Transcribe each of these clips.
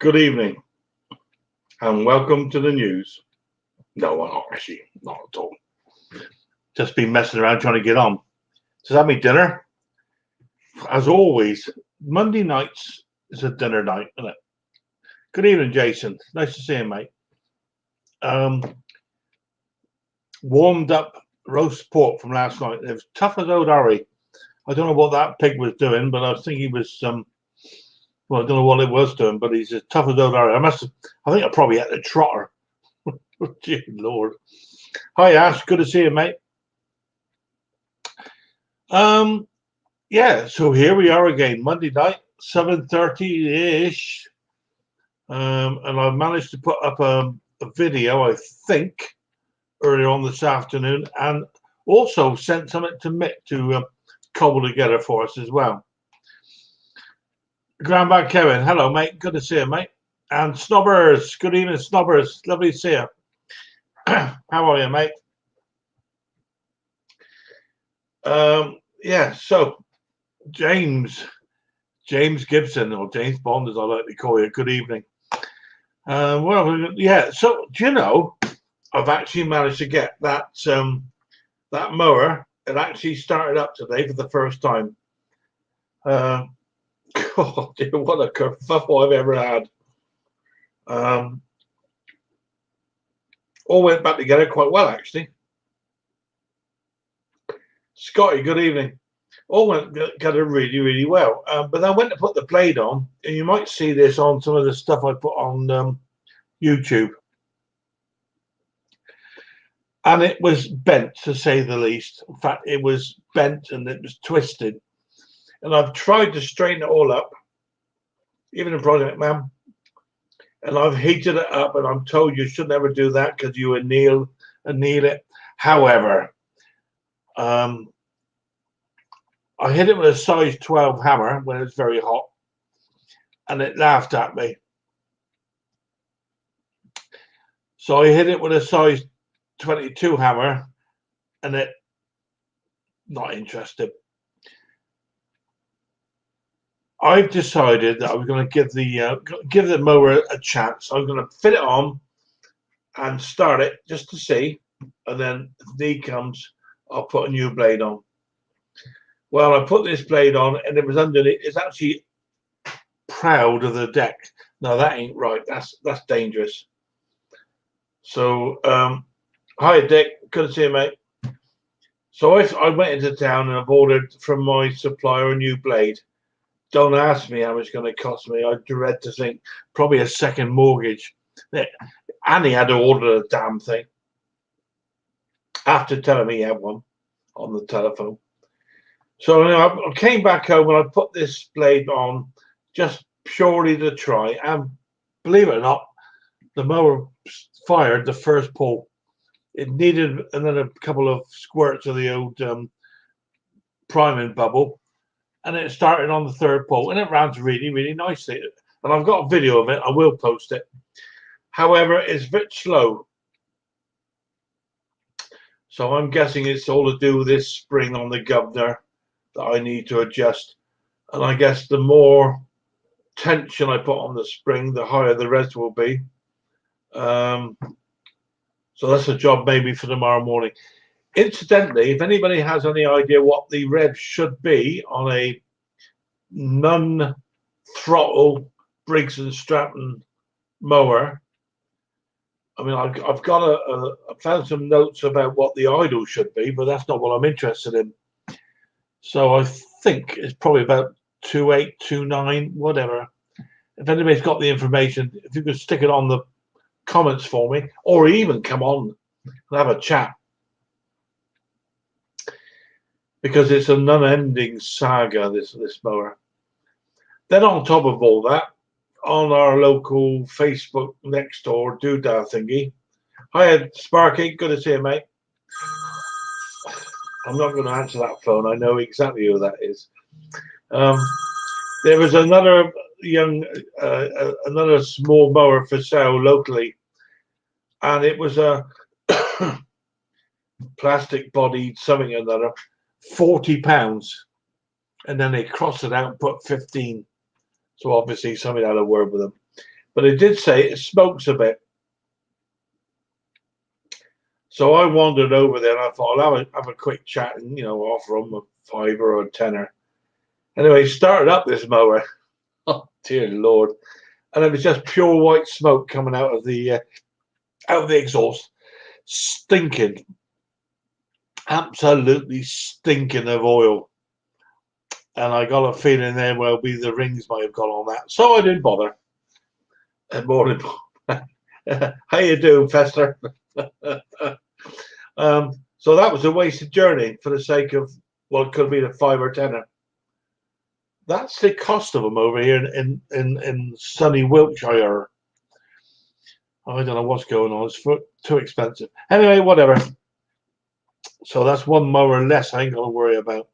Good evening and welcome to the news. No, I'm not actually, not at all. Just been messing around trying to get on. Just had me dinner. As always, Monday nights is a dinner night, isn't it? Good evening, Jason. Nice to see you, mate. Um, Warmed up roast pork from last night. It was tough as old Harry. I don't know what that pig was doing, but I think he was well, I don't know what it was doing, but he's as tough as old Harry. I think I probably had a trotter. Dear Lord. Hi Ash, good to see you, mate. Yeah, so here we are again, Monday night, 7:30-ish. And I managed to put up a video, I think, earlier on this afternoon, and also sent something to Mick to cobble together for us as well. Grandbag Kevin, hello, mate. Good to see you, mate. And Snobbers, good evening, Snobbers. Lovely to see you. How are you, mate? Yeah, so James Gibson, or James Bond, as I like to call you. Good evening. Well, yeah. So, do you know, I've actually managed to get that mower. It actually started up today for the first time. God, dear, what a kerfuffle I've ever had. All went back together quite well, actually. Scotty, good evening. All went together really, really well. But I went to put the blade on, and you might see this on some of the stuff I put on YouTube. And it was bent, to say the least. In fact, it was bent and it was twisted. And I've tried to straighten it all up, even in Project Man. And I've heated it up, and I'm told you should never do that because you anneal it. However, I hit it with a size 12 hammer when it was very hot, and it laughed at me. So I hit it with a size 22 hammer, and it not interested. I've decided that I was going to give the mower a chance. I'm going to fit it on and start it just to see, and then if need comes, I'll put a new blade on. Well, I put this blade on, and it was underneath. It's actually proud of the deck. No, that ain't right. That's dangerous. So, hi Dick, good to see you, mate. So I went into town and I've ordered from my supplier a new blade. Don't ask me how much it's going to cost me. I dread to think probably a second mortgage. Annie had to order the damn thing after telling me he had one on the telephone. So I came back home and I put this blade on just purely to try. And believe it or not, the mower fired the first pull. It needed another couple of squirts of the old priming bubble, and it started on the third pull, and it runs really, really nicely. And I've got a video of it. I will post it. However, it's a bit slow. So I'm guessing it's all to do with this spring on the governor that I need to adjust. And I guess the more tension I put on the spring, the higher the res will be. So that's a job maybe for tomorrow morning. Incidentally, if anybody has any idea what the rev should be on a non-throttle Briggs and Stratton mower, I mean, I've got I found some notes about what the idle should be, but that's not what I'm interested in. So I think it's probably about 2.8, 2.9, whatever. If anybody's got the information, if you could stick it on the comments for me, or even come on and have a chat, because it's an unending saga, this mower. Then on top of all that, on our local Facebook next door doodah thingy. Hi Sparky, good to see you, mate. I'm not going to answer that phone. I know exactly who that is. There was another another small mower for sale locally, and it was a plastic bodied something or another, £40, and then they crossed it out and put 15. So obviously somebody had a word with them. but it did say it smokes a bit. So I wandered over there and I thought I'll have a quick chat and, offer them a fiver or a tenner. Anyway, started up this mower. Oh, dear Lord. And it was just pure white smoke coming out of the exhaust. Stinking. Absolutely stinking of oil. And I got a feeling there, well, the rings might have gone on that. So I didn't bother. And morning. How you doing, Fester? So that was a wasted journey for the sake of, well, it could be a 5 or 10. That's the cost of them over here in sunny Wiltshire. I don't know what's going on. It's too expensive. Anyway, whatever. So that's one mower less I ain't going to worry about.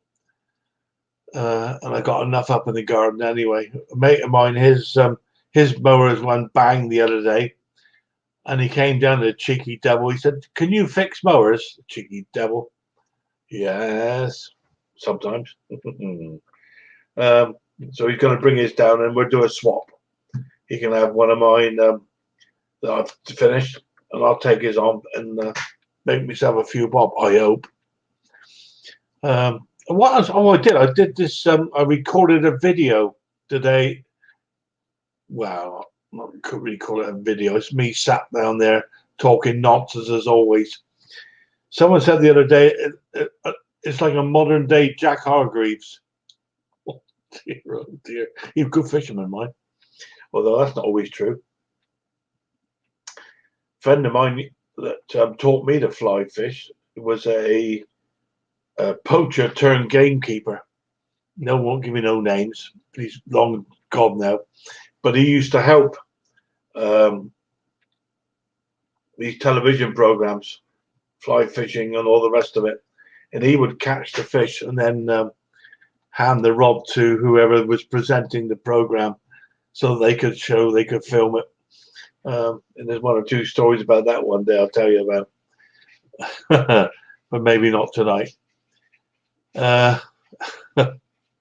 And I got enough up in the garden anyway. A mate of mine, his mowers went bang the other day. And he came down to the cheeky devil. He said, "Can you fix mowers?" Cheeky devil. Yes, sometimes. So he's going to bring his down and we'll do a swap. He can have one of mine that I've finished and I'll take his on and make myself a few bob, I hope. What else? Oh, I did this. I recorded a video today. Well, I couldn't really call it a video. It's me sat down there talking nonsense as always. Someone said the other day, it's like a modern day Jack Hargreaves. Oh dear, oh dear. He's a good fisherman, mine. Although that's not always true. A friend of mine that taught me to fly fish was a poacher turned gamekeeper. No, won't give me no names. He's long gone now. But he used to help these television programs, fly fishing and all the rest of it. And he would catch the fish and then hand the rod to whoever was presenting the program so they could film it. And there's one or two stories about that one day I'll tell you about. But maybe not tonight. Dear,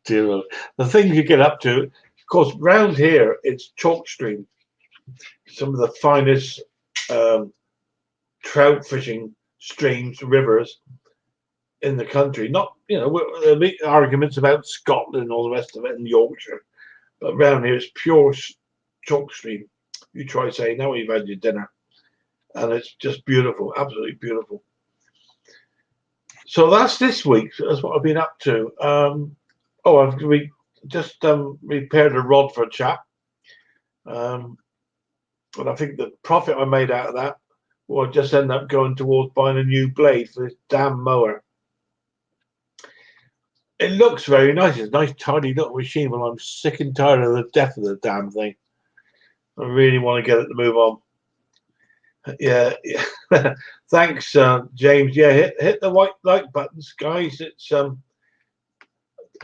the things you get up to, of course, round here it's chalk stream. Some of the finest trout fishing streams, rivers in the country. Not, there'll be arguments about Scotland and all the rest of it in Yorkshire, but around here it's pure chalk stream. You try saying that when you've had your dinner, and it's just beautiful, absolutely beautiful. So that's this week. That's what I've been up to. We just repaired a rod for a chap, and I think the profit I made out of that will just end up going towards buying a new blade for this damn mower. It looks very nice. It's a nice, tidy little machine, but I'm sick and tired of the death of the damn thing. I really want to get it to move on. Yeah. Thanks, James. Yeah, hit the white like buttons, guys. It's I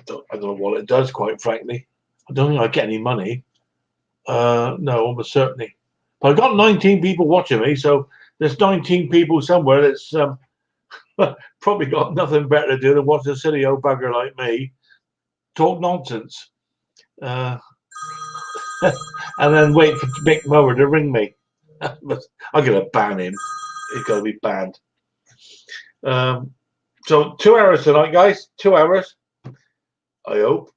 don't know what it does, quite frankly. I don't think I get any money. No, almost certainly. But I've got 19 people watching me, so there's 19 people somewhere that's probably got nothing better to do than watch a silly old bugger like me talk nonsense. And then wait for Mick Mower to ring me. I'm going to ban him. He's got to be banned. So 2 hours tonight, guys. 2 hours. I hope.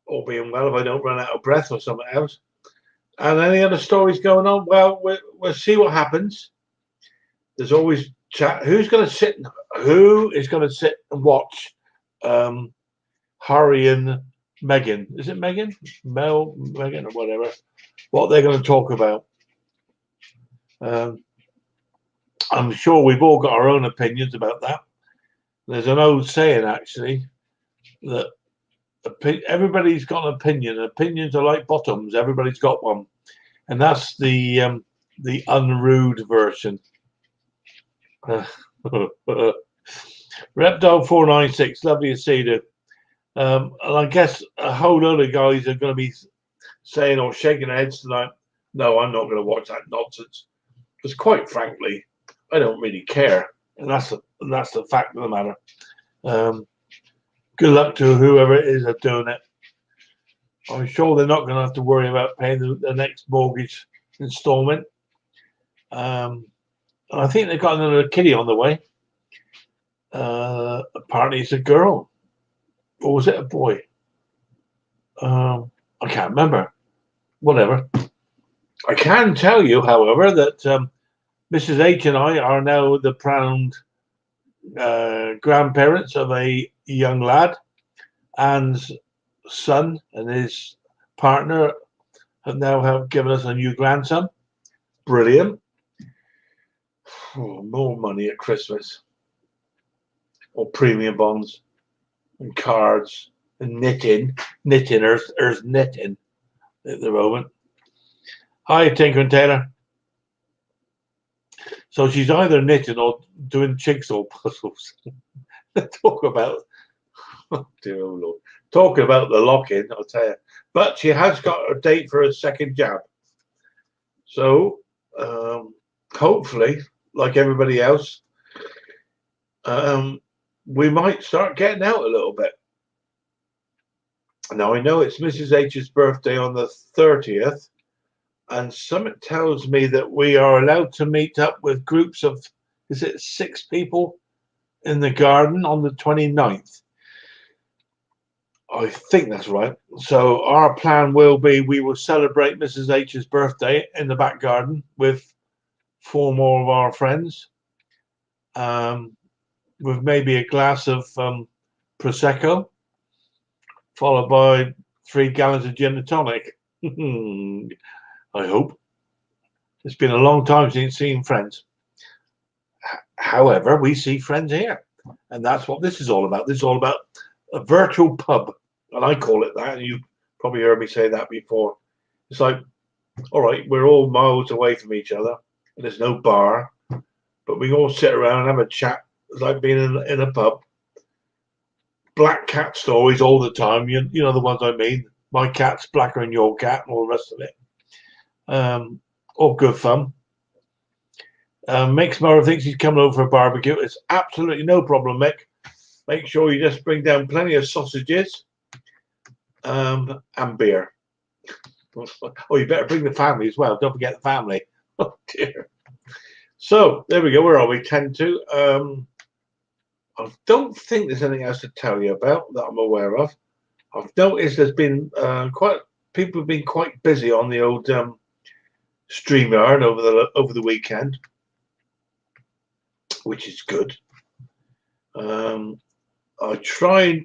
All being well, if I don't run out of breath or something else. And any other stories going on? Well, we'll see what happens. There's always chat. Who is going to sit and watch Harry and Meghan? Is it Meghan? Meghan or whatever. What they're going to talk about. I'm sure we've all got our own opinions about that. There's an old saying, actually, that everybody's got an opinion. Opinions are like bottoms. Everybody's got one. And that's the unrude version. Repdog 496, lovely to see you. And I guess a whole load of guys are going to be saying or shaking their heads tonight, no, I'm not going to watch that nonsense. Because quite frankly, I don't really care. And that's the fact of the matter. Good luck to whoever it is that's doing it. I'm sure they're not going to have to worry about paying the next mortgage installment. And I think they've got another kiddie on the way. Apparently it's a girl. Or was it a boy? I can't remember. Whatever. I can tell you, however, that Mrs. H and I are now the proud grandparents of a young lad, and son and his partner have given us a new grandson. Brilliant. Oh, more money at Christmas, or premium bonds, and cards, and knitting. There's knitting at the moment. Hi, Tinker and Taylor. So she's either knitting or doing jigsaw puzzles. Talk about, oh dear oh Lord, talking about the lock-in, I'll tell you. But she has got a date for a second jab. So hopefully, like everybody else, we might start getting out a little bit. Now I know it's Mrs. H's birthday on the 30th, and something tells me that we are allowed to meet up with groups of, is it 6 people in the garden on the 29th? I think that's right. So our plan will be we will celebrate Mrs. H's birthday in the back garden with 4 more of our friends, with maybe a glass of Prosecco, followed by 3 gallons of gin and tonic. I hope. It's been a long time since seeing friends. However, we see friends here, and that's what this is all about. This is all about a virtual pub, and I call it that. And you probably heard me say that before. It's like, all right, we're all miles away from each other, and there's no bar, but we all sit around and have a chat. It's like being in a pub. Black cat stories all the time. You know the ones I mean. My cat's blacker than your cat, and all the rest of it. All good fun. Mick Smurrow thinks he's coming over for a barbecue. It's absolutely no problem, Mick. Make sure you just bring down plenty of sausages and beer. Oh, you better bring the family as well. Don't forget the family. Oh, dear. So, there we go. Where are we? 10-2. I don't think there's anything else to tell you about that I'm aware of. I've noticed there's been people have been quite busy on the old StreamYard over the weekend, which is good. I tried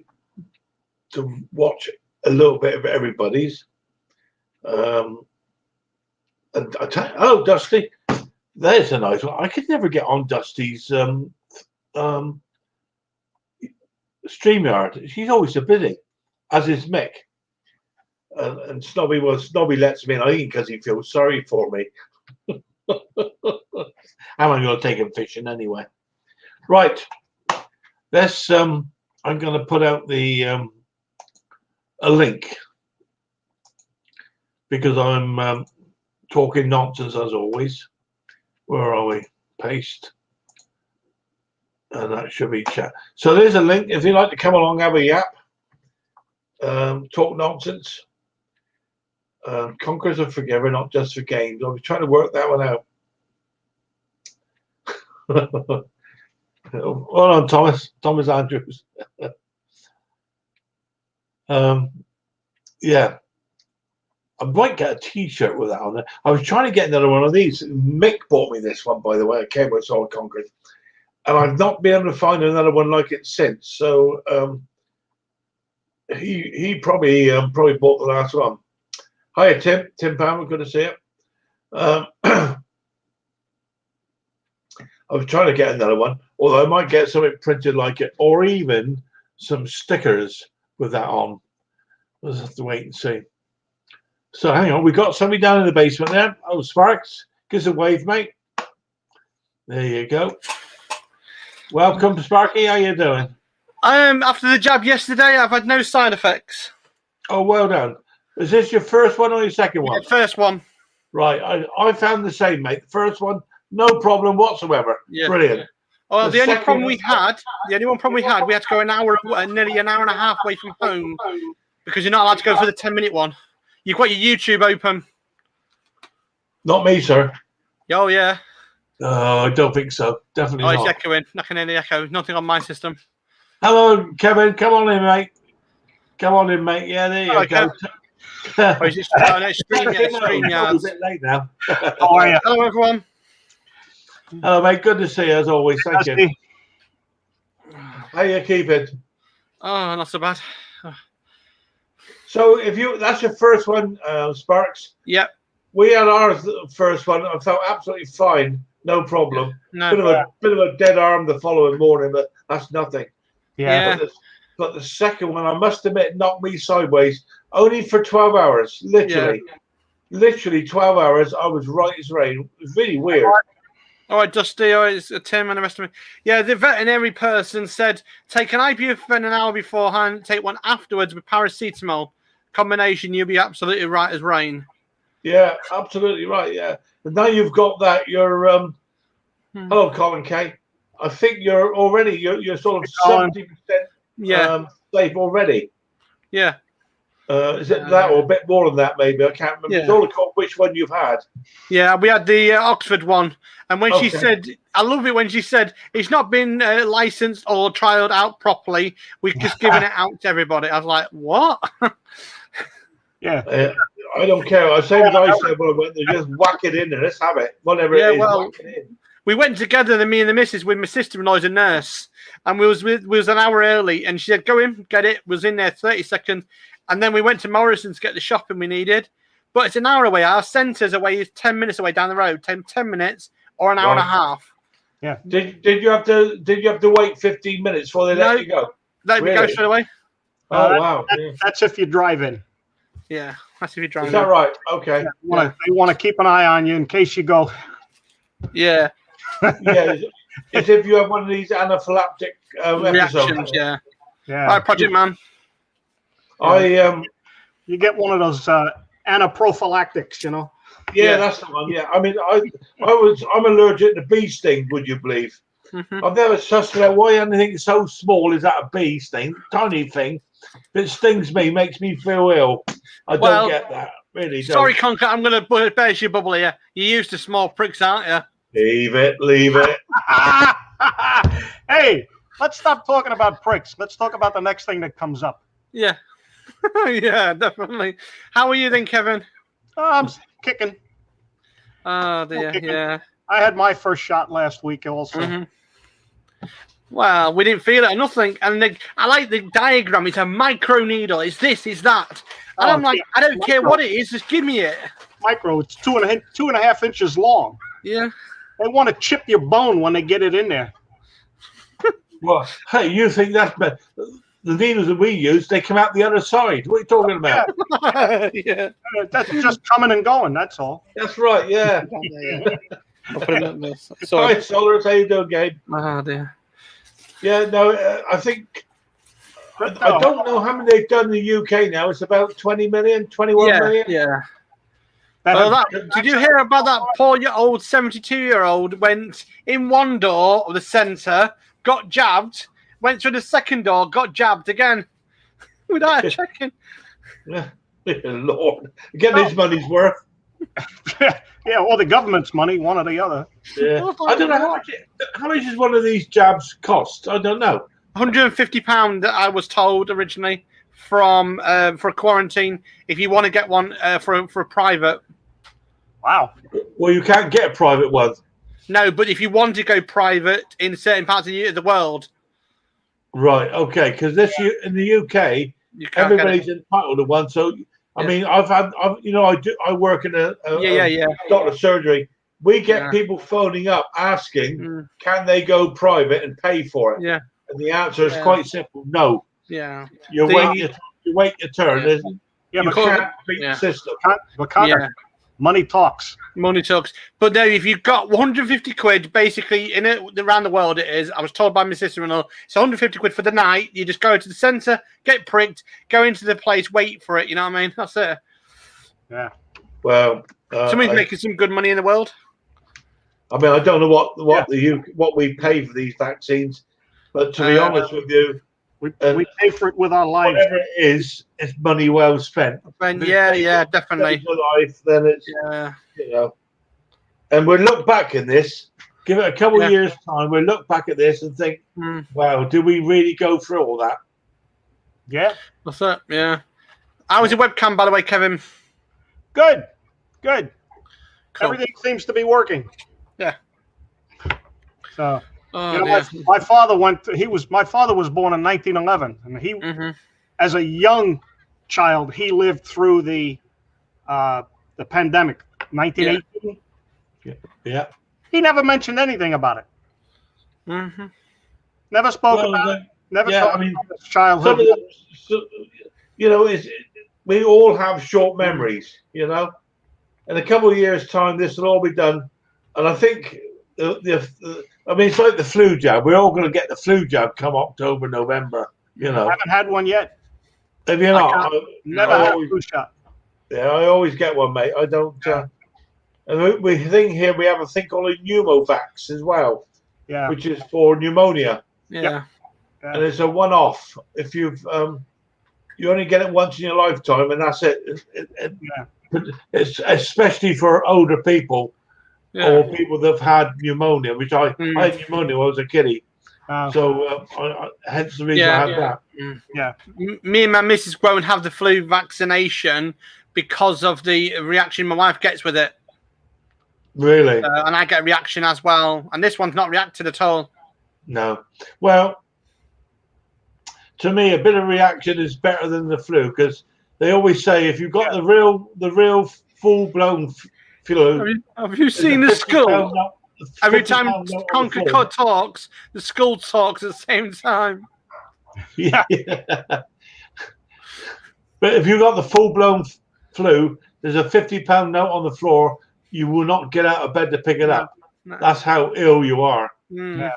to watch a little bit of everybody's. And oh, Dusty, there's a nice one. I could never get on Dusty's StreamYard. She's always so busy, as is Mick. And Snobby lets me in, I think, because he feels sorry for me. Am I going to take him fishing anyway? Right. Let's. I'm going to put out the a link because I'm talking nonsense as always. Where are we? Paste. And that should be chat. So there's a link. If you'd like to come along, have a yap, talk nonsense. Conkers are forever, not just for games. I'll be trying to work that one out. Hold on, Thomas Andrews. Yeah, I might get a T-shirt with that on there. I was trying to get another one of these. Mick bought me this one, by the way. It came with solid concrete, and I've not been able to find another one like it since. So he probably bought the last one. Hiya, Tim Palmer, good to see you. I was trying to get another one, although I might get something printed like it, or even some stickers with that on. We'll just have to wait and see. So hang on, we got somebody down in the basement there. Oh, Sparks, give us a wave, mate. There you go. Welcome, Sparky. How you doing? After the jab yesterday, I've had no side effects. Oh, well done. Is this your first one or your second one? Yeah, first one. Right, I found the same, mate. The first one, no problem whatsoever. Yeah. Brilliant. Well, the only problem we had, we had to go nearly an hour and a half away from home because you're not allowed to go for the 10-minute one. You've got your YouTube open. Not me, sir. Oh, yeah. I don't think so. Definitely Oh, it's not. echoing. Not can any echo. Nothing on my system. Hello, Kevin. Come on in, mate. Come on in, mate. Yeah, there you Hello, go. Oh, is it stream? Yeah, stream It's a yards. bit late now. How are you? Hello, everyone. Hello, mate. Good to see you as always. Thank you. How you keeping? Oh, not so bad. So, that's your first one, Sparks. Yep. We had our first one. I felt absolutely fine, no problem. No. Bit of a dead arm the following morning, but that's nothing. Yeah. But the second one, I must admit, knocked me sideways. Only for 12 hours, literally. Literally 12 hours. I was right as rain. It was really weird. All right, Dusty. All right, it's Tim and the rest of me. Yeah, the veterinary person said take an ibuprofen an hour beforehand, take one afterwards with paracetamol combination. You'll be absolutely right as rain. Yeah, absolutely right. Yeah, and now you've got that. You're hello, Colin K. I think you're sort of 70% safe already. Yeah. Is it that or a bit more than that? Maybe I can't remember. Yeah. It's all about which one you've had. Yeah, we had the Oxford one, and when she said, I love it when she said it's not been licensed or trialed out properly. We've just given it out to everybody. I was like, what? Yeah. I don't care. Same as I said when I went there, just whack it in there. Let's have it. Whatever it is, whack it in. We went together, me and the missus, with my sister-in-law as a nurse, and we was an hour early, and she said, go in, get it. Was in there 30 seconds, and then we went to Morrison's to get the shopping we needed. But it's an hour away. Our centre's away is 10 minutes away down the road. 10 minutes or an hour and a half. Yeah. Did you have to wait 15 minutes before they let you go? Let me go straight away. Oh wow. That's if you drive in. Yeah, that's if you drive in. Is that right? Okay. They want to keep an eye on you in case you go. Yeah. Yeah. As if you have one of these anaphylactic reactions. episodes. Yeah. Yeah. All right, Project Man. You get one of those anaprophylactics, you know. Yeah, that's the one. Yeah, I mean, I'm allergic to bee sting. Would you believe? Mm-hmm. I've never sussed out why anything so small is that a bee sting, tiny thing. If it stings me, makes me feel ill. I don't get that. Really. Sorry, Conker. I'm going to burst your bubble here. You're used to small pricks, aren't you? Leave it. Hey, let's stop talking about pricks. Let's talk about the next thing that comes up. Yeah. Yeah, definitely. How are you then, Kevin? I'm kicking. Oh, dear. Yeah. I had my first shot last week also. Mm-hmm. Well, we didn't feel it or nothing. And I like the diagram. It's a micro needle. It's this, it's that. And I'm like, I don't care what it is. Just give me it. Micro. It's 2.5 inches long. Yeah. They want to chip your bone when they get it in there. Well, hey, you think that's better? The needles that we use, they come out the other side. What are you talking about? Yeah. That's just coming and going. That's all. That's right. Yeah. I'll put it in this. Hi, Solars. How you doing, Gabe? Oh, dear. Yeah, no, I think I don't know how many they've done in the UK now. It's about 20 million, 21 million. Yeah. Did you hear about that poor old 72-year-old went in one door of the centre, got jabbed, went through the second door, got jabbed again without checking? Yeah. Lord, get his money's worth. Yeah, or the government's money, one or the other. Yeah. I don't know how much is one of these jabs cost. I don't know. £150 that I was told originally from for quarantine. If you want to get one for a private. Wow. Well, you can't get a private one. No, but if you want to go private in certain parts of the world. Right. Okay. Because in the UK, everybody's entitled to one. So. I mean, I work in a doctor's surgery. We get people phoning up asking, can they go private and pay for it? Yeah. And the answer is quite simple, no. Yeah. You wait your turn. Yeah, you can't beat the system. Money talks. Money talks. But now, if you've got 150 quid, basically, around the world it is, I was told by my sister-in-law, it's 150 quid for the night. You just go to the centre, get pricked, go into the place, wait for it. You know what I mean? That's it. Yeah. Well, somebody's making some good money in the world. I mean, I don't know what we pay for these vaccines, but to be honest with you, we pay for it with our lives. Whatever it is, it's money well spent. Yeah, definitely. Life, then it's And we'll look back in this, give it a couple of years' time, we'll look back at this and think, wow, did we really go through all that? Yeah. That's it, yeah. How was your webcam, by the way, Kevin? Good. Cool. Everything seems to be working. Yeah. So, my father my father was born in 1911, and he, as a young child, he lived through the pandemic, 1918. Yeah. He never mentioned anything about it. Never spoke about it. Never talked about his childhood. We all have short memories, In a couple of years' time, this will all be done. And I think, it's like the flu jab. We're all going to get the flu jab come October, November, I haven't had one yet. Have you not? Never had a flu shot. Yeah, I always get one, mate. I don't. And we think here we have a thing called a pneumovax as well, which is for pneumonia. Yeah. And it's a one-off. If you've you only get it once in your lifetime, and that's it. It's especially for older people or people that have had pneumonia, which I had pneumonia when I was a kiddie. So hence the reason I had that. Yeah. Me and my missus won't have the flu vaccination because of the reaction my wife gets with it. Really? And I get a reaction as well. And this one's not reacted at all. No. Well, to me, a bit of reaction is better than the flu, because they always say if you've got the real full-blown flu. Have you seen the skull? Every time Conkers talks, the skull talks at the same time. Yeah. But if you've got the full-blown flu, there's a £50 note on the floor. You will not get out of bed to pick it up. No. That's how ill you are. And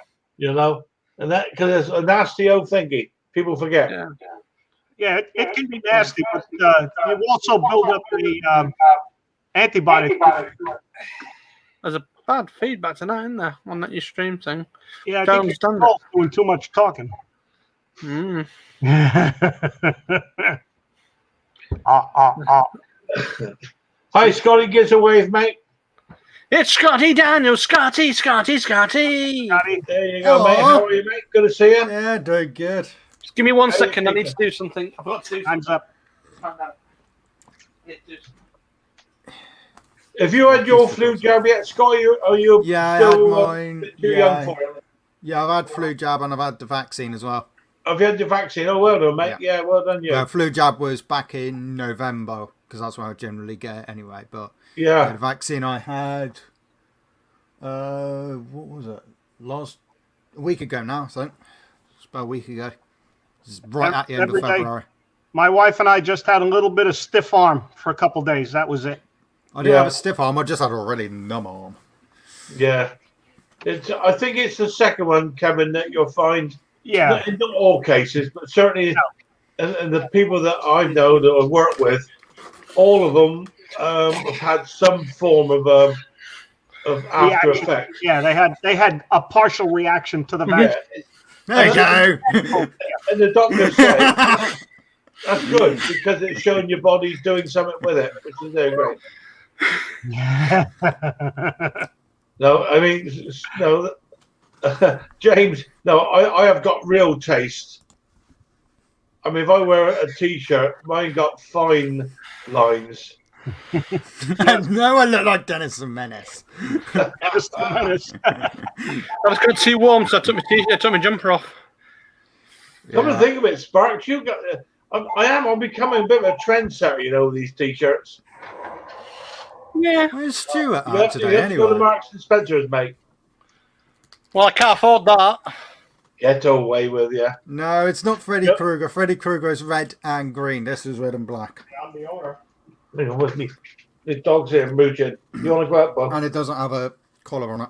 that because it's a nasty old thingy. People forget. Yeah, it can be nasty, but you also build up the antibody. There's a bad feedback tonight, isn't there, on that your stream thing? Yeah, I think you're doing too much talking. Hi, Scotty. Gives a wave, mate. It's Scotty Daniel. Scotty. There you go, mate. How are you, mate? Good to see you. Yeah, doing good. Just give me 1 second. I need to do something. I've got to do Time's up. Have you had your flu jab yet, Scotty? Are you I had mine. Too young for it? Yeah, I've had flu jab and I've had the vaccine as well. Have you had the vaccine? Oh, well done, mate. Yeah, well done, you. The flu jab was back in November, because that's when I generally get it anyway. But the vaccine I had, what was it? A week ago now, so it's about a week ago. It's right at the end of February. Day, my wife and I just had a little bit of stiff arm for a couple of days. That was it. I didn't have a stiff arm. I just had a really numb arm. Yeah. I think it's the second one, Kevin, that you'll find. Yeah. In not all cases, but certainly and the people that I know that I've worked with, all of them have had some form of after effect. Yeah, they had a partial reaction to the vaccine. There you go. And the doctor said that's good, because it's showing your body's doing something with it, which is very great. No, I mean, no, James. No, I have got real taste. I mean, if I wear a T-shirt, mine got fine lines. No, I look like Dennis the Menace. Dennis the Menace. I was got too warm, so I took my T-shirt, I took my jumper off. Come to think of it, Sparks, you got. I'm becoming a bit of a trendsetter, these T-shirts. Yeah. Where's Stuart You have today to anyway? go to Marks and Spencer's, mate. Well, I can't afford that. Get away with you. No, it's not Freddy Krueger. Freddy Krueger is red and green. This is red and black. I'm the owner. Hang on with me. The dog's here mooching. You want to go out, Bob? And it doesn't have a collar on it.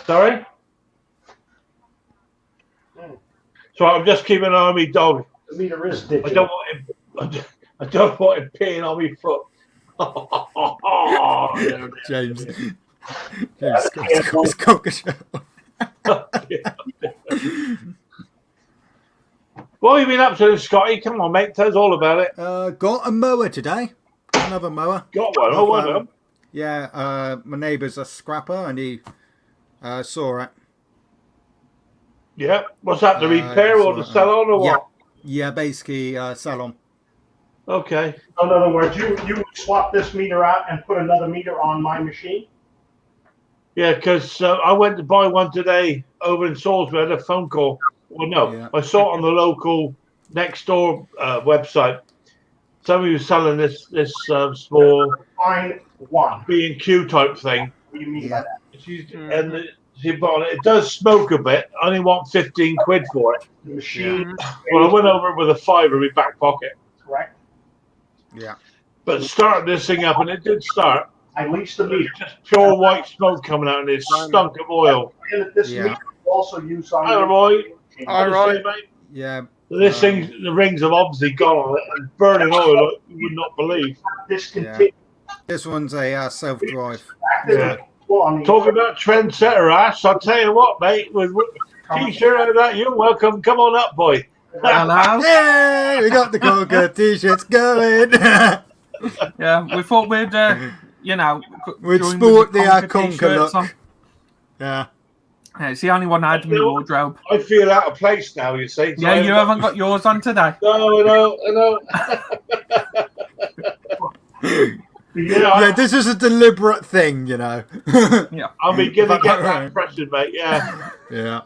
Sorry? So I'm just keeping an eye on my dog. I need a wrist stitch. I don't want him peeing on my foot. James Scott's Conkers show. What have you been up to, Scotty? Come on, mate. Tell us all about it. Got a mower today. Another mower. Got one. Oh, well done. Yeah, my neighbour's a scrapper, and he saw it. Yeah. What's that? The repair or the salon or what? Yeah, basically salon. Okay. In other words, you would swap this meter out and put another meter on my machine? Yeah, because I went to buy one today over in Salisbury. I had a phone call. Well, no, Yeah. I saw it on the local next door website. Somebody was selling this small Fine one. B&Q type thing. What do you mean by that? And she bought it. It does smoke a bit. I only want 15 quid for it. The machine. Well, I went over it with a £5 in my back pocket. Correct. Yeah. But started this thing up, and it did start. I leased the meter. Just pure white smoke coming out, and it stunk of oil. And this meter also used on. Hi, Roy. All right. Mate. Yeah. This thing, the rings have obviously gone on it and burning oil like you would not believe. Discontinued. This one's a self-drive. Yeah. Talking about trendsetter, Ash, I'll tell you what, mate, with t-shirt like that, you're welcome. Come on up, boy. Hello. Yay! We got the Conker t-shirts going. Yeah, we thought we'd, we'd join sport with the Conker t-shirts look. on. Yeah. Yeah, it's the only one I had in my wardrobe. I feel out of place now, you see. Yeah, you haven't got yours on today. No, I know. Yeah, this is a deliberate thing, you know. Yeah. I'll be gonna get that impression, mate, yeah. Yeah.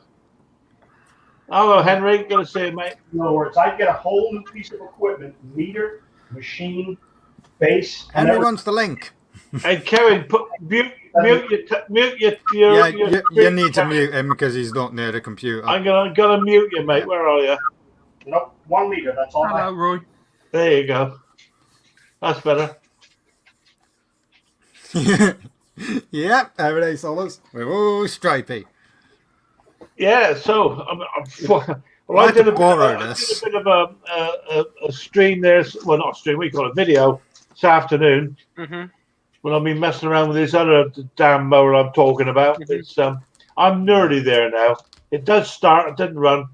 Hello, Henry. Good to see you, mate. In other words, I get a whole new piece of equipment, meter, machine, base. Henry wants the link. Hey, Kevin, mute your. Yeah, you need to mute him because he's not near the computer. I'm gonna mute you, mate. Where are you? Nope, 1 meter. That's all. Hello, Roy. There you go. That's better. Yep, everyday solids. We're all stripy. Yeah, so I did a bit of a stream there. Well, not a stream. We call it video this afternoon. Mm-hmm. When I've been messing around with this other damn mower I'm talking about. Mm-hmm. It's I'm nerdy there now. It does start. It didn't run.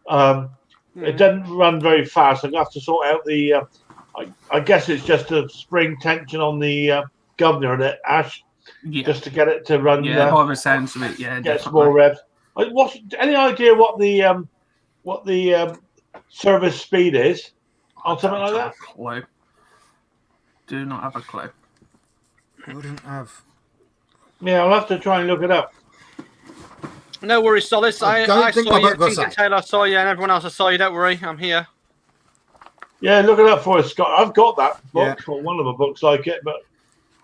It didn't run very fast. I'm gonna have to sort out the. I guess it's just a spring tension on the governor of it, Ash. Yeah. Just to get it to run. Yeah, by the sounds of it, yeah. Get some more revs. Any idea what the service speed is on something like that? Clue. Do not have a clue. Wouldn't have. Yeah, I'll have to try and look it up. No worries, Solace. I think saw my you. book was Taylor, I saw you, and everyone else I saw you. Don't worry, I'm here. Yeah, look it up for us, Scott. I've got that book, Yeah. or one of the books like it, but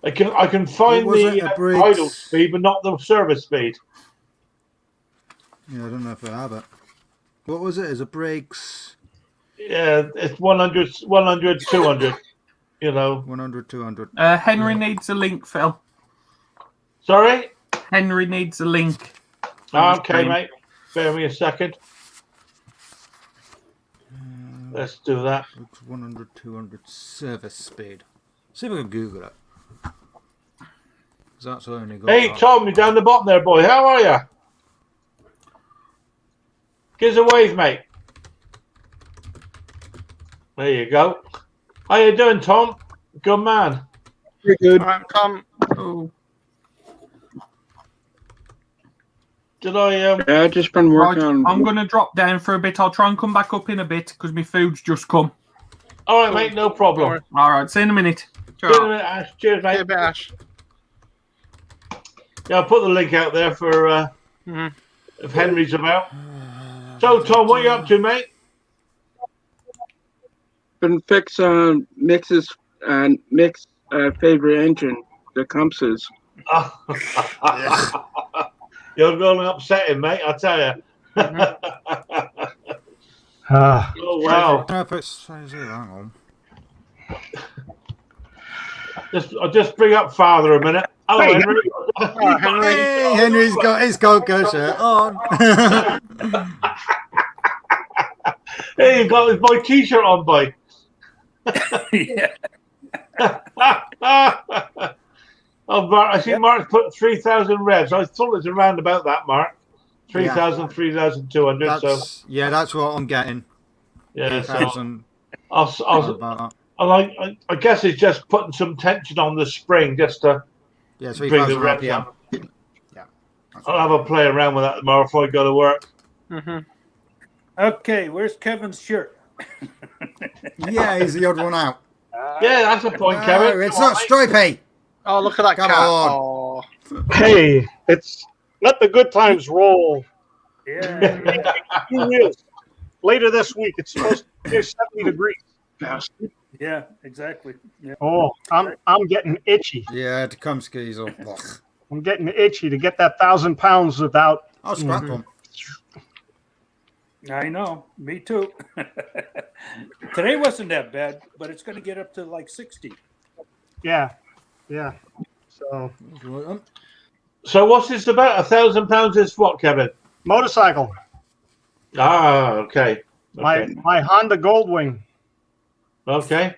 I can find What was it, the a Briggs? idle speed, but not the service speed. Yeah, I don't know if I have it. What was it? Is it Briggs? Yeah, it's 100, 200. You know. 100, 200. Henry needs a link, Phil. Sorry. Henry needs a link. Okay, mate. Bear me a second. Let's do that. 100, 200 service speed. See if I can Google it. 'Cause that's only got. Hey, Tom, you down the bottom there, boy. How are you? Give us a wave, mate. There you go. How you doing, Tom? Good man. Pretty good. All right, Tom. Oh. Did I? Yeah, I've just been working on. I'm going to drop down for a bit. I'll try and come back up in a bit because my food's just come. All right, mate. No problem. All right, see you in a minute. See you in a minute, Ash. Cheers, mate. Hey, a bit, Ash. Yeah, I'll put the link out there for if Henry's about. So, Tom, what are you up to, mate? Been fix Mix's favorite engine, the Conkers. You're going to upset him, mate. I'll tell you. Oh wow! I don't know if it's. Hang on. I'll just bring up Father a minute. Hello, Hey, Henry. Oh, Henry. Hey, Henry's got his Conker shirt on. Hey, you got my t-shirt on, boy. Yeah. Oh, Mark, I see Mark's put 3,000 revs. I thought it was around about that, Mark. 3,000, 3,200. So Yeah, that's what I'm getting. yeah, so 3,000. I guess it's just putting some tension on the spring just to Yeah, bring 3,000 the reps RPM. up. Yeah. I'll have a play around with that tomorrow before I go to work. Okay, where's Kevin's shirt? Yeah, he's the odd one out. Yeah, that's the point, No, Kevin. it's Come on, not mate. stripy. Oh, look at that Come cat. on. Oh. Hey, it's let the good times roll. Yeah. 2 wheels. Later this week, it's supposed to be 70 degrees. Yeah, exactly. Yeah. Oh, I'm getting itchy. Yeah, Tecumseh's all. I'm getting itchy to get that 1,000 pounds without. I'll scrap them. I know. Me too. Today wasn't that bad, but it's going to get up to like 60. Yeah. So So what's this about? 1,000 pounds is what, Kevin? motorcycle. Ah, okay. My Honda Goldwing. Okay.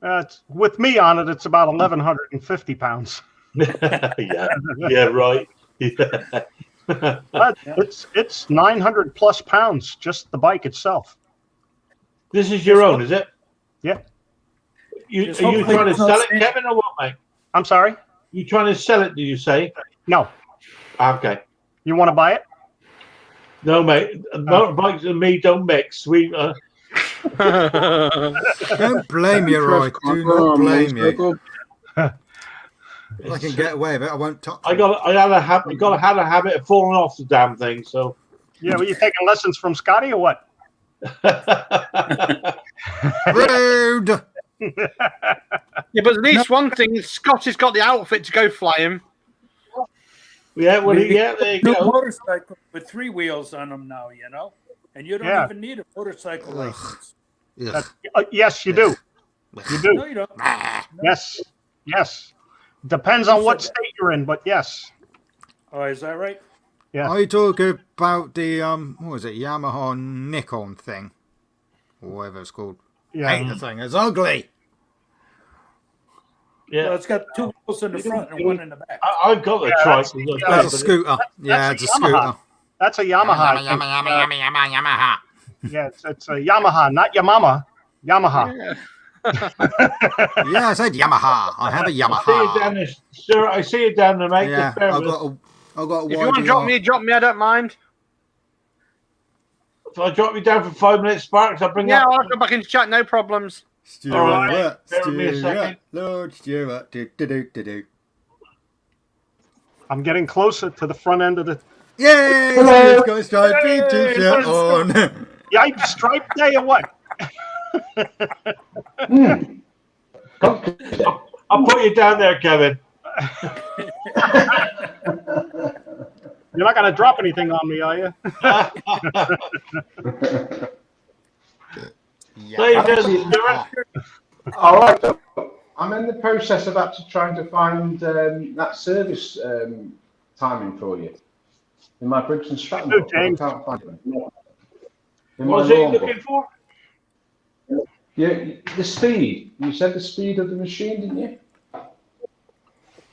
It's, with me on it, it's about 1,150 pounds. yeah, right. Yeah. But it's 900 plus pounds, just the bike itself. This is your own, is it? Yeah. Are you Just trying hopefully to it's not sell it, sand- Kevin, or what, mate? I'm sorry? You trying to sell it, did you say? No. Okay. You want to buy it? No, mate. Motorbikes and me don't mix. We Don't blame you, Roy. Do not blame you. If I can get away with it, I won't touch it. I had a habit of falling off the damn thing. So Yeah, were you taking lessons from Scotty or what? Rude. Yeah, but at least one thing, Scott has got the outfit to go flying. yeah, well, yeah, there you New go. motorcycle with 3 wheels on them now, and you don't Yeah. even need a motorcycle license. Ugh. Yes, you do. You do. No, you don't. Yes. Depends on what state you're in, but yes. Oh, is that right? Yeah. Are you talking about the what was it, Yamaha Nikon thing, or whatever it's called? Yeah. Hate the thing. It's ugly. Yeah, Well, it's got 2 wheels in the front and 1 in the back. I've got the trike. That's a scooter. Yeah, that's it's a a Yamaha. scooter. That's a Yamaha. Yamaha. Yeah, it's a Yamaha, not your mama. Yamaha. Yeah, I said Yamaha. I have a I see you down Yamaha. there, sir. I see you down there, mate. Yeah, Just bear I've with us. got a If you want to drop me, I don't mind. If I drop you down for 5 minutes, Sparks, I'll bring Yeah, up. I'll go back into chat, no problems. Stuart, All right, bear with me a Stuart, second. Lord Stuart. Do. I'm getting closer to the front end of the. Yay! Stuart's got a striped t-shirt on. Yeah, I striped day or what? I'll put you down there, Kevin. You're not going to drop anything on me, are you? There you go, Stuart. All right. I'm in the process of actually trying to find that service timing for you in my Briggs and Stratton book. I James. can't find it. In What my was it lawn you're book. looking for? Yeah, the speed. You said the speed of the machine, didn't you?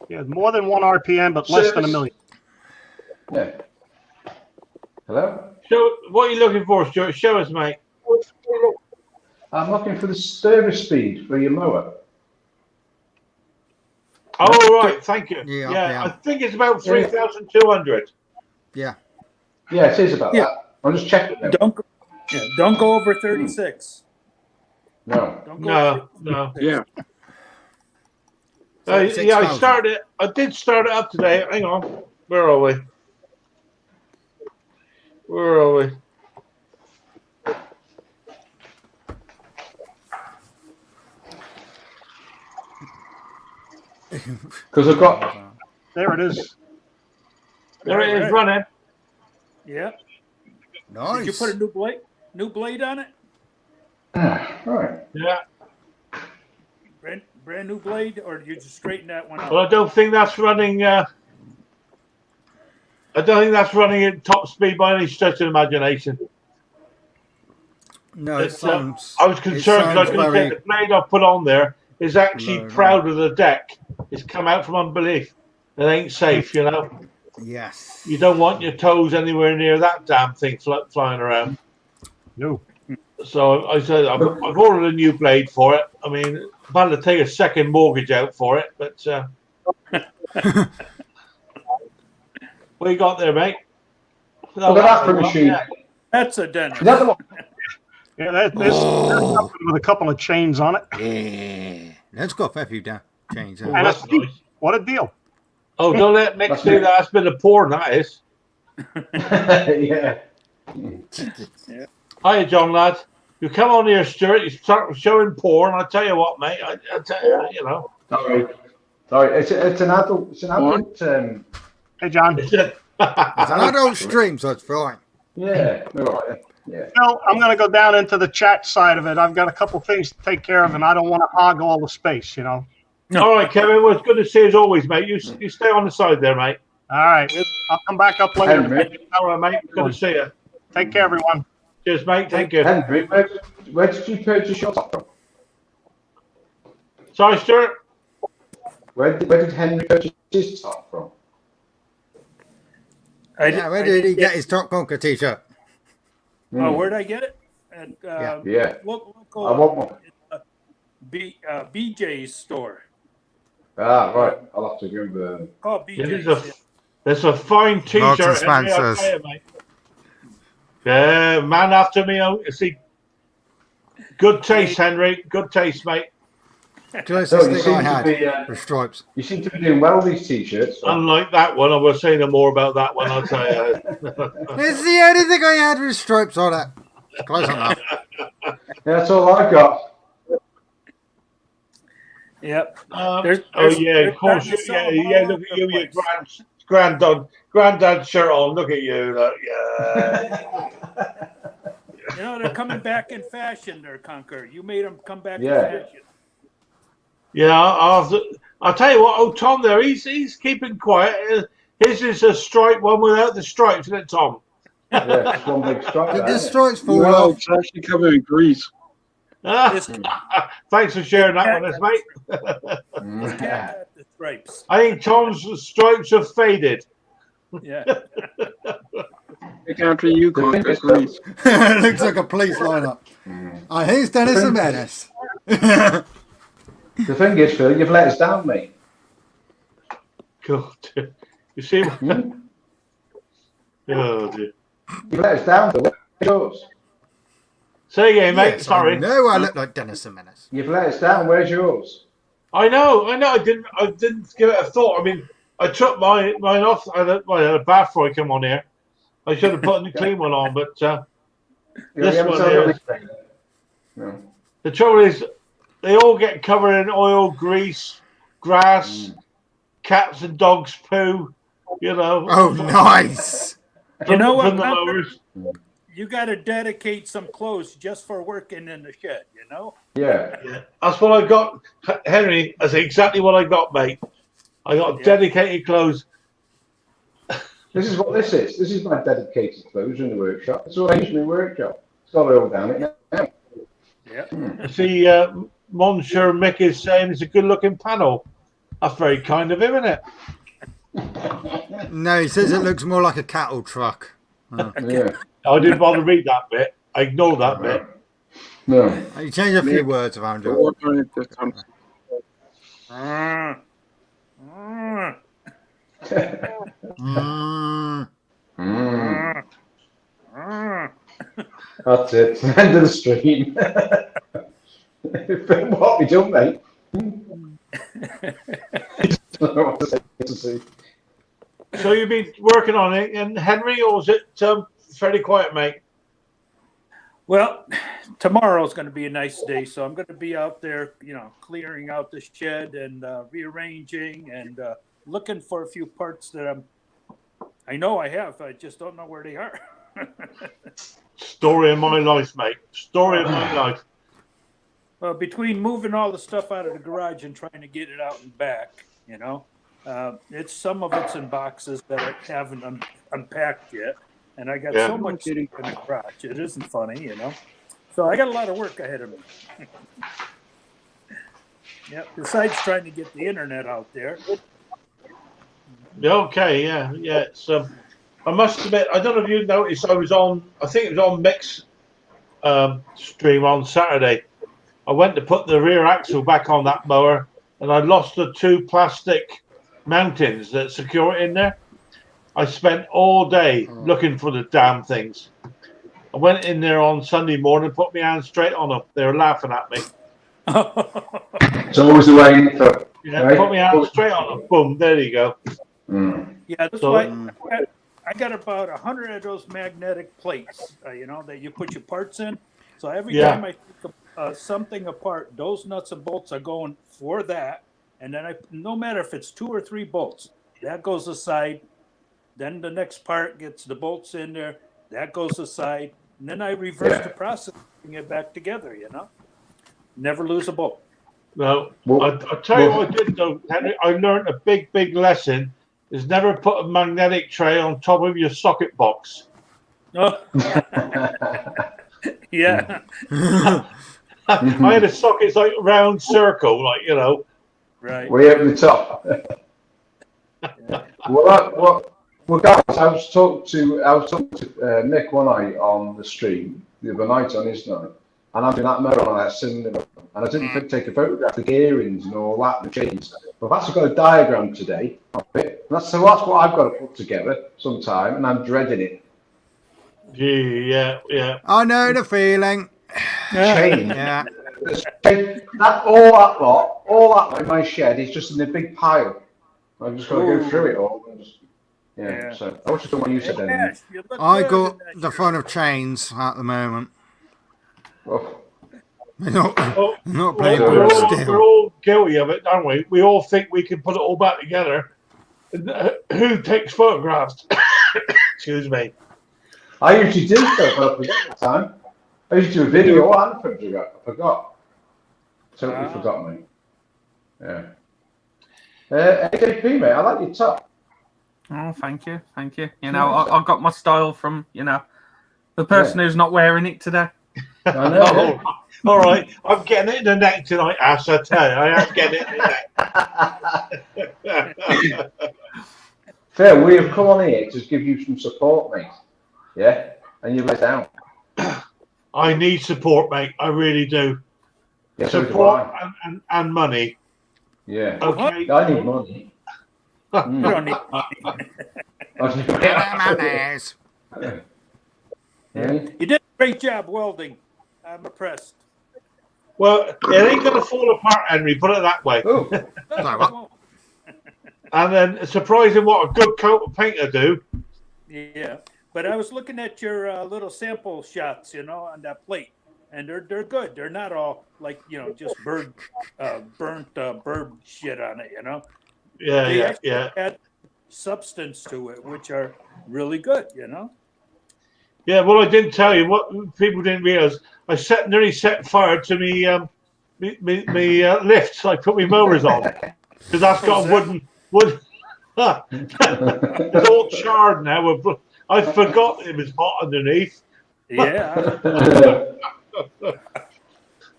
Yeah, more than 1 RPM, but less than a million. Yeah. Hello? What are you looking for, Stuart? Show us, mate. I'm looking for the service speed for your mower. Oh, right. Thank you. Yeah, I think it's about 3,200. Yeah. Yeah, it is about that. I'm just checking them. Don't go over 36. No. Don't go over No. Yeah. Yeah, I 6,000. started. I did start it up today. Hang on. Where are we? Because I've got. There it is. There it is, running. Yeah. Nice. Did you put a new blade on it? Right. Yeah. Brand new blade, or did you just straighten that one out? Well, I don't think that's running. I don't think that's running at top speed by any stretch of the imagination. No, it sounds. I was concerned because I couldn't very- get the blade I put on there is actually No. proud of the deck. It's come out from unbelief. It ain't safe, you know. Yes. You don't want your toes anywhere near that damn thing flying around. No. So I said I've ordered a new blade for it. I mean, I've had to take a second mortgage out for it, but What you got there, mate? Look at that for a machine. Yeah. That's a Dennis. Is that the one? Yeah, there's something with a couple of chains on it. Yeah. That's got a few chains. And That's it's nice. what a deal. Oh, don't let Mick say that. That's been a porn, that is. Yeah. Hiya, John, lad. You come on here, Stuart. You start showing porn. I tell you what, mate. I tell you, you know. Sorry. It's an adult. It's an adult. Hey, John. Is it? It's an adult stream, so it's fine. Yeah. All right. Yeah. Phil, I'm going to go down into the chat side of it. I've got a couple things to take care of, and I don't want to hog all the space, you know. All right, Kevin. Well, it's good to see you as always, mate. You stay on the side there, mate. All right. I'll come back up later. Henry, All right, mate. Good to see you. Take care, everyone. Cheers, mate. Thank you. Henry, where did you purchase your top from? Sorry, Stuart. Where did Henry purchase his top from? Where did he get his Top Conker t-shirt? Oh, where'd I get it? At, Yeah. Local, I want one. BJ's store. Ah, right. I'll have to go there. Oh, Yeah, BJ's. there's a fine Marks and t-shirt. Henry, I'll Spencers. tell you, mate. Yeah, man after me. See, good taste, Henry. Good taste, mate. Closest So you thing seem I to had be, with stripes. you seem to be doing well with these t-shirts. So. Unlike that one, I will say no more about that one. I'll tell you. It's the only thing I had with stripes on it. Close enough. Yeah, that's all I've got. Yep. Oh There's yeah, of course. starting to Yeah. sell them Look all at you, over with the your granddad shirt on. Look at you. Look, yeah. You know, they're coming back in fashion there, Conker. You made them come back Yeah. in fashion. Yeah, I'll tell you what. Oh, Tom, there, he's keeping quiet. His is a stripe one without the stripes, isn't it, Tom? Yeah, just one big stripe. Did there, the isn't it? stripes fall Well, off? it's actually covered in grease. Thanks for sharing that with us, mate. This cat got the stripes. I think Tom's stripes have faded. Yeah. Take after you, The thing Conkers, is, though, grease. Looks like a police lineup. Here's Dennis the Menace. The thing is, Phil, you've let us down, mate. God, you see? Hmm? Oh dear. You've let us down, Phil. Where's yours? Say again, mate. Yes, Sorry. No, I look like Dennis the Menace. You've let us down. Where's yours? I know. I didn't give it a thought. I mean, I took mine off. I had a bath before I come on here. I should have put a clean one on, but this haven't one told here. everything. No. The trouble is, they all get covered in oil, grease, grass, cats and dogs' poo. You know. Oh, nice. You know what, From the Conker? mowers. You got to dedicate some clothes just for working in the shed, you know? Yeah. Yeah, that's what I got, Henry. That's exactly what I got, mate. I got dedicated clothes. This is what this is. This is my dedicated clothes in the workshop. It's all I use in the workshop. It's got it all down it now. Yeah. See, Monsieur Mick is saying it's a good-looking panel. That's very kind of him, isn't it? No, he says it looks more like a cattle truck. Yeah. I didn't bother to read that bit. I ignored that bit. No. You change a few words around We'll it. work on it this time. That's it. End of the stream. What have we done, mate? I don't know what to say. So you've been working on it, and Henry, or was it fairly quiet, mate? Well, tomorrow's going to be a nice day, so I'm going to be out there, you know, clearing out the shed and rearranging and looking for a few parts that I know I have. I just don't know where they are. Story of my life, mate. Story of my life. Well, between moving all the stuff out of the garage and trying to get it out and back, you know, some of it's in boxes that I haven't unpacked yet. And I got so much in the garage. It isn't funny, you know. So I got a lot of work ahead of me. Yeah. Besides trying to get the internet out there. Okay, yeah. It's, I must admit, I don't know if you noticed, I think it was on Mick's stream on Saturday. I went to put the rear axle back on that mower, and I lost the two plastic mountains that secure it in there. I spent all day looking for the damn things. I went in there on Sunday morning, put my hand straight on them. They were laughing at me. It's always the way. Yeah, right? Put my hand straight on them. Boom, there you go. Yeah, that's why I got about 100 of those magnetic plates, that you put your parts in. So every time I take something apart, those nuts and bolts are going for that. And then no matter if it's 2 or 3 bolts, that goes aside. Then the next part gets the bolts in there. That goes aside. And then I reverse the process, bring it back together, Never lose a bolt. No. I'll tell you what I did, though, Henry. I learned a big, big lesson. Is never put a magnetic tray on top of your socket box. Oh. Yeah. I had a socket like round circle, Right. Way up the top. Well, guys, I was talking to Nick one night on the stream the other night on his night, and I'm doing that motor on that cylinder, and I didn't take a photograph of the gearings and all that, the chains. But I've actually got a diagram today of it. That's what I've got to put together sometime, and I'm dreading it. Yeah. I know the feeling. Chain. Yeah. All that in my shed is just in a big pile. I've just got to go through it all. So I was just doing what you said then. I got the fun of chains at the moment. They're not playing still. We're all guilty of it, aren't we? We all think we can put it all back together. Who takes photographs? Excuse me. I usually do stuff, but I forget the time. I used to do a video and a photograph. I forgot. Totally forgot, mate. Yeah. AKP, mate, I like your top. Oh, thank you. I got my style from, the person who's not wearing it today. I know. All right, I'm getting it in the neck tonight, Ash. I tell you, I am getting it in the neck. Phil, we have come on here to give you some support, mate. Yeah? And you let down. I need support, mate. I really do. Yeah, support and money. Yeah. Okay. I need money. You don't need money. You did a great job welding. I'm impressed. Well, it ain't going to fall apart, Henry. Put it that way. And then, surprising what a good coat of paint will do. Yeah, but I was looking at your little sample shots, on that plate, and they're good. They're not all like just burnt bird shit on it, Yeah. Add substance to it, which are really good, Yeah, well, I didn't tell you what people didn't realize. I nearly set fire to me lifts. I put my mowers on because that's got wood. It's all charred now. I forgot it was hot underneath. Yeah.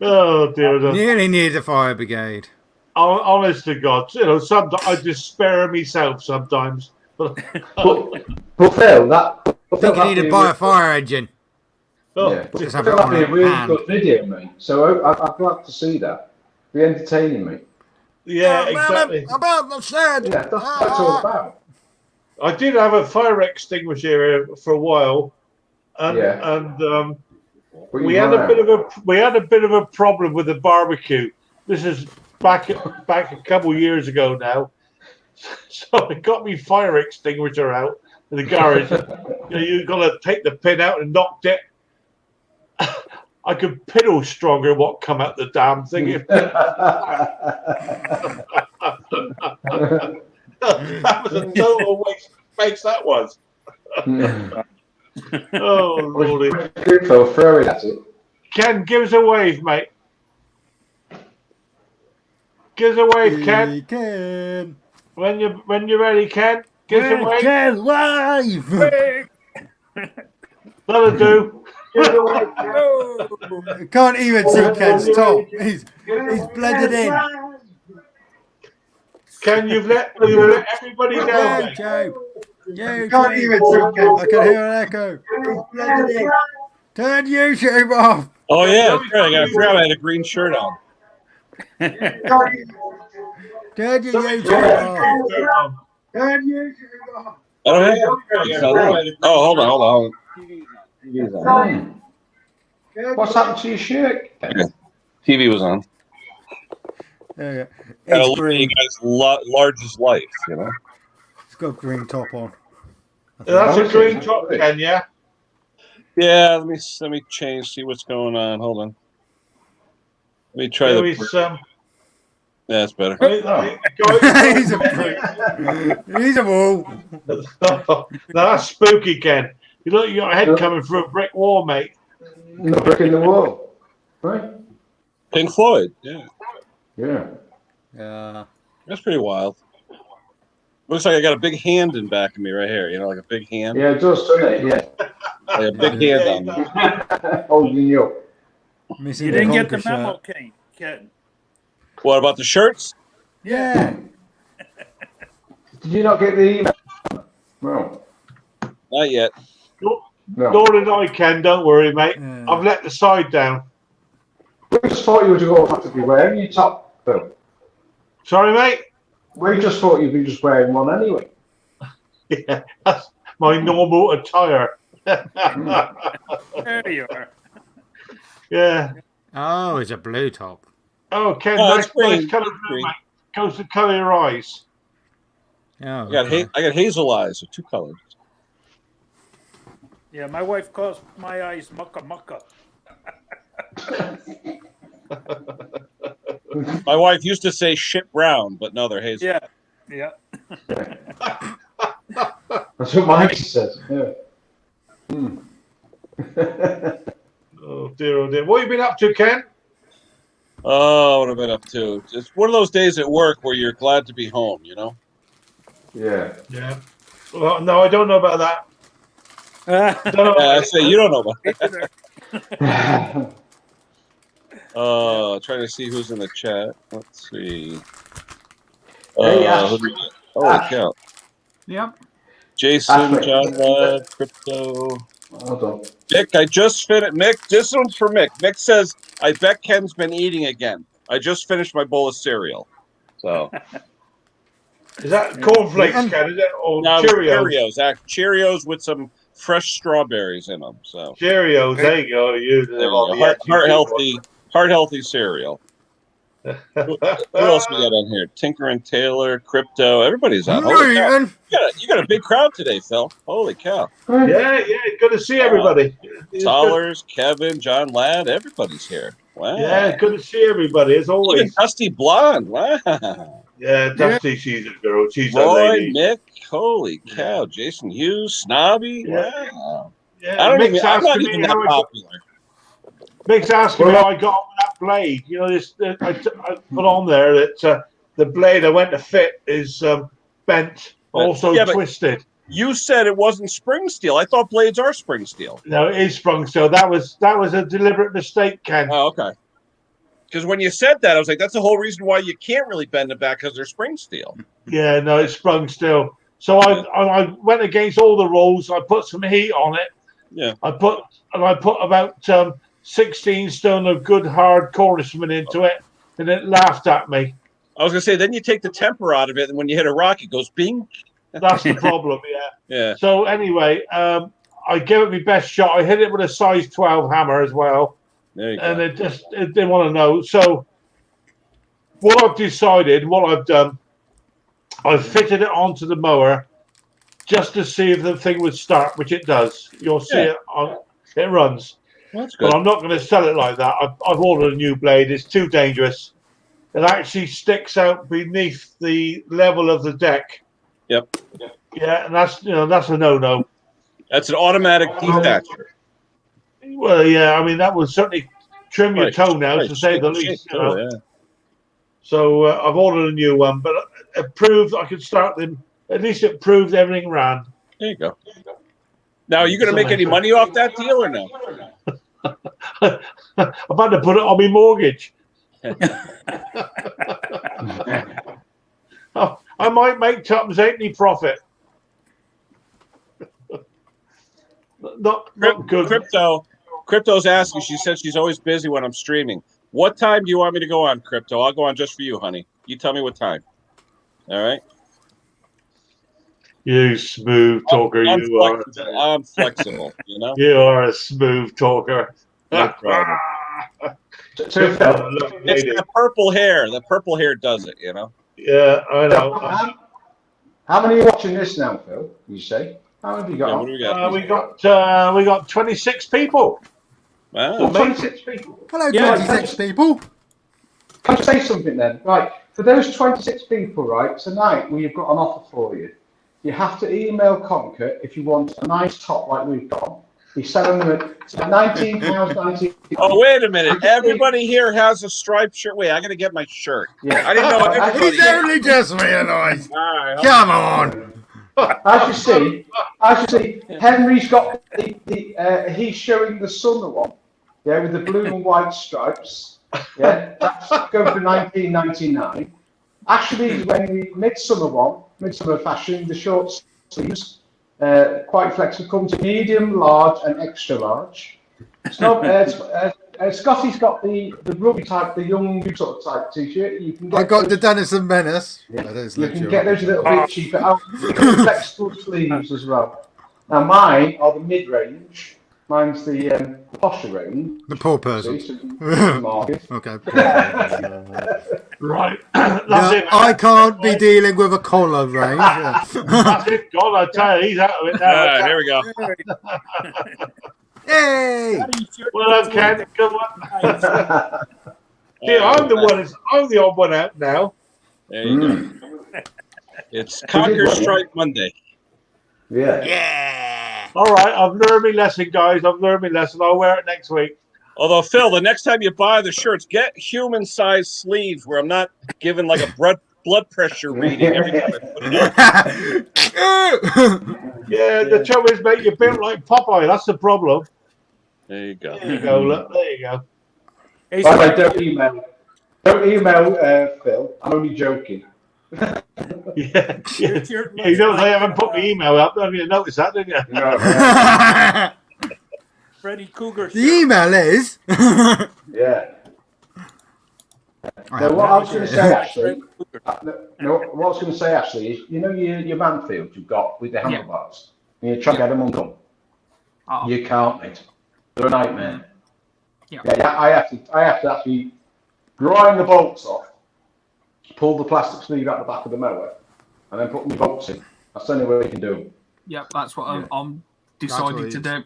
Oh dear. Nearly near the fire brigade. Honest to God, sometimes I despair of myself sometimes. But Phil, I think you need to buy a fire engine. Yeah, just have it on a really good video, mate. So I'd like to see that. Be entertaining, mate. Yeah, exactly. About the shed. Yeah, that's what it's all about. I did have a fire extinguisher for a while, and we had a bit of a problem with the barbecue. This is back a couple of years ago now. So I got me fire extinguisher out in the garage. You've got to take the pin out and knocked it. I could piddle stronger what come out the damn thing. That was a total waste of space, that was. Oh, Lordy. Throw it at it. Ken, give us a wave, mate. Give us a wave, Ken. Ken. When you're ready, Ken. Give us a wave. Ken, wave. That'll do. Can't even see Ken's top. He's blended in. Ken, you've let everybody know. Joe. Can't even see Ken. I can hear an echo. Turn YouTube off. Oh yeah, that's right. I forgot I had a green shirt on. Turn your Somebody YouTube turn the off. computer on. I don't have it's not on. Oh, hold on. TV's on. What's happened to your shirt? TV was on. There you go. Gotta It's look at you green. guys large as life, you know. It's got green top on. That's a green top, Ken, yeah? Yeah, let me change, see what's going on. Hold on. Let me try There is, Yeah, that's better. He's a prick. He's a wall. That's spooky, Ken. You look, you got a head coming through a brick wall, mate. No brick in the wall. Right? Pink Floyd, yeah. Yeah. Yeah. That's pretty wild. Looks like I got a big hand in back of me right here, you know, like a big hand. Yeah, it does, doesn't it? Yeah. Like a big hand on me. Holding you up. You didn't get the memo, Ken. What about the shirts? Yeah. Did you not get the email? No. Not yet. No. Nor did I, Ken. Don't worry, mate. Yeah. I've let the side down. We just thought you were going to be wearing your top, Phil. Sorry, mate? We just thought you'd be just wearing one anyway. Yeah, that's my normal attire. There you are. Yeah. Oh, it's a blue top. Oh, Ken, Oh, nice it's green. colour It's blue, green. mate. Goes to colour your eyes. Oh, I got hazel eyes, so 2 colors. Yeah, my wife calls my eyes mucka mucka. My wife used to say shit brown, but no, they're hazel. Yeah, yeah. That's what Mike says. Yeah. Oh dear. What have you been up to, Ken? Oh, what have I been up to? It's one of those days at work where you're glad to be home, you know? Yeah. Yeah. Well, no, I don't know about that. Don't know Yeah, I about say you don't know about that. Trying to see who's in the chat. Let's see. Hey, Ash. Holy cow. Yep. Jason, Ashley. John Ladd, Crypto. Hold on. Mick, I just finished. Mick, this one's for Mick. Mick says, I bet Ken's been eating again. I just finished my bowl of cereal. So. Is that cornflakes, Ken? Is it? Or No, Cheerios? Cheerios with some fresh strawberries in them. So Cheerios, there you go. You there live you on go. the Heart healthy cereal. Who else we got on here? Tinker and Taylor, Crypto. Everybody's on. Holy cow. You got a big crowd today, Phil. Holy cow. Yeah, good to see everybody. Tollers, Kevin, John Ladd, everybody's here. Wow. Yeah, good to see everybody, as always. Even Dusty Blonde. Wow. Yeah, Dusty, she's a girl. She's a Roy, lady. Mick, holy cow. Jason Hughes, Snobby. Yeah. Wow. Yeah, I'm Mick's not asking even me that how popular. Mick's asking me how I got on with that blade. You know, I put on there that the blade I went to fit is bent, also Yeah, but twisted. You said it wasn't spring steel. I thought blades are spring steel. No, it is sprung steel. That was a deliberate mistake, Ken. Oh, okay. Because when you said that, I was like, that's the whole reason why you can't really bend it back, because they're spring steel. Yeah, no, it's sprung steel. So I went against all the rules. I put some heat on it. Yeah. I put about 16 stone of good hard Cornishman into it, and it laughed at me. I was gonna say, then you take the temper out of it, and when you hit a rock, it goes bing. That's the problem. Yeah. Yeah. So anyway, I gave it my best shot. I hit it with a size 12 hammer as well. There you And go. it didn't want to know. So what I've decided, what I've done, I've fitted it onto the mower just to see if the thing would start, which it does. You'll see it runs. That's good. But I'm not going to sell it like that. I've ordered a new blade. It's too dangerous. It actually sticks out beneath the level of the deck. Yep. Yeah, and that's a no-no. That's an automatic dethatcher. Well, yeah, I mean that would certainly trim your toenails to say the least. You know? Yeah. So I've ordered a new one, but it proved I could start them. At least it proved everything ran. There you go. Now, are you going to make any money off that deal or no? I'm about to put it on my mortgage. Oh, I might make Tuppen's 80 profit. Not good. Crypto's asking. She said she's always busy when I'm streaming. What time do you want me to go on, Crypto? I'll go on just for you, honey. You tell me what time. All right. You smooth talker, I'm you are. flexible. I'm flexible. You know. You are a smooth talker. No problem. So, Phil, It's that purple hair. The purple hair does it. You know. Yeah, I know. how many are watching this now, Phil? You say? How many have you got? Yeah, on? what do we got? We got 26 people. Wow. 26 people. Hello, Yeah, 26 people. Can I say something then? Right, for those 26 people, right, tonight we've got an offer for you. You have to email Conker if you want a nice top like we've got. We're selling them at £19.90. Oh, wait a minute. Everybody here has a striped shirt. Wait, I got to get my shirt. Yeah. I didn't know everybody. He's only just realised. All right. Come on. As you see, Henry's got he's showing the summer one, yeah, with the blue and white stripes. Yeah, that's going for £19.99. Ashley's wearing the midsummer fashion, the short sleeves, quite flexible, comes in medium, large, and extra large. Scotty's got the rugby type, the young sort of type t-shirt. You can get I got the Denison Menace. Yeah. That is You can literally get those a little bit cheaper. Flexible sleeves as well. Now mine are the mid-range. Mine's the posher range. the poor person. Okay. Right. No, That's it. I can't be dealing with a collar range. That's it. God, I tell you, he's out of it now. All right, here we go. Yay! Well, Ken, come on. See, I'm the odd one out now. There you go. It's Conkers Strike Monday. Yeah. All right, I've learned my lesson, guys. I've learned my lesson. I'll wear it next week. Although, Phil, the next time you buy the shirts, get human-sized sleeves where I'm not giving like a blood pressure reading every time I put it on. Yeah, the trouble is, mate, you're built like Popeye. That's the problem. There you go. There you go. Look, there you go. Hey, By the way, don't email Phil. I'm only joking. Yeah. You know they haven't put the email up. Have you noticed that, didn't you? No, Freddy Cougar. The email is. yeah. No, what I was going to say actually, what I was going to say actually is, you know your Manfield you've got with the handlebars, and you try to get them undone. Oh. You can't, mate. They're a nightmare. Yeah. I have to actually grind the bolts off, pull the plastic sleeve out the back of the mower, and then put my bolts in. That's the only way you can do them. Yep, that's what I'm deciding to do.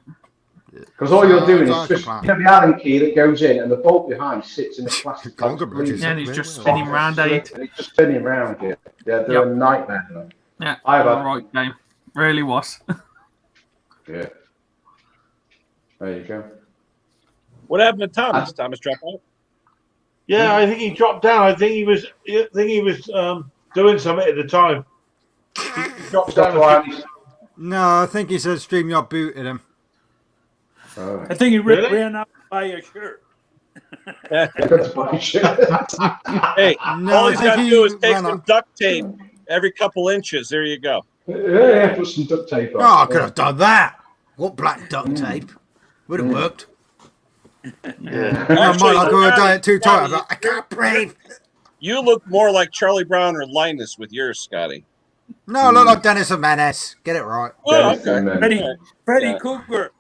Because all you're doing is just the Allen key that goes in, and the bolt behind sits in a plastic sleeve. Yeah, and it's just spinning round, And it's just spinning round here. Yeah, they're a nightmare. Yeah, I've had right game. Really was. Yeah. There you go. What happened to Thomas? Thomas dropped out? Yeah, I think he dropped down. I think he was doing something at the time. He dropped down. No, I think he said StreamYard booted him. I think he ran out to buy a shirt. Hey, No, all I he's think got to he do is take ran some up. duct tape every couple inches. There you go. Yeah, put some duct tape on. Oh, I could have done that. What black duct tape? Would have worked. Yeah. I might like Actually, have done it too tight. Gary, Like, I can't breathe. You look more like Charlie Brown or Linus with yours, Scotty. No, I look like Dennis and Menace. Get it right. Oh, okay. Freddy Cougar.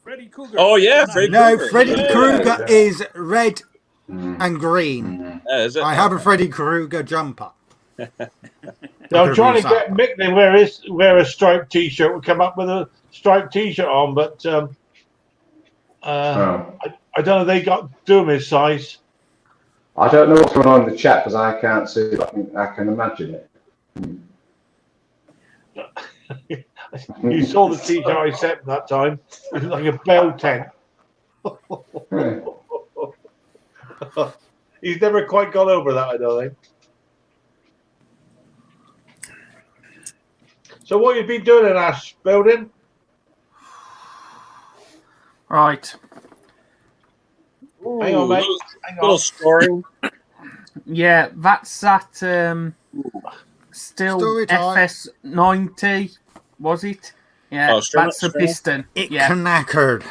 Freddy Cougar. Oh, yeah, Freddy No, Krueger. Freddy Yeah. Krueger is red and green. Is it? I have a Freddy Krueger jumper. I'm trying to get Mick to wear a striped t-shirt. We'll come up with a striped t-shirt on, but I don't know. They got doing his size. I don't know what's going on in the chat because I can't see it. I can imagine it. You saw the t-shirt I sent that time. It was like a bell tent. He's never quite got over that, I don't think. So what have you been doing in Ash building? Right. Hang on, mate. Little scoring. Yeah, that's at still Story time. FS90, was it? Yeah, Oh, String- that's a String- piston. It Yeah, knackered.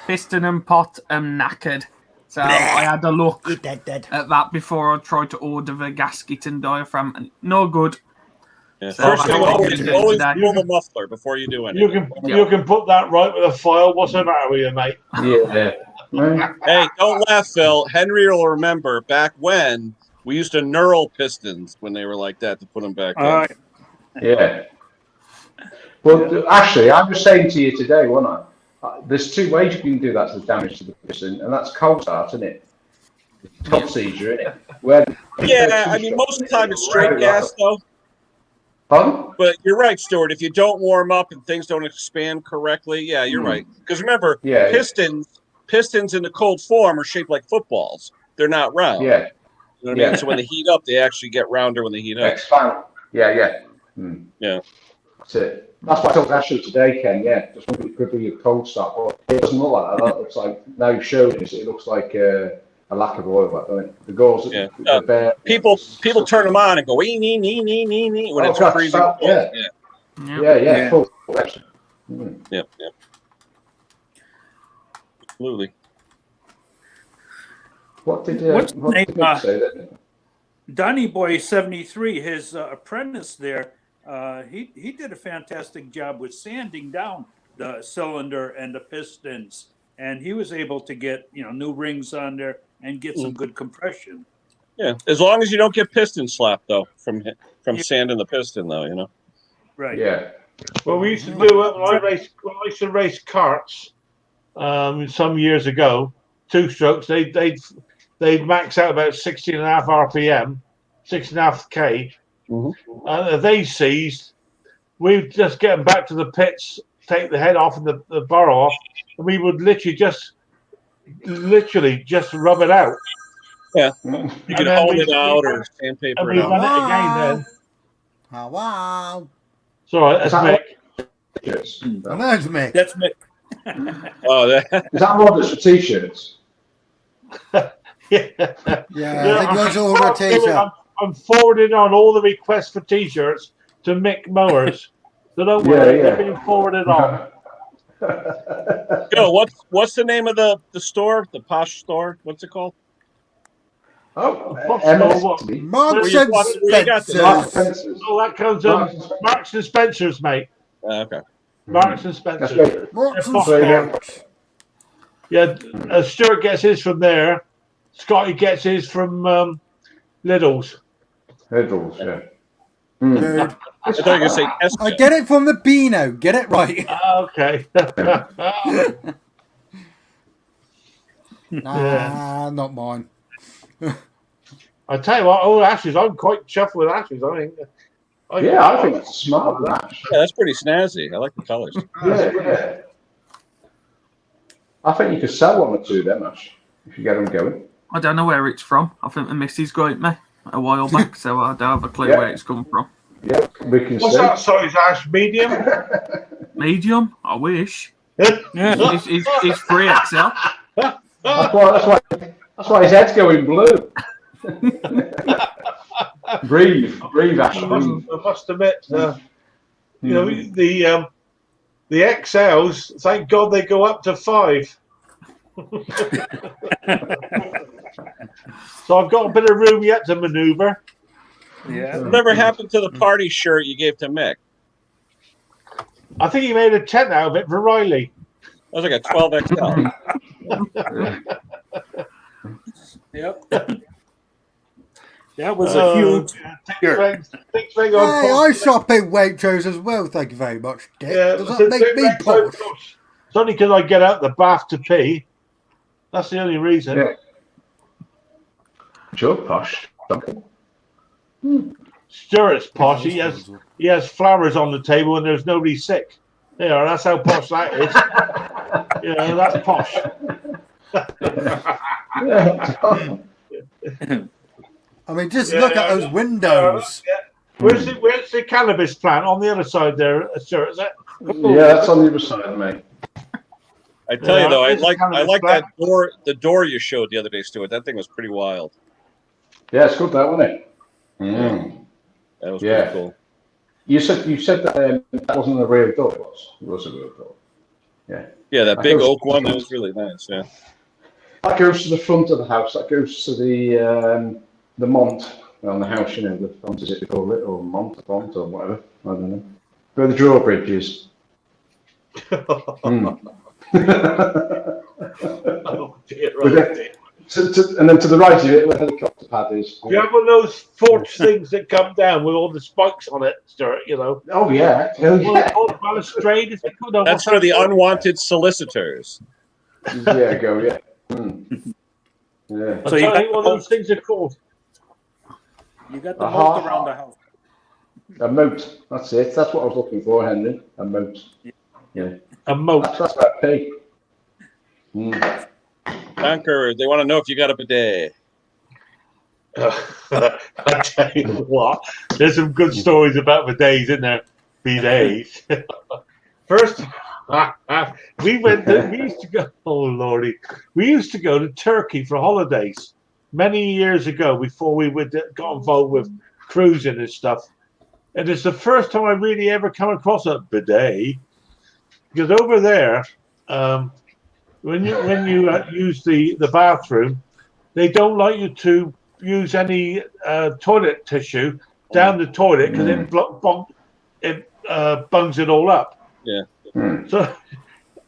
piston and pot knackered. So I had a look Dead. at that before I tried to order the gasket and diaphragm. And no good. Yeah. So First I thing, don't always think pull today. the muffler before you do anything. You can put that right with a file. What's the matter with you, mate? Yeah. Hey, don't laugh, Phil. Henry will remember back when we used to knurl pistons when they were like that to put them back in. All right. Yeah. Well, actually, I was saying to you today, wasn't I? There's two ways you can do that to the damage to the piston, and that's cold start, isn't it? Top seizure, isn't it? Where Yeah, I mean, most of the time it's straight gas, though. Pardon? But you're right, Stuart. If you don't warm up and things don't expand correctly, yeah, you're right. Because remember, pistons in the cold form are shaped like footballs. They're not round. Yeah. You know what I mean? So when they heat up, they actually get rounder when they heat up. Expand. Yeah. Yeah. That's it. That's what I told Ashley today, Ken. Yeah, just wondered if it could be a cold start, but it doesn't look like that. That looks like, now you showed us, it looks like a lack of oil, doesn't it? The gauze, the bare. People turn them on and go when it's freezing. Yeah. Full. Yep. Absolutely. What did Nick say that? Donny Boy 73, his apprentice there, he did a fantastic job with sanding down the cylinder and the pistons, and he was able to get new rings on there and get some good compression. Yeah, as long as you don't get piston slap though from sanding the piston though, Right. Yeah. Well, we used to do it when I used to race karts some years ago. Two strokes. They'd max out about 16.5 RPM, 6.5 K. They seized. We'd just get them back to the pits, take the head off and the bar off, and we would literally just rub it out. Yeah, you can hold it out or sandpaper and it we out. run it again then. Wow. Sorry, that's Mick. That's Mick. That's Mick. Is that orders for t-shirts? Yeah, I think those all over a t-shirt. I'm forwarding on all the requests for t-shirts to Mick Mowers. So don't worry, they're being forwarded on. Yo, what's the name of the store? The posh store? What's it called? Marks and Spencer's. Oh, that comes Marks and Spencer's, mate. Okay. Marks and Spencer's. Marks and Spencer's. Yeah, Stuart gets his from there. Scotty gets his from Lidl's. Lidl's, yeah. Dude. I thought you were going to say Tesco. I get it from the Beano. Get it right. Okay. Nah, not mine. I tell you what, Ashes, I'm quite chuffed with Ashes. I think that's smart. Yeah, that's pretty snazzy. I like the colors. Yeah. I think you could sell one or two of them, Ash, if you get them going. I don't know where it's from. I think the missus got it me a while back, so I don't have a clue where it's come from. Yeah, we can What's that size, Ash? Medium? Medium? I wish. It's 3XL. That's why his head's going blue. breathe, Ash. I must admit, the XLs. Thank God they go up to 5. So I've got a bit of room yet to maneuver. Yeah. Whatever happened to the party shirt you gave to Mick? I think he made a tent out of it for Riley. That was like a 12XL. Yep. That was a huge shirt. Hey, I shop in Waitrose as well, thank you very much, Dick. Yeah, Does that make me posh? It's only because I get out the bath to pee. That's the only reason. Yeah. Sure, posh. Stuart's posh. He has flowers on the table and there's nobody sick. Yeah, that's how posh that is. That's posh. I mean, just look at those windows. Where's the cannabis plant on the other side there, Stuart? Is that? Yeah, that's on the other side, mate. I tell you though, I like that door. The door you showed the other day, Stuart. That thing was pretty wild. Yeah, it's good, that, wasn't it? That was pretty cool. You said that that wasn't a real door, was it? It was a real door. Yeah. Yeah, that big oak one. That was really nice. Yeah. That goes to the front of the house. That goes to the Mont, on the house, you know, the font as it call it, or font or whatever. I don't know. Where the drawbridge is. Oh, dear, With oh, it- and then to the right of it, where the helicopter pad is. You have one of those forge things that come down with all the spikes on it, Stuart, you know. Oh, yeah. Hell yeah. Balustrade, is it called? No, That's what's for the that called? unwanted solicitors. Yeah, go, yeah. Yeah. So you I think got, what those things are called. you got the A moat heart. around the house. A moat. That's it. That's what I was looking for, Henry. A moat. Yeah. A moat. That's about pay. Mm. Conker, they want to know if you got a bidet. I tell you what, there's some good stories about bidets in there. Bidets. First, we used to go. Oh lordy, we used to go to Turkey for holidays many years ago before we got involved with cruising and stuff. And it's the first time I really ever come across a bidet, because over there, when you use the bathroom, they don't like you to use any toilet tissue down the toilet because it bungs it all up. Yeah. So,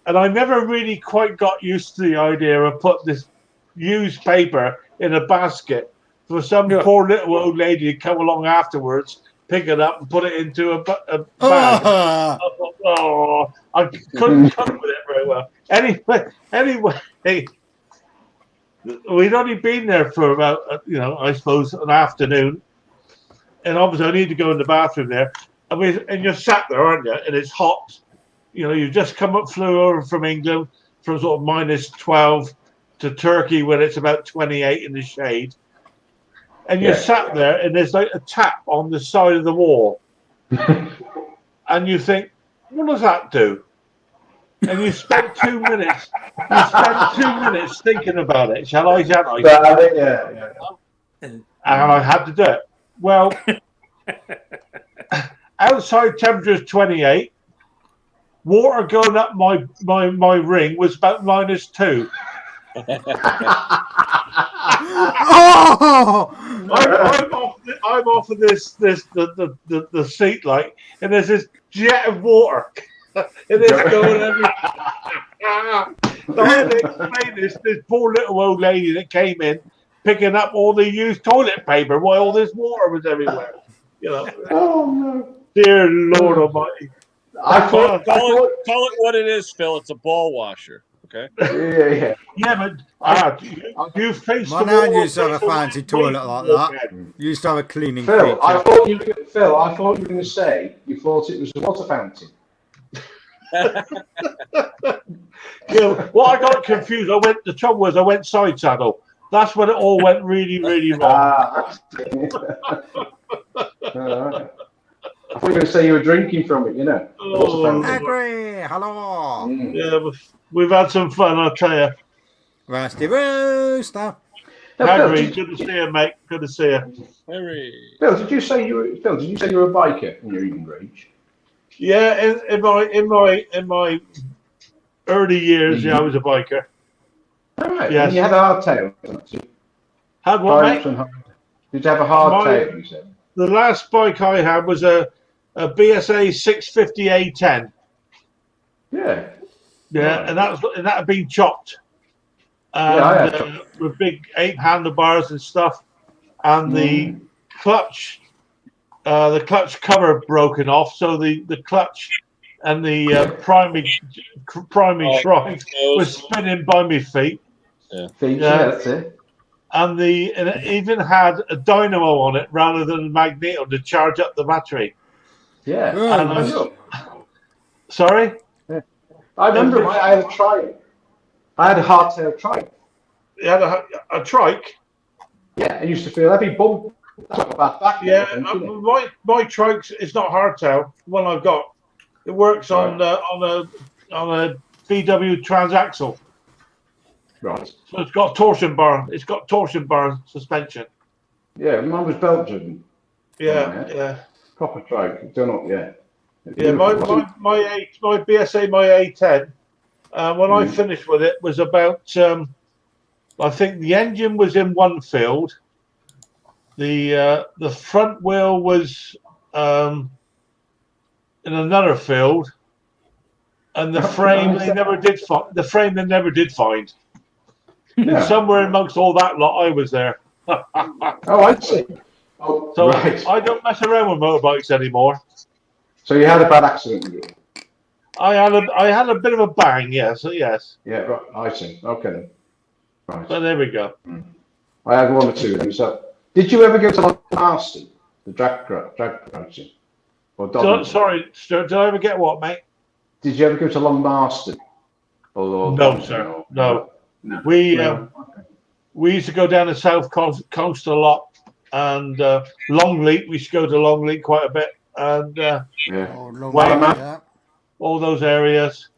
and I never really quite got used to the idea of putting this used paper in a basket for some poor little old lady to come along afterwards, pick it up and put it into a bag. Oh, I couldn't cope with it very well. Anyway, we'd only been there for about, I suppose, an afternoon. And obviously I need to go in the bathroom there. And you're sat there, aren't you? And it's hot. You just flew over from England from sort of -12 to Turkey when it's about 28 in the shade. And you're sat there and there's like a tap on the side of the wall. And you think, what does that do? And you spend 2 minutes. You spend 2 minutes thinking about it. Shall I? Yeah. And I had to do it. Well, outside temperature is 28. Water going up my ring was about -2. I'm off of the seat light, and there's this jet of water. And it's going everywhere. So I had to explain this poor little old lady that came in, picking up all the used toilet paper while all this water was everywhere. Oh no! Dear Lord Almighty! Call it what it is, Phil. It's a ball washer. Okay. Yeah, but you faced. My nan used to have a fancy toilet like that. Used to have a cleaning Phil, feature. I thought you were going to say you thought it was a water fountain. What I got confused. The trouble was I went side saddle. That's when it all went really, really wrong. I thought you were going to say you were drinking from it, Agree. Hello. Yeah, we've had some fun, I'll tell you. Rusty Rooster. Agreed. Good to see you, mate. Good to see you. Phil, did you say you were a biker in your evening range? Yeah, in my early years, I was a biker. All right. Yes. And you had a hardtail, didn't you? Had what, mate? Did you have a hardtail? You said. The last bike I had was a BSA 650 A10. Yeah. Yeah, and that had been chopped. I had with big 8 handlebars and stuff, and the clutch cover broken off, so the clutch and the primary drive was spinning by my feet. Yeah, that's it. And it even had a dynamo on it rather than a magneto to charge up the battery. Yeah. Sorry? Yeah. I remember I had a trike. I had a hardtail trike. You had a trike? Yeah, I used to feel every bump. Yeah, my trike is not hardtail. The one I've got, it works on a VW transaxle. Right. So it's got torsion bar. It's got torsion bar suspension. Yeah, mine was belt driven. Yeah. Proper trike. Done up, yeah. Yeah, my BSA, my A10. When I finished with it, was about. I think the engine was in one field, The front wheel was in another field, and the frame they never did find. The frame they never did find. And somewhere amongst all that lot, I was there. Oh, I see. Oh, So right. I don't mess around with motorbikes anymore. So you had a bad accident, did you? I had a bit of a bang, yes. Yeah, right. I see. Okay then. Right. So there we go. I had one or two of them. So, did you ever go to Long Marston, the drag racing? Sorry, Stuart, did I ever get what, mate? Did you ever go to Long Marston? No, sir. No. We used to go down the south coast a lot, and Longleat. We used to go to Longleat quite a bit, and all those areas.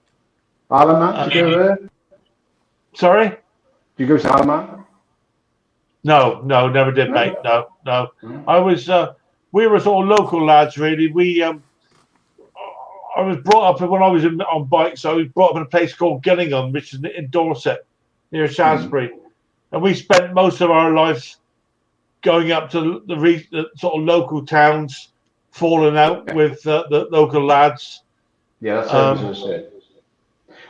Alaman, did you go there? Sorry? Did you go to Alaman? No, never did, mate. No. I was. We were all local lads, really. I was brought up when I was on bikes. I was brought up in a place called Gillingham, which is in Dorset, near Shaftesbury, and we spent most of our life going up to the sort of local towns, falling out with the local lads. Yeah, that's what I was going to say.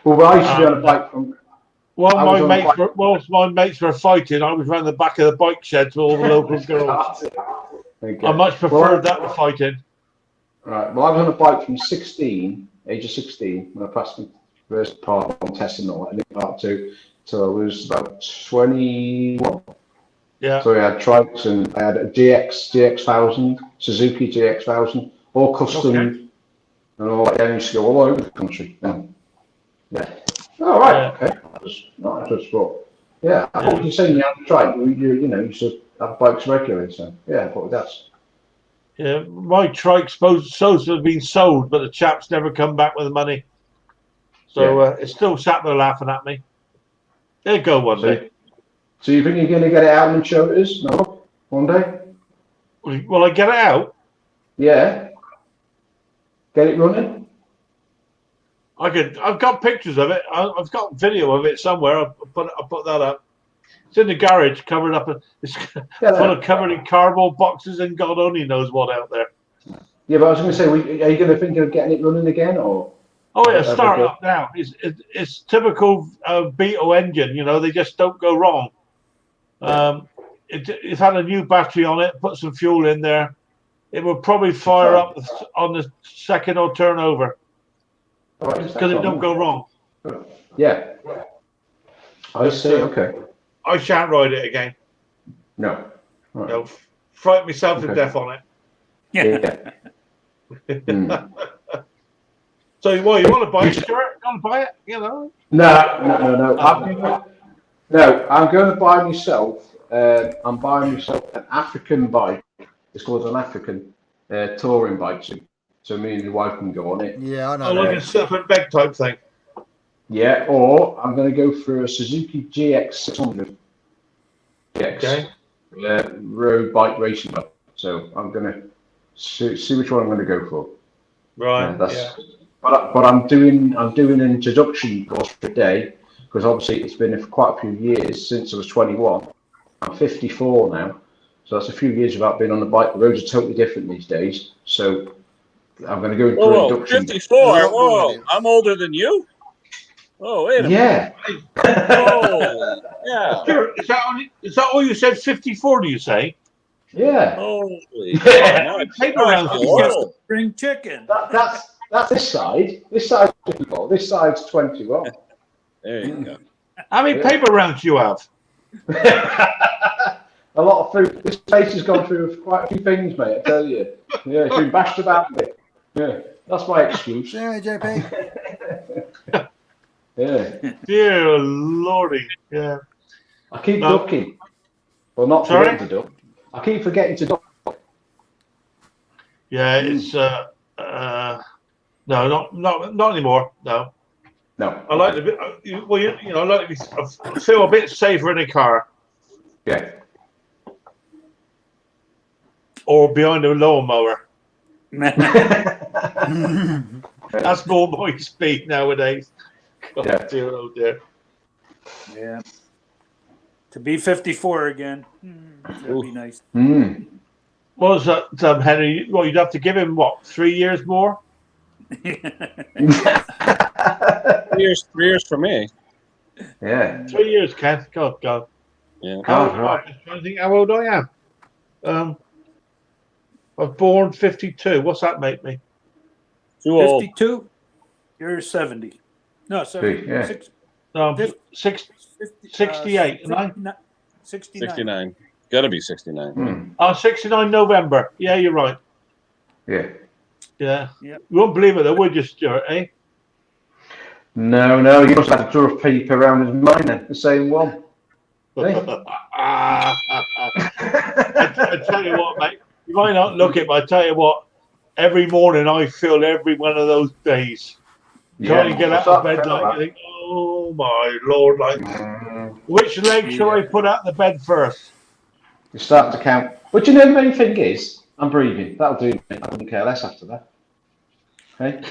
Well, I used to be on a bike from. Whilst my mates were fighting, I was around the back of the bike sheds with all the local girls. I much preferred that to fighting. Right. Well, I was on a bike from age of 16, when I passed my first part one test and all that, and part two, till I was about 21. Yeah. So I had trikes and I had a GX1000, Suzuki GX1000, all custom and all that. I used to go all over the country. Yeah. Oh, right. Okay. That's not just what. Yeah. I thought you were saying you had a trike. You should have bikes regularly. So yeah, I thought that's. Yeah, my trike's supposed to have been sold, but the chaps never come back with the money. So it's still sat there laughing at me. They'll go one day. So you think you're going to get it out and show it us? No? One day? Will I get it out? Yeah. Get it running? I've got pictures of it. I've got video of it somewhere. I'll put that up. It's in the garage, covered up. It's covered in cardboard boxes, and God only knows what out there. Yeah, but I was going to say, are you going to think of getting it running again, or? Oh yeah, start up now. It's typical Beetle engine. They just don't go wrong. It's had a new battery on it. Put some fuel in there. It will probably fire up on the second or turnover because it don't go wrong. Yeah. I see. Okay. I shan't ride it again. No. Right. No, frighten myself to death on it. Yeah. So, you want to buy it, Stuart? You want to buy it? No. I'm going to buy myself. I'm buying myself an African bike. It's called an African touring bike. So me and my wife can go on it. Yeah, I know. Like a surf and beg type thing. Yeah, or I'm going to go for a Suzuki GX600. Okay. Road bike racing bike. So I'm going to see which one I'm going to go for. Right. But I'm doing an introduction course for a day, because obviously it's been quite a few years since I was 21. I'm 54 now, so that's a few years without being on the bike. The roads are totally different these days. So I'm going to go into an induction. 54. Whoa, I'm older than you. Oh, wait a minute. Oh, yeah. Is that all you said? 54? Do you say? Yeah. Holy. Spring chicken. That's this side. This side's 54. This side's 21. There you go. How many paper rounds do you have? A lot of food. This place has gone through quite a few things, mate. I tell you. Yeah, it's been bashed about a bit. Yeah, that's my excuse. Yeah, JP. Yeah. Dear Lordy. Yeah. I keep ducking. Well, not forgetting to duck. I keep forgetting to duck. Yeah, it's no, not anymore. No. I like to be. Well, I like to be. I feel a bit safer in a car. Yeah. Or behind a lawnmower. That's more my speed nowadays. God, dear, oh dear. Yeah. To be 54 again. That'd be nice. What was that, Henry? Well, you'd have to give him, what, 3 years more? 3 years for me. Yeah. 3 years, Ken. God. Yeah. I'm trying to think how old I am. I'm born 52. What's that make me? Too old. 52? You're 70. No, sorry. Yeah. No, I'm 68, am I? 69. 69. Gotta be 69. 69 November. Yeah, you're right. Yeah. Yeah. Yep. You won't believe it, though, would you, Stuart, eh? No, you must have to draw a paper around his mind then, the same one. I tell you what, mate. You might not look it, but I tell you what. Every morning I feel every one of those days. Trying to get out of bed, like you think, oh my Lord, like which leg shall I put out the bed first? You start to count. But you know the main thing is, I'm breathing. That'll do me. I wouldn't care less after that. Okay?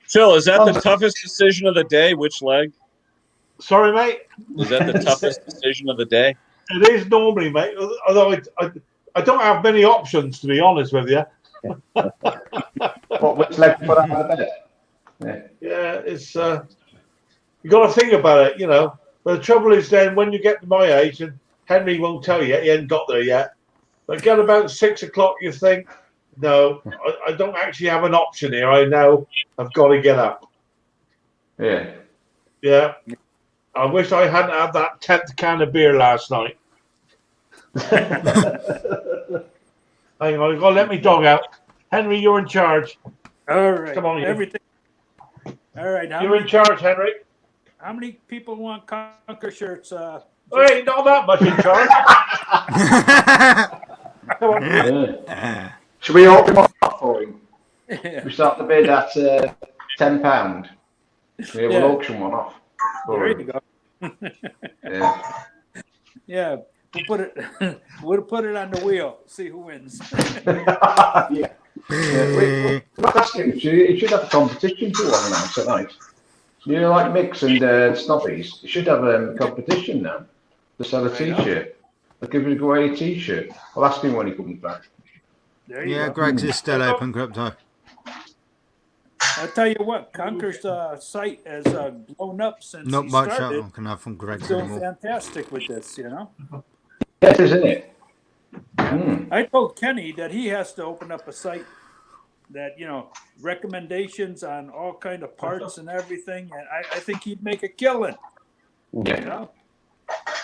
Phil, is that the toughest decision of the day? Which leg? Sorry, mate. Is that the toughest decision of the day? It is normally, mate. Although I don't have many options, to be honest with you. What, which leg put out of the bed? Yeah, it's you got to think about it, you know. But the trouble is, then when you get to my age, and Henry won't tell you, he hasn't got there yet. But get about 6 o'clock, you think, no, I don't actually have an option here. I know I've got to get up. Yeah. Yeah. I wish I hadn't had that 10th can of beer last night. Hang on, you've got to let me dog out. Henry, you're in charge. All right. Come on, everything. All right. You're in charge, Henry. How many people want Conker shirts? Hey, not that much in charge. Come on. Yeah. Should we open one up for him? We start the bid at £10. We will auction one off. There you go. Yeah. We'll put it on the wheel. See who wins. Yeah. We're asking if you should have a competition for one now tonight. You know, like Mix and Snobbies, you should have a competition now to sell a T-shirt. I'll give you away a T-shirt. I'll ask him when he comes back. Yeah, Greg's is still open, Crypto. I'll tell you what, Conker's site has blown up since Not he much started. I can have from Greg's He's doing anymore. fantastic with this, you know. Yes, isn't it? I told Kenny that he has to open up a site that, you know, recommendations on all kind of parts and everything, and I think he'd make a killing. Yeah. You know,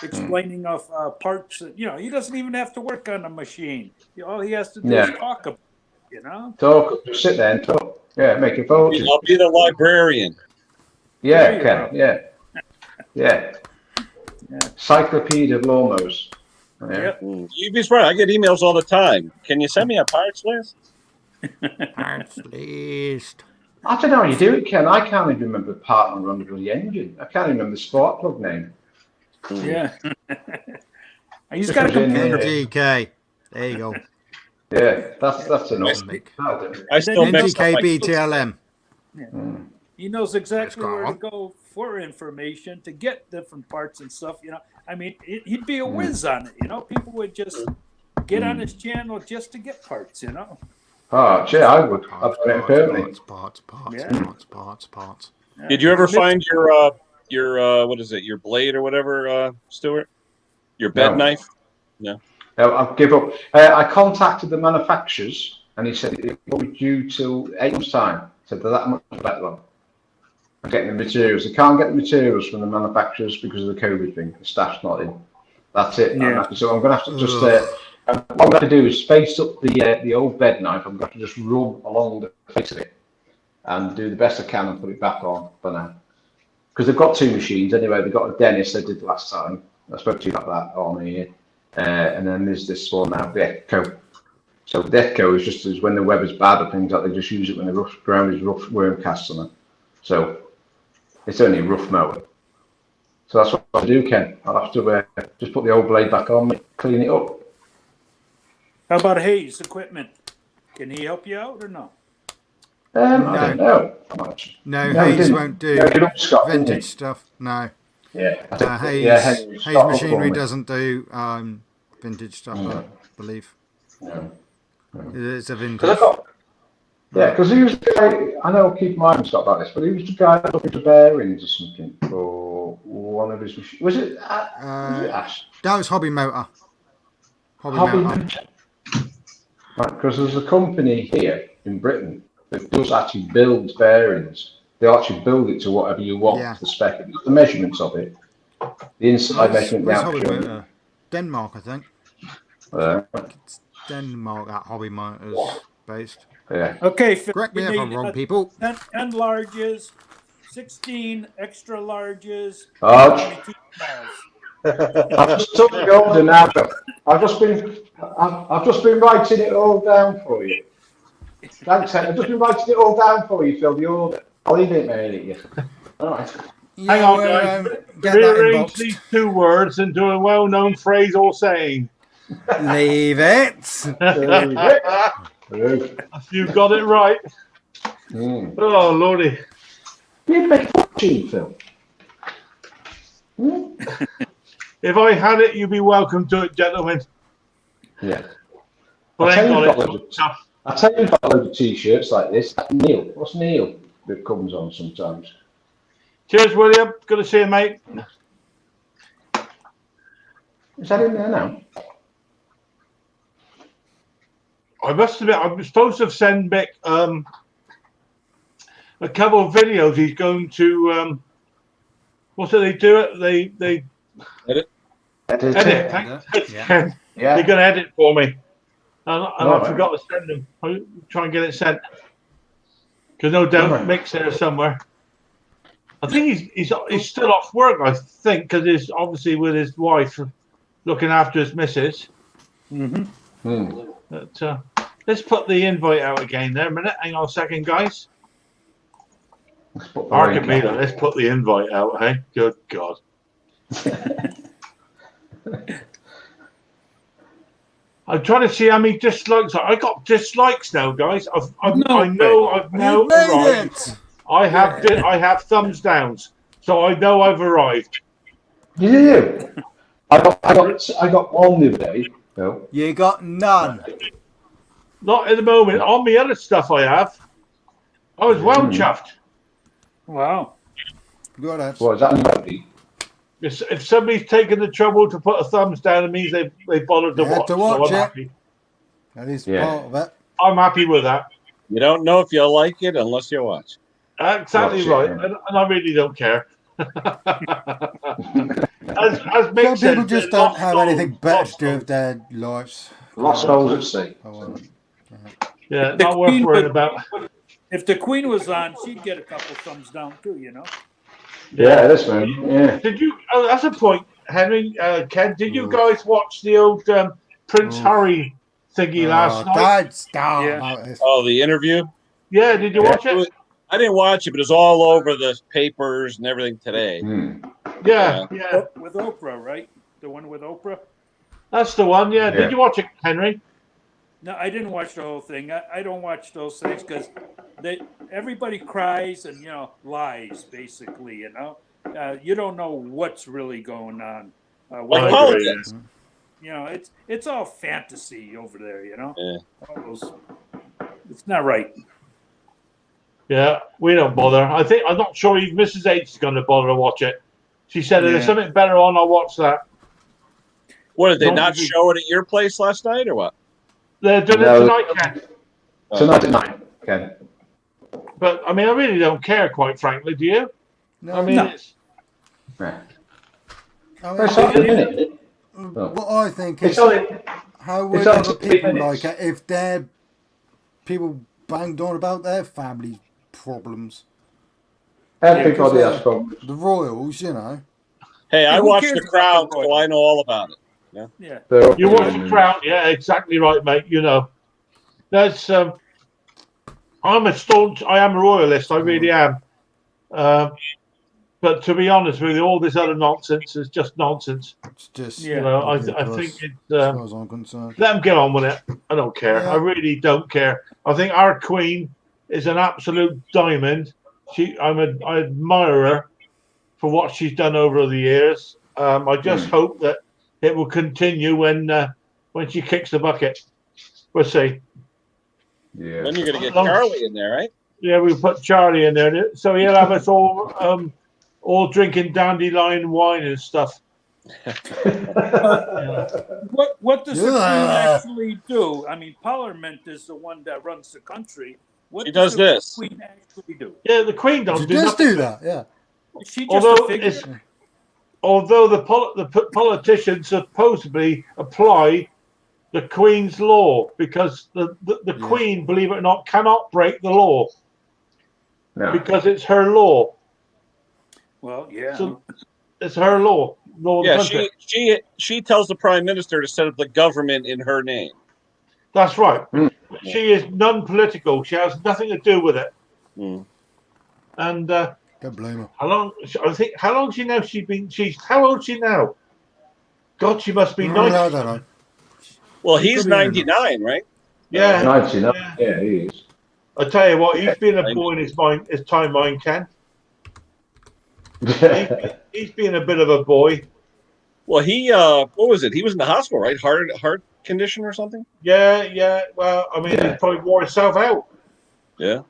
explaining of parts that, you know, he doesn't even have to work on a machine. All he has to do is talk about it, you know. Talk, just sit there and talk. Yeah, make a photo. I'll be the librarian. Yeah, Ken. Yeah. Encyclopedia of lawnmowers. Yeah. You'd be surprised. I get emails all the time. Can you send me a parts list? Parts list. I don't know how you do it, Ken. I can't even remember the part number on the bloody engine. I can't even remember the spark plug name. Yeah. He's got a computer. NGK. There you go. Yeah, that's enough. I still mix NGK BTLM. Yeah. He knows exactly where to go for information to get different parts and stuff. You know, I mean, he'd be a whiz on it. You know, people would just get on his channel just to get parts. You know. Oh, gee, I would. Parts. Yeah. Did you ever find your what is it? Your blade or whatever, Stuart? Your bed knife? No. I'll give up. I contacted the manufacturers, and he said it will be due till 8 months' time. So they're that much better. I'm getting the materials. They can't get the materials from the manufacturers because of the COVID thing. The staff's not in. That's it. Yeah. So I'm going to have to just. What I'm going to do is face up the old bed knife. I'm going to just rub along the face of it and do the best I can and put it back on for now. Because they've got 2 machines anyway. They've got a Dennis they did last time. I spoke to you about that on here. And then there's this one now, the Echo. So the Echo is just as when the weather's bad or things like they just use it when the ground is rough, worm casts on it. So it's only a rough mower. So that's what I do, Ken. I'll have to just put the old blade back on, clean it up. How about Hayes Equipment? Can he help you out or no? I don't know. No, Hayes won't do vintage stuff. No. Hayes Machinery doesn't do vintage stuff, I believe. No. It's a vintage. Because he was the guy, I know Keith Martin's got about this, but he was the guy looking for bearings or something for one of his machines. Was it Ash? That was Hobby Motor. Hobby Motor. Right, because there's a company here in Britain that does actually build bearings. They actually build it to whatever you want, the spec, the measurements of it, the inside measurement, the Hobby actual. Motor? Denmark, I think. It's Denmark that Hobby Motor's based. Yeah. Okay. Correct me if I'm wrong, people. 10 larges, 16 extra larges, Oh. 22 smalls. I've just took the order now. I've just been writing it all down for you. Thanks, I've just been writing it all down for you, Phil. The order. I'll leave it mail at you. All right. Hang on, guys. Rearrange these two words into a well-known phrase or saying. Leave it. You got it right. Oh, Lordy. You make a fortune, Phil. If I had it, you'd be welcome to it, gentlemen. Yeah. But I ain't got it. I tell you, you've got a load of t-shirts like this. Neil. What's Neil that comes on sometimes? Cheers, William. Good to see you, mate. Is that in there now? I must admit, I'm supposed to send Mick a couple of videos. He's going to what do they do? It they edit. Yeah. They're going to edit for me, and I forgot to send them. I'll try and get it sent because no doubt Mick's there somewhere. I think he's still off work. I think because he's obviously with his wife looking after his missus. But, let's put the invite out again there a minute. Hang on a second, guys. Let's put the invite out, hey? Good God. I'm trying to see how many dislikes. I got dislikes now, guys. I know I've now arrived. I have thumbs downs, so I know I've arrived. You? I got one the other day. No. You got none. Not at the moment. On the other stuff I have, I was well chuffed. Wow. What is that? If somebody's taken the trouble to put a thumbs down, it means they bothered to watch. So I'm happy. That is part of it. I'm happy with that. You don't know if you'll like it unless you watch. Exactly right, and I really don't care. As Mick Some said, people just don't have anything better to do with their lives. Lost souls at sea. Yeah, not worth worrying about. If the Queen was on, she'd get a couple thumbs down too, you know. Yeah, this man. Yeah. Did you? Oh, that's a point, Henry. Ken, did you guys watch the old Prince Harry thingy last night? Oh, the interview. Yeah, did you watch it? I didn't watch it, but it was all over the papers and everything today. Yeah. With Oprah, right? The one with Oprah. That's the one. Yeah. Did you watch it, Henry? No, I didn't watch the whole thing. I don't watch those things because everybody cries and lies basically. You don't know what's really going on. Like politics. It's all fantasy over there. Yeah. It's not right. Yeah, we don't bother. I'm not sure even Mrs. H is going to bother to watch it. She said, if there's something better on, I'll watch that. What, did they not show it at your place last night or what? They're doing it tonight, Ken. Tonight at night, Ken. But, I mean, I really don't care, quite frankly. Do you? No. I mean, it's... What I think is, how would other people like it if they're people banged on about their family problems? Everybody has problems. The royals, Hey, I watched The Crown, so I know all about it. Yeah. You watch The Crown, yeah, exactly right, mate. That's I am a royalist, I really am. But to be honest with you, all this other nonsense is just nonsense. It's just, I think it's. As far as I'm concerned. Let them get on with it. I don't care. I really don't care. I think our Queen is an absolute diamond. I admire her for what she's done over the years. I just hope that it will continue when she kicks the bucket. We'll see. Yeah. Then you're going to get Charlie in there, right? Yeah, we put Charlie in there, so he'll have us all drinking dandelion wine and stuff. What does the Queen actually do? I mean, Parliament is the one that runs the country. What does the this. Queen actually do? Yeah, the Queen does do that. Yeah. Is she just a figure? Although the politicians supposedly apply the Queen's law, because the Queen, believe it or not, cannot break the law because it's her law. Well, yeah. So it's her law. Yeah, she tells the Prime Minister to set up the government in her name. That's right. She is non-political. She has nothing to do with it. And don't blame her. How long? How long she now? How old is she now? God, she must be 90. I don't know. Well, he's 99, right? Yeah, 99. Yeah, he is. I tell you what, he's been a boy in his time, mine, Ken. He's been a bit of a boy. Well, he what was it? He was in the hospital, right? Heart condition or something? Yeah. Well, I mean, he probably wore himself out. Yeah.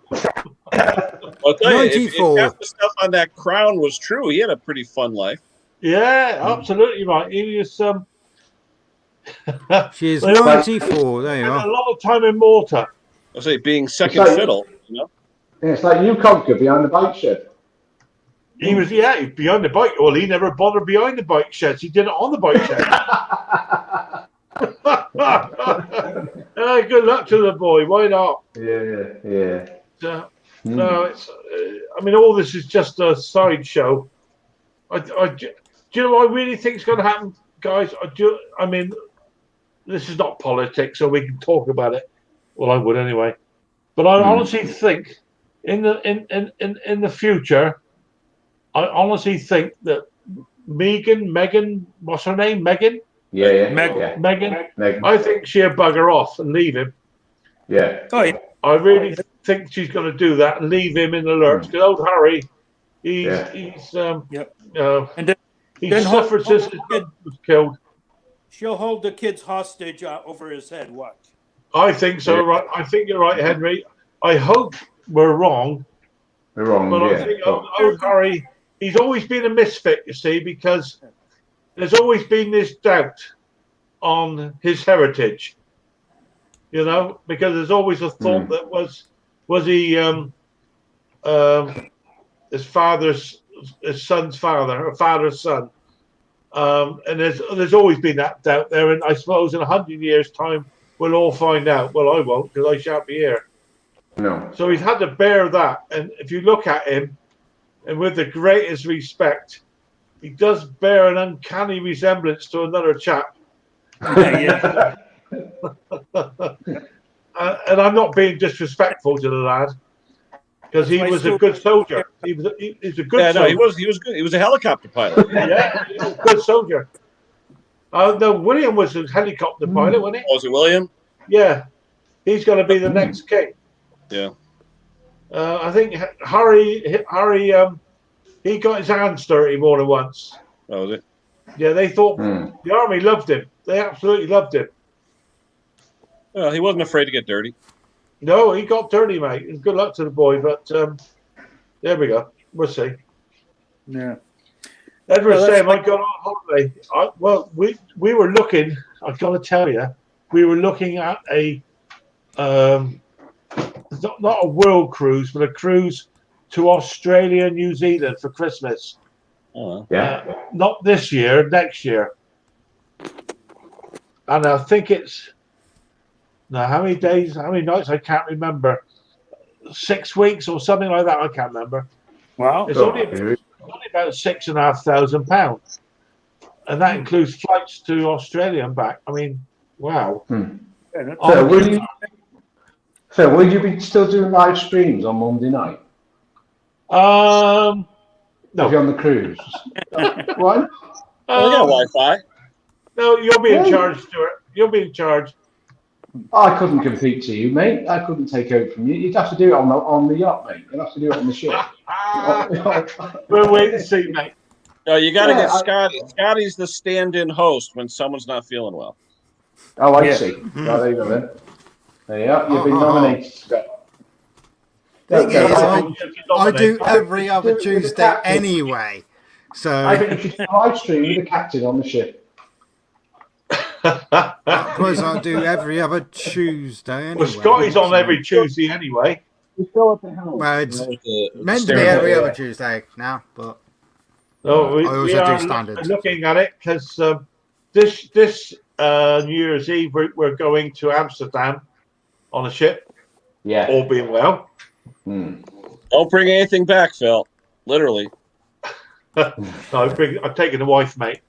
I'll tell you, if half the stuff on that crown was true, he had a pretty fun life. Yeah, absolutely right. He was She is 94. There you are. A lot of time in Malta. I say being second fiddle. You know? Yeah, it's like you conquer behind the bike shed. He was behind the bike. Well, he never bothered behind the bike sheds. He did it on the bike shed. Good luck to the boy. Why not? Yeah. No, it's. I mean, all this is just a sideshow. Do you know what I really think is going to happen, guys? I mean, this is not politics, so we can talk about it. Well, I would anyway. But I honestly think in the future, I honestly think that Megan, what's her name? Megan? Yeah. Megan. I think she'll bugger off and leave him. Yeah. Oh, yeah. I really think she's going to do that and leave him in the lurch. Because old Harry, he suffered since his kid was killed. She'll hold the kids hostage over his head. Watch. I think so. Right. I think you're right, Henry. I hope we're wrong. We're wrong. But I think old Harry, he's always been a misfit, you see, because there's always been this doubt on his heritage. You know, because there's always a thought that was he his son's father, or father's son. And there's always been that doubt there, and I suppose in 100 years' time we'll all find out. Well, I won't, because I shan't be here. No. So he's had to bear that, and if you look at him, and with the greatest respect, he does bear an uncanny resemblance to another chap. Yeah. And I'm not being disrespectful to the lad, because he was a good soldier. He was a good soldier. No, he was good. He was a helicopter pilot. Yeah, he was a good soldier. No, William was a helicopter pilot, wasn't he? Was it William? Yeah, he's going to be the next king. Yeah. I think Harry, he got his hands dirty more than once. Oh, was it? Yeah, they thought the army loved him. They absolutely loved him. Well, he wasn't afraid to get dirty. No, he got dirty, mate. And good luck to the boy, but there we go. We'll see. Yeah. Edward's saying, I got on holiday. We were looking, I've got to tell you, we were looking at a, not a world cruise, but a cruise to Australia and New Zealand for Christmas. Oh, not this year, next year. And I think it's, now how many days, how many nights, I can't remember. 6 weeks or something like that, I can't remember. Wow. It's only about £6,500. And that includes flights to Australia and back. I mean, wow. So will you be still doing live streams on Monday night? No. If you're on the cruise. What? We got Wi-Fi. No, you'll be in charge, Stuart. You'll be in charge. I couldn't compete to you, mate. I couldn't take over from you. You'd have to do it on the yacht, mate. You'd have to do it on the ship. We'll wait and see, mate. No, you got to Yeah, get Scotty. Scotty's the stand-in host when someone's not feeling well. Oh, I see. Right, there you go then. There you are. You've been nominated, Scott. Thing is, No, I do every You other should do it with the Tuesday captain. anyway. So I think you should do a live stream with the captain on the ship. because I do every other Tuesday anyway. Well, Scotty's on every Tuesday anyway. Well, it's meant to be every other Tuesday now, but No, we I also we do are standard. looking at it because this New Year's Eve we're going to Amsterdam on a ship. Yeah. All being well. Don't bring anything back, Phil. Literally. No, I'm taking the wife, mate.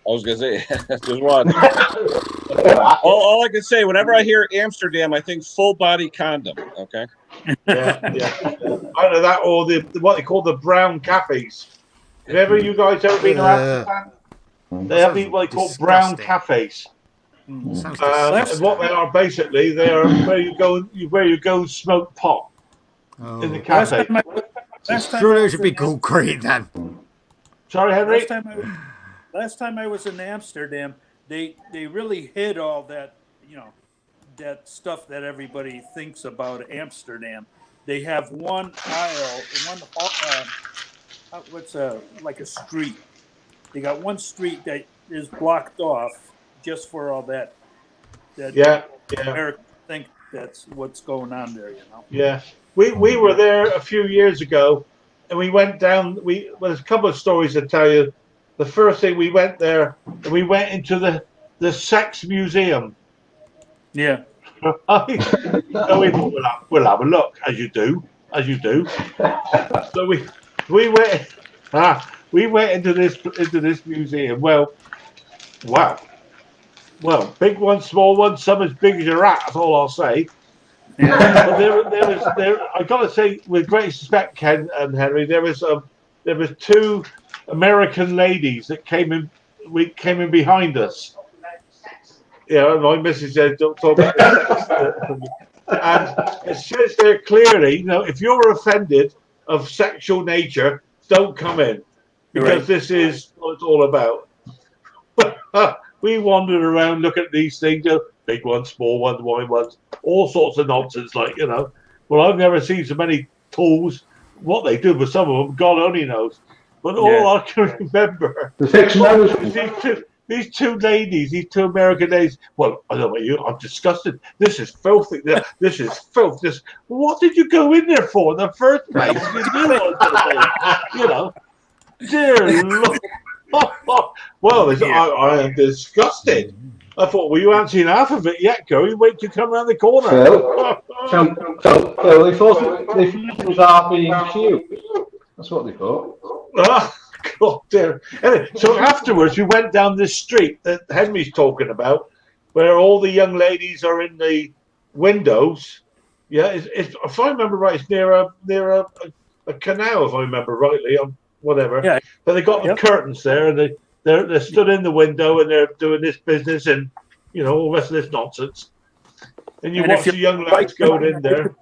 I was gonna say just one. all I can say, whenever I hear Amsterdam, I think full body condom. Okay. Yeah. Either that or what they call the brown cafes. Have ever you guys ever been to Amsterdam? They have these what they call brown cafes. And what they are basically, they are where you go smoke pot in the cafe. Surely it should be called Crete then. Sorry, Henry. Last time I was in Amsterdam, they really hid all that, that stuff that everybody thinks about Amsterdam. They have one aisle, like a street. They got one street that is blocked off just for all that. Americans think that's what's going on there, Yeah, we were there a few years ago, and we went down. There's a couple of stories to tell you. The first thing we went there, and we went into the sex museum. Yeah. So we thought, we'll have a look, as you do. So we went into this museum. Well, wow. Well, big one, small one, some as big as your rat. That's all I'll say. But there. I got to say, with great respect, Ken and Henry, there was two American ladies that came in behind us. Yeah, my missus said, "Don't talk about this." And it says there clearly, if you're offended of sexual nature, don't come in because this is what it's all about. We wandered around looking at these things, big ones, small ones, wide ones, all sorts of nonsense. Well, I've never seen so many tools. What they do with some of them, God only knows. But all I can remember is these two ladies, these two American ladies. Well, I don't know about you. I'm disgusted. This is filthy. This is filth. What did you go in there for in the first place? Dear Lord. Well, I am disgusted. I thought, well, you haven't seen half of it yet, Gary. Wait till you come around the corner. Phil, they thought it was R&Q. That's what they thought. Oh, God dear. Anyway, so afterwards, we went down this street that Henry's talking about, where all the young ladies are in the windows. Yeah, if I remember right, it's near a canal, if I remember rightly, whatever. Yeah. But they got the curtains there, and they're stood in the window, and they're doing this business, and all the rest of this nonsense. And you watch the young lads go in there.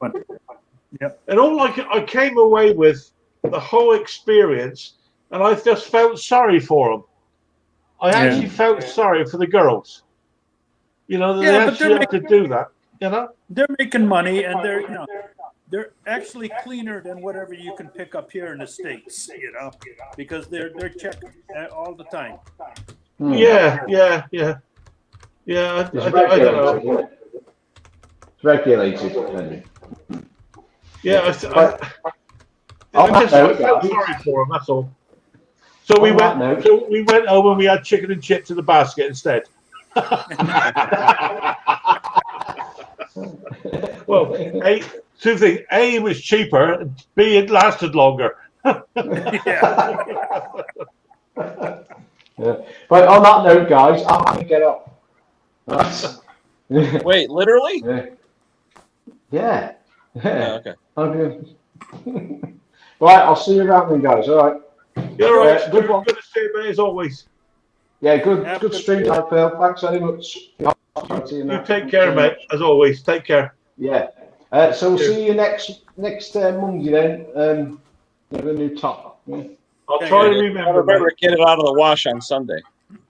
Yep. And all I came away with the whole experience, and I just felt sorry for them. I actually felt sorry for the girls. They actually have to do that. They're making money, and they're actually cleaner than whatever you can pick up here in the States. Because they're checked all the time. Yeah. I don't know. It's regulated. Yeah, I felt sorry for them. That's all. So we went home and we had chicken and chips in the basket instead. Well, two things: A, it was cheaper; and B, it lasted longer. Yeah. But on that note, guys, I'm going to get up. Wait, literally? Yeah. Okay. Right, I'll see you around then, guys. All right. You're all right. Good to see you, mate, as always. Yeah, good stream time, Phil. Thanks very much. You take care, mate, as always. Take care. Yeah. So we'll see you next Monday then. With a new top. Yeah. I'll try to remember. Remember to get it out of the wash on Sunday.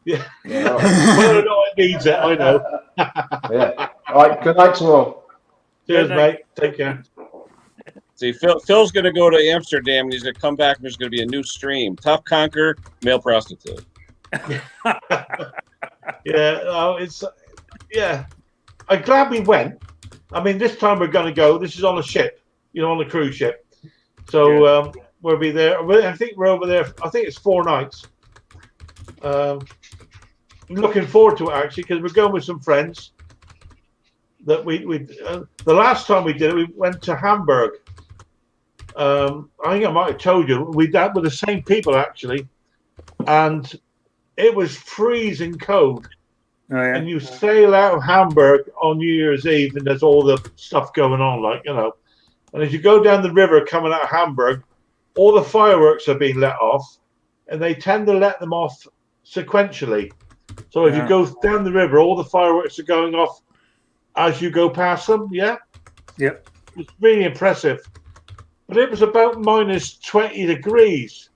Yeah. Well, no, it needs it. I know. Yeah. All right. Good night to all. Cheers, mate. Take care. See, Phil's going to go to Amsterdam, and he's going to come back, and there's going to be a new stream. Top Conker, male prostitute. Yeah. I'm glad we went. I mean, this time we're going to go. This is on a ship, on a cruise ship. So we'll be there. I think we're over there. I think it's 4 nights. I'm looking forward to it, actually, because we're going with some friends. That the last time we did it, we went to Hamburg. I think I might have told you we did with the same people, actually, and it was freezing cold. Oh, yeah. And you sail out of Hamburg on New Year's Eve, and there's all the stuff going on, And as you go down the river coming out of Hamburg, all the fireworks are being let off, and they tend to let them off sequentially. So as you go down the river, all the fireworks are going off as you go past them. Yeah. Yep. It's really impressive. But it was about minus 20 degrees.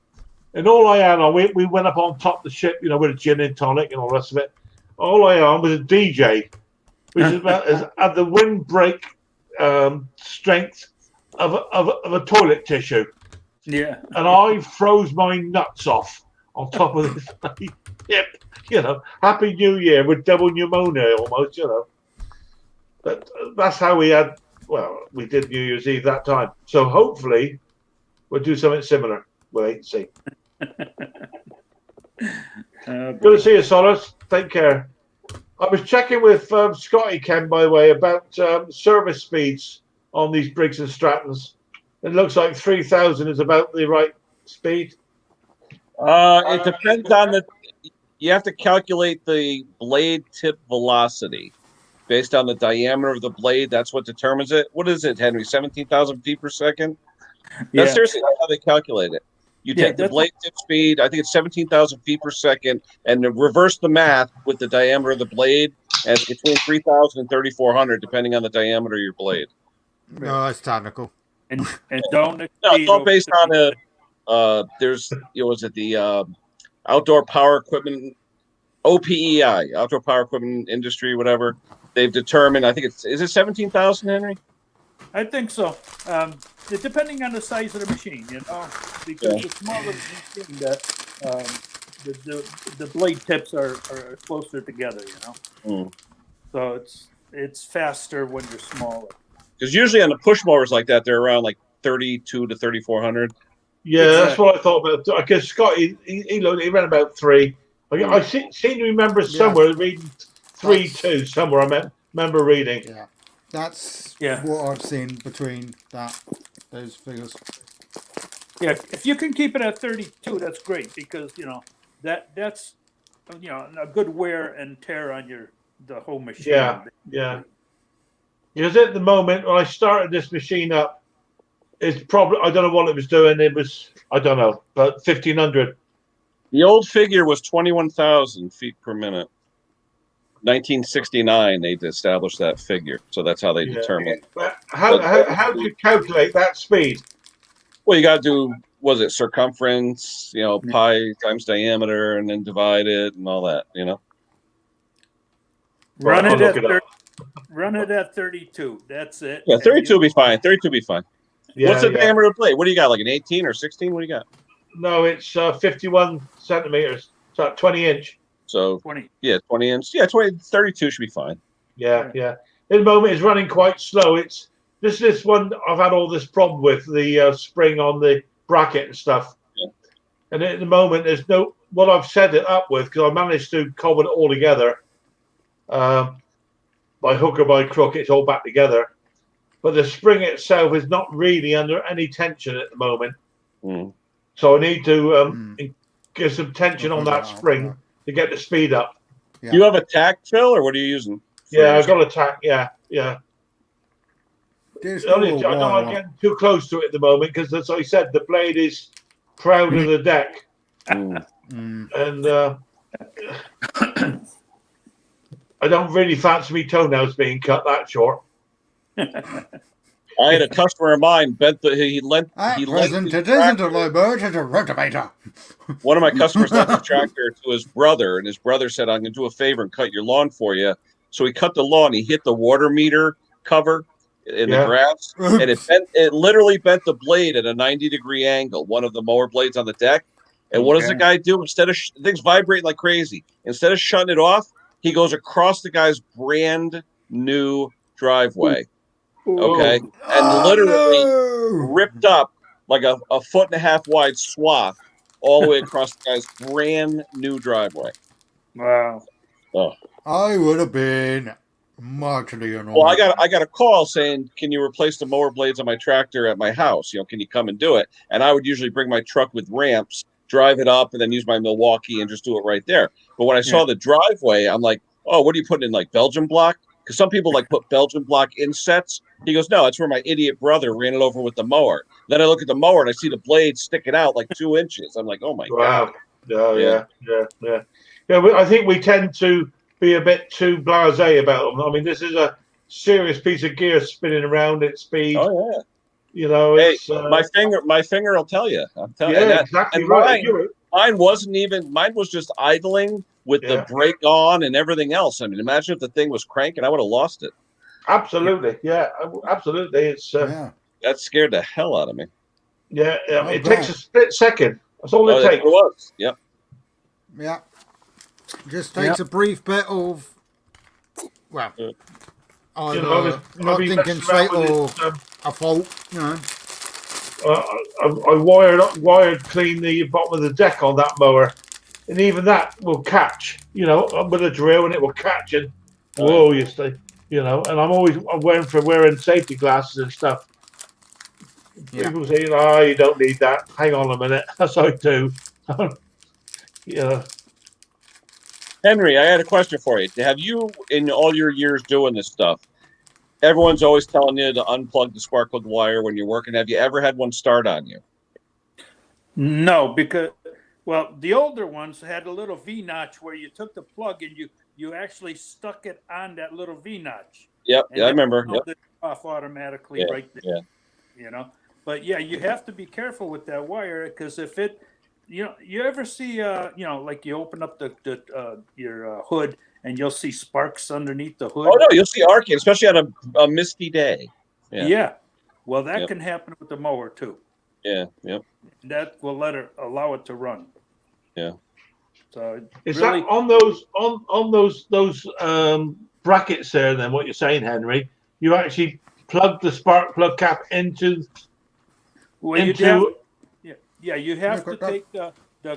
And all I had on, we went up on top of the ship, with a gin and tonic and all the rest of it. All I had on was a DJ, which is about at the windbreak strength of a toilet tissue. Yeah. And I froze my nuts off on top of this ship. Happy New Year with double pneumonia almost, But that's how we had. Well, we did New Year's Eve that time. So hopefully we'll do something similar. We'll wait and see. Good to see you, Solace. Take care. I was checking with Scotty Ken, by the way, about service speeds on these Briggs and Strattons. It looks like 3,000 is about the right speed. It depends on you have to calculate the blade tip velocity. Based on the diameter of the blade, that's what determines it. What is it, Henry? 17,000 feet per second? That's seriously how they calculate it. You take the blade tip speed, I think it's 17,000 feet per second, and reverse the math with the diameter of the blade, and it's between 3,000 and 3,400, depending on the diameter of your blade. No, that's technical. And don't. No, it's all based on there's, was it the Outdoor Power Equipment, OPEI, Outdoor Power Equipment Industry, whatever. They've determined, I think is it 17,000, Henry? I think so. Depending on the size of the machine, because the smaller the machine, the blade tips are closer together, So it's faster when you're smaller. Because usually on the push mowers like that, they're around like 32 to 3,400. Yeah, that's what I thought about. I guess Scotty, he ran about 3. I seem to remember somewhere reading 3.2 somewhere. I remember reading. Yeah, that's what I've seen between those figures. Yeah, if you can keep it at 32, that's great because that's a good wear and tear on the whole machine. Yeah. Because at the moment when I started this machine up, it's probably I don't know what it was doing. It was I don't know, but 1,500. The old figure was 21,000 feet per minute. 1969, they established that figure, so that's how they determine. How do you calculate that speed? Well, you got to do circumference, pi times diameter, and then divide it and all that, Run it at 32. That's it. Yeah, 32 will be fine. 32 will be fine. Yeah, what's the diameter of the blade? What do you got? Like an 18 or 16? What do you got? No, it's 51 centimeters. So 20 inch. So 20. Yeah, 20 inch. Yeah, 32 should be fine. Yeah. In the moment, it's running quite slow. It's this one I've had all this problem with the spring on the bracket and stuff. Yeah. And at the moment, there's what I've set it up with because I managed to cobble it all together. By hook or by crook, it's all back together. But the spring itself is not really under any tension at the moment. So I need to get some tension on that spring to get the speed up. Yeah. Do you have a tack, Phil, or what are you using? Yeah, I've got a tack. Yeah. I don't want to get too close to it at the moment because, as I said, the blade is proud of the deck. And I don't really fancy me toenails being cut that short. I had a customer of mine bent the he lent At he present, lent it isn't a lawnmower, it's a rotavator. one of my customers lent his tractor to his brother, and his brother said, "I'm going to do a favor and cut your lawn for you." So he cut the lawn. He hit the water meter cover in the grass, and it literally bent the blade at a 90-degree angle. One of the mower blades on the deck. And what does the guy do? Instead of things vibrating like crazy, instead of shutting it off, he goes across the guy's brand new driveway. Okay. And literally ripped up like a 1.5 foot wide swath all the way across the guy's brand new driveway. Wow. Oh. I would have been mightily annoyed. Well, I got a call saying, "Can you replace the mower blades on my tractor at my house? Can you come and do it?" And I would usually bring my truck with ramps, drive it up, and then use my Milwaukee and just do it right there. But when I saw the driveway, I'm like, "Oh, what are you putting in, like Belgian block?" Because some people like put Belgian block insets. He goes, "No, that's where my idiot brother ran it over with the mower." Then I look at the mower and I see the blade sticking out like 2 inches. I'm like, "Oh my god!" Oh, yeah. I think we tend to be a bit too blasé about them. I mean, this is a serious piece of gear spinning around at speed. Oh yeah. It's my finger will tell you. I'm telling you. Exactly and right. Mine was just idling with the brake on and everything else. I mean, imagine if the thing was cranking, I would have lost it. Absolutely. Yeah, absolutely. It's that scared the hell out of me. Yeah, it takes a split second. That's all it takes. It was. Yep. Yeah. Just takes a brief bit of, well, either not thinking straight or a fault, I wired clean the bottom of the deck on that mower, and even that will catch. With a drill, and it will catch. And you stay. And I'm wearing safety glasses and stuff. Yeah. People say, you don't need that. Hang on a minute. That's I do. Henry, I had a question for you. Have you, in all your years doing this stuff, everyone's always telling you to unplug the spark plug wire when you're working. Have you ever had one start on you? No, because, the older ones had a little V-notch where you took the plug and you actually stuck it on that little V-notch. Yep, I remember. It off automatically right there. But you have to be careful with that wire, because if it, you ever see, like you open up your hood and you'll see sparks underneath the hood. Oh no, you'll see arcing, especially on a misty day. Yeah. Well, that can happen with the mower too. Yeah. Yep. That will allow it to run. Yeah. So is that on those brackets there? Then what you're saying, Henry? You actually plug the spark plug cap into. You have to take the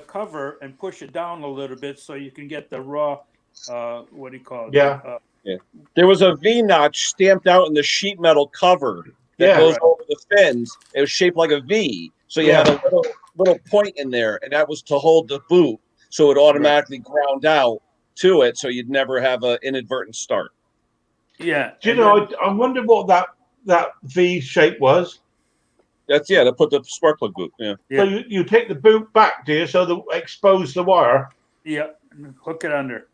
cover and push it down a little bit so you can get the raw. What do you call it? Yeah. There was a V-notch stamped out in the sheet metal cover that goes over the fins. It was shaped like a V, so you had a little point in there, and that was to hold the boot, so it automatically ground out to it, so you'd never have an inadvertent start. Yeah. Do you know? I wonder what that V shape was. That's to put the spark plug boot. Yeah. So you take the boot back, do you? So to expose the wire. Yeah. Hook it under.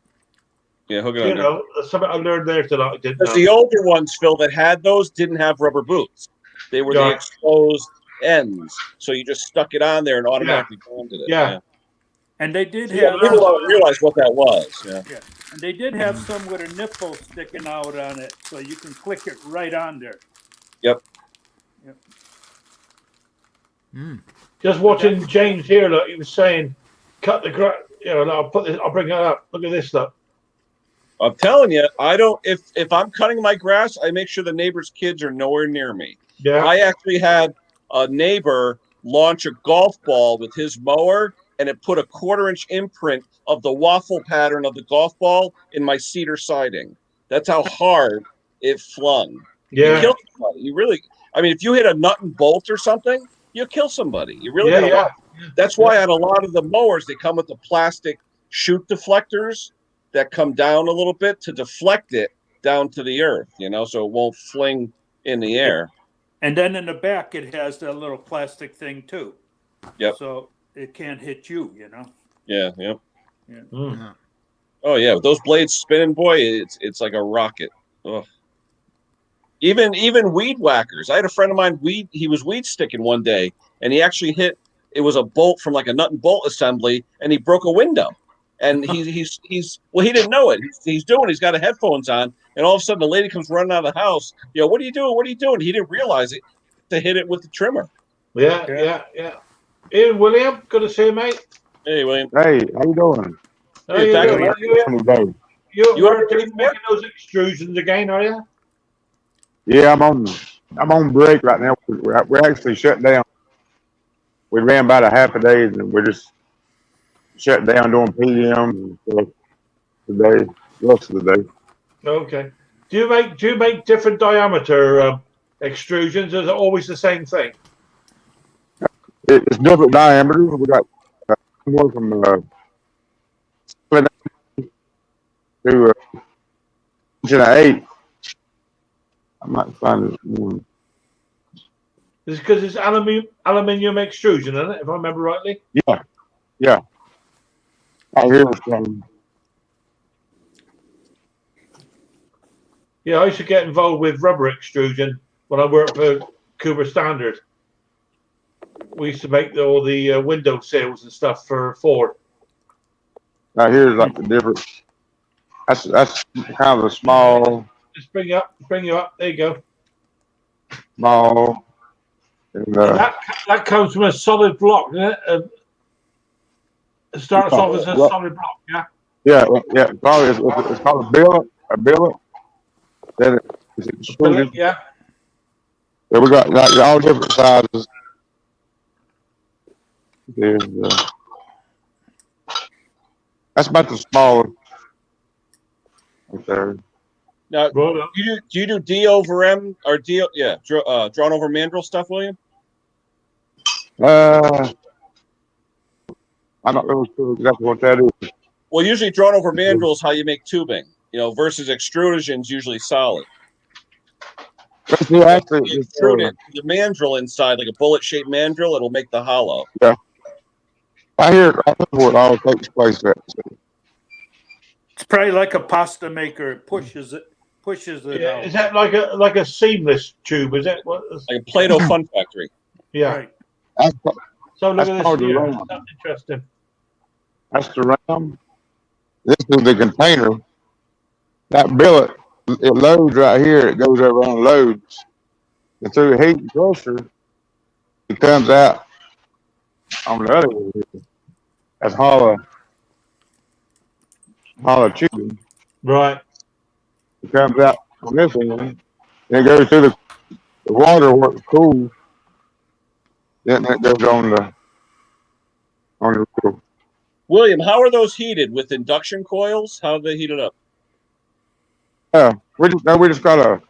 Yeah, hook it under. Something I learned there that I didn't know. The older ones, Phil, that had those didn't have rubber boots. They were the exposed ends. So you just stuck it on there and automatically grounded it. Yeah. And they did have. People don't realize what that was. Yeah. And they did have some with a nipple sticking out on it, so you can click it right on there. Yep. Just watching James here, look, he was saying, cut the grass. I'll bring it up. Look at this stuff. I'm telling you, I don't. If I'm cutting my grass, I make sure the neighbor's kids are nowhere near me. Yeah. I actually had a neighbor launch a golf ball with his mower, and it put a 1/4-inch imprint of the waffle pattern of the golf ball in my cedar siding. That's how hard it flung. Yeah. You killed somebody. You really. I mean, if you hit a nut and bolt or something, you'll kill somebody. You really gotta That's why on a lot of the mowers, they come with the plastic chute deflectors that come down a little bit to deflect it down to the earth, so it won't fling in the air. And then in the back, it has that little plastic thing too. Yep. So it can't hit you, Yeah, yep. Yeah. Oh, yeah. With those blades spinning, boy, it's like a rocket. Ugh. Even weed whackers. I had a friend of mine. He was weed sticking one day, and he actually hit. It was a bolt from like a nut and bolt assembly, and he broke a window. And he's well, he didn't know it. He's got a headphones on, and all of a sudden the lady comes running out of the house. What are you doing? What are you doing? He didn't realize it to hit it with the trimmer. Yeah. Hey, William, good to see you, mate. Hey, William. Hey, how you doing? How you doing? You are making those extrusions again, are you? Yeah, I'm on break right now. We're actually shut down. We ran about a half a day, and we're just shut down doing PM and stuff today, the rest of the day. Okay. Do you make different diameter extrusions? Or is it always the same thing? It's different diameters. We got one from to inch and an eighth. I might find this one. It's because it's aluminium extrusion, isn't it? If I remember rightly. Yeah. Right here is from. Yeah, I used to get involved with rubber extrusion when I worked for Cooper Standard. We used to make all the window sills and stuff for Ford. Right here is like the difference. That's kind of a small. Just bring you up. There you go. Small. And, that comes from a solid block, isn't it? It starts off as a solid block, yeah. Yeah. It's called a billet. Then it's extruded. Yeah. Yeah, we got like all different sizes. There's, that's about the smallest. Right there. Now, do you do D over M or D? Yeah, drawn over mandrel stuff, William. I'm not really sure exactly what that is. Well, usually drawn over mandrel is how you make tubing, versus extrusion's usually solid. Actually, extruded the mandrel inside, like a bullet-shaped mandrel, it'll make the hollow. Yeah. I hear where it all takes place at. It's probably like a pasta maker. It pushes it Yeah. out. Is that like a seamless tube? Is that what? Like a Play-Doh Fun Factory. Yeah. Right. So look at this here. Ram. That's interesting. That's the ram. This is the container. That billet, it loads right here. It goes around loads. And through heat and pressure, it comes out on the other one here. That's hollow tubing. Right. It comes out on this one. And it goes through the water where it's cool. Then it goes on the roof. William, how are those heated? With induction coils? How are they heated up? Yeah, we just got a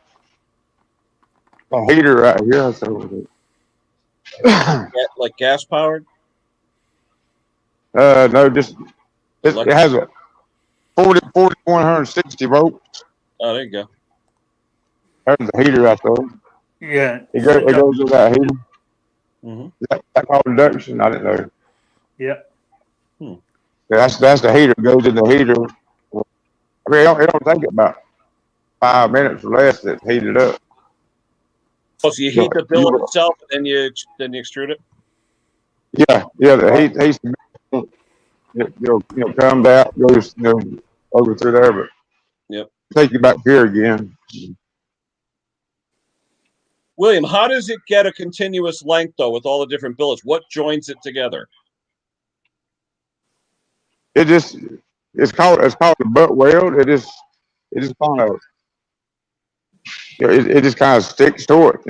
heater right here. So like gas powered? No, just it has a 160 volts. Oh, there you go. There's the heater right there. Yeah. It goes with that heater. Mm-hmm. That called induction? I didn't know. Yeah. Yeah, that's the heater. It goes in the heater. I mean, it don't take about 5 minutes or less to heat it up. Oh, so you heat the billet itself, and then you extrude it. Yeah. The heat comes out, goes over through there, but take you back here again. William, how does it get a continuous length though with all the different billets? What joins it together? It's called a butt weld. It just kind of it just kind of sticks to it.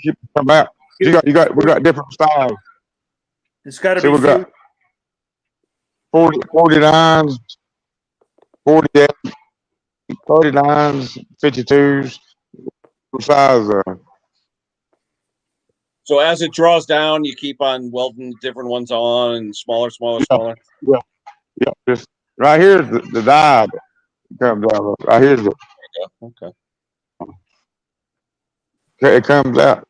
Keep come out. We got different styles. It's got to be. We got 49s, 48, 39s, 52s. Size. So as it draws down, you keep on welding different ones on, and smaller. Yeah. Just right here's the die that comes out. Right here's the. Okay. It comes out.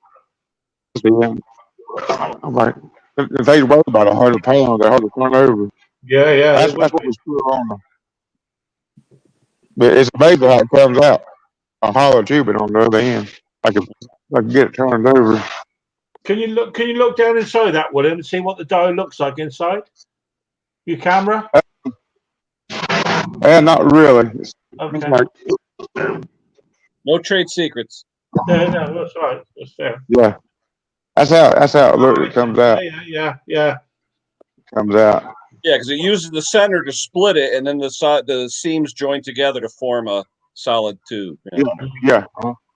I'm like, if they weigh about 100 pounds, they're hard to turn over. Yeah. That's what we screw on them. But it's amazing how it comes out. a hollow tubing on the other end. I can get it turned over. Can you look down inside that, William, and see what the diode looks like inside your camera? Not really. Okay. No trade secrets. No, that's right. That's fair. Yeah, that's how it looks. It comes out. Yeah. Comes out. Yeah, because it uses the center to split it, and then the seams join together to form a solid tube. Yeah.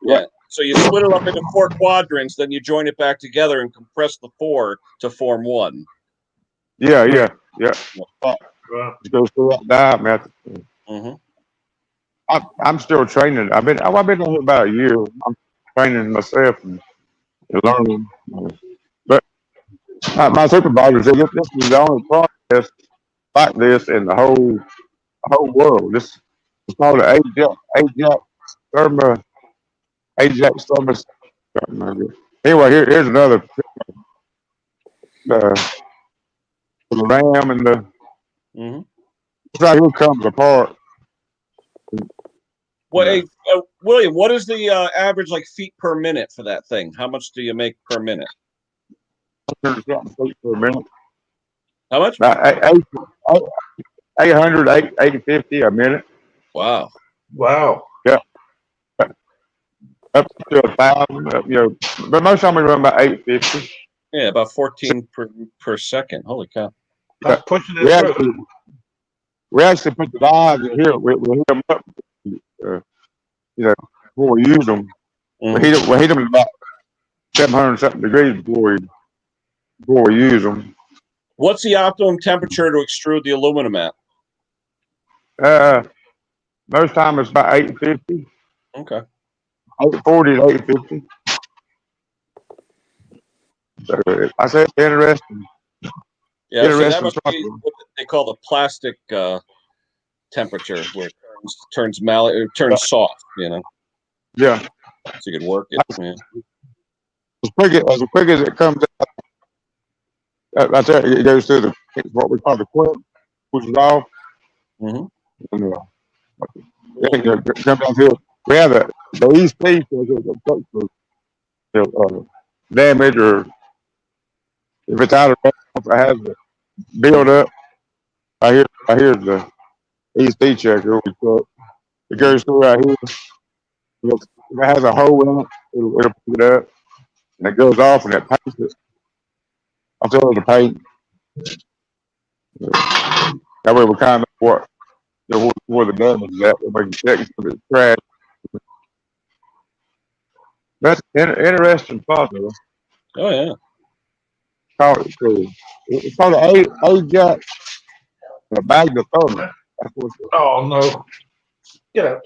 Yeah. So you split it up into 4 quadrants, then you join it back together and compress the 4 to form 1. Yeah. It goes through that diameter. I'm still training. I've been doing it about a year. I'm training myself and learning. But my supervisor said this is the only process like this in the whole world. This is called an Ajax thermo. Anyway, here's another the RAM and the right here comes apart. Well, hey, William, what is the average feet per minute for that thing? How much do you make per minute? 800 per minute. How much? 800, 850 a minute. Wow. Yeah. Up to 1,000, but most of them we run about 850. Yeah, about 14 per second. Holy cow! That's pushing it through. We actually put the dies in here. We heat them up, before we use them. We heat them at about 700 something degrees before we use them. What's the optimum temperature to extrude the aluminum at? Most time it's about 850. Okay. 840 to 850. So I say it's interesting. Yeah, so that must be what they call the plastic temperature, where it turns soft. Yeah. So you could work it. Yeah. As quick as it comes out, that's it goes through what we call the quip, which is off. And, it comes down to we have the east piece damage, or if it's out of balance, I have to build up. I hear the ESP checker. It goes through right here. If it has a hole in it, it'll pick it up, and it goes off, and it paints it. I'll tell it to paint. That way we kind of know where the damage is at. We can check if it's cracked. That's interesting process. Oh yeah. It's called an Ajax magnetometer. Oh no! Get out.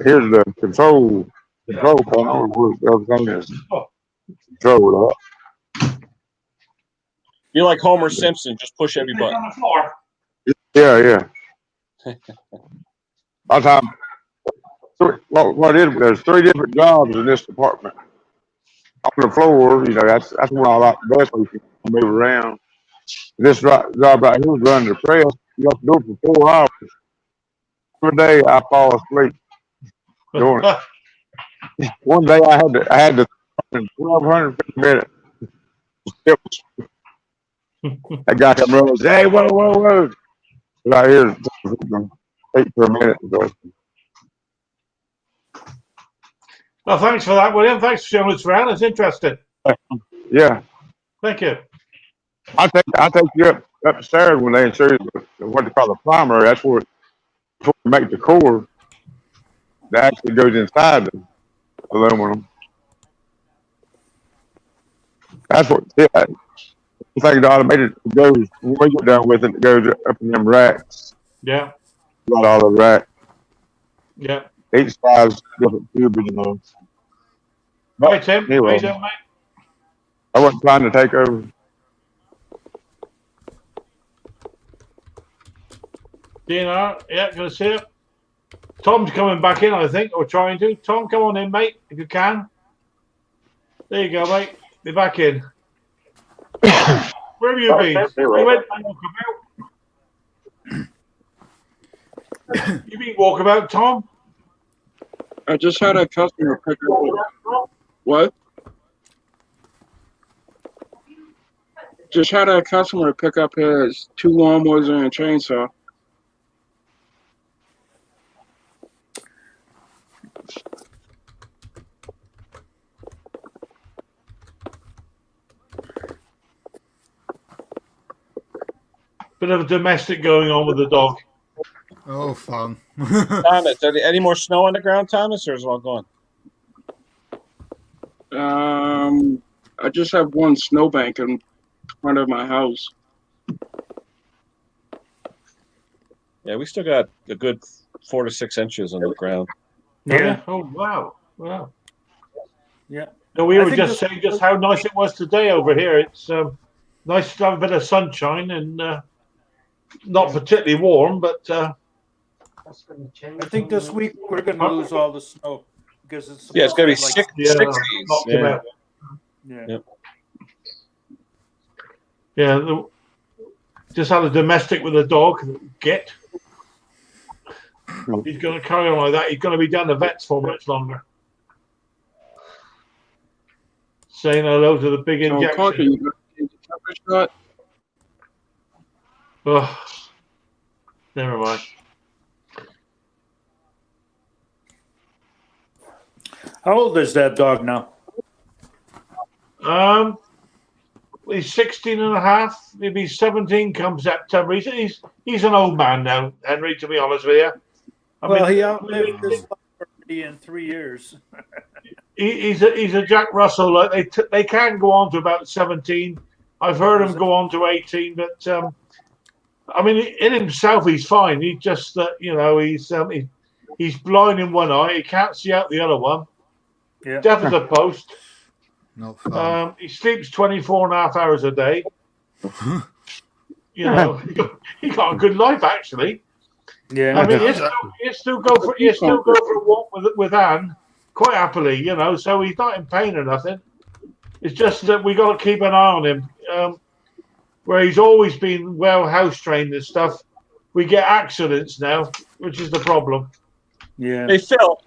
Here's the control panel where everything is controlled up. You're like Homer Simpson, just push every button. On the floor. Yeah. By the time, there's 3 different jobs in this department. On the floor, that's where I like the best. We can move around. This job right here is running the press. You have to do it for 4 hours. Every day I fall asleep doing it. One day I had to 1,250 minutes. That guy come running and say, "Hey, whoa. Right here, 8 per minute." Well, thanks for that, William. Thanks for showing us around. It's interesting. Yeah. Thank you. I take you upstairs when they show you what they call the primary. That's where before you make the core that actually goes inside the aluminum. That's what it's like the automated goes when we get done with it goes up in them racks. Yeah. Got all the racks. Yeah. Each size different tubing, Right, Tim. Anyway, How you doing, mate? I wasn't trying to take over. DNR, yeah, gonna see it. Tom's coming back in, I think, or trying to. Tom, come on in, mate, if you can. There you go, mate. Be back in. Where have you been? You went walkabout. You been walkabout, Tom? I just had a customer pick up. What? Just had a customer pick up his 2 lawnmowers and a chainsaw. Bit of a domestic going on with the dog. Oh, fun. Thomas, any more snow on the ground, Thomas, or is it all gone? I just have one snowbank in front of my house. Yeah, we still got a good 4 to 6 inches on the ground. Yeah. Oh, wow. Wow. Yeah. No, we were just saying just how nice it was today over here. It's nice to have a bit of sunshine and not particularly warm, but I think this week we're going to lose all the snow because it's it's going to be like 60s. Yeah. Just had a domestic with a dog. Get. He's going to carry on like that. He's going to be down the vets for much longer. Saying hello to the big injection. Conker, you got to take the temperature shot? Oh, never mind. How old is that dog now? He's 16 and a half, maybe 17 come September. He's an old man now, Henry, to be honest with you. He outlived his life already in 3 years. he's a Jack Russell. Like they can go on to about 17. I've heard him go on to 18, but in himself he's fine. He just he's blind in one eye. He can't see out the other one. Yeah. Deaf as a post. Not fun. He sleeps 24 and a half hours a day. He got a good life actually. Yeah. He'll still go for a walk with Anne quite happily. So he's not in pain or nothing. It's just that we got to keep an eye on him. Where he's always been well house trained and stuff, we get accidents now, which is the problem. Yeah. Hey Phil,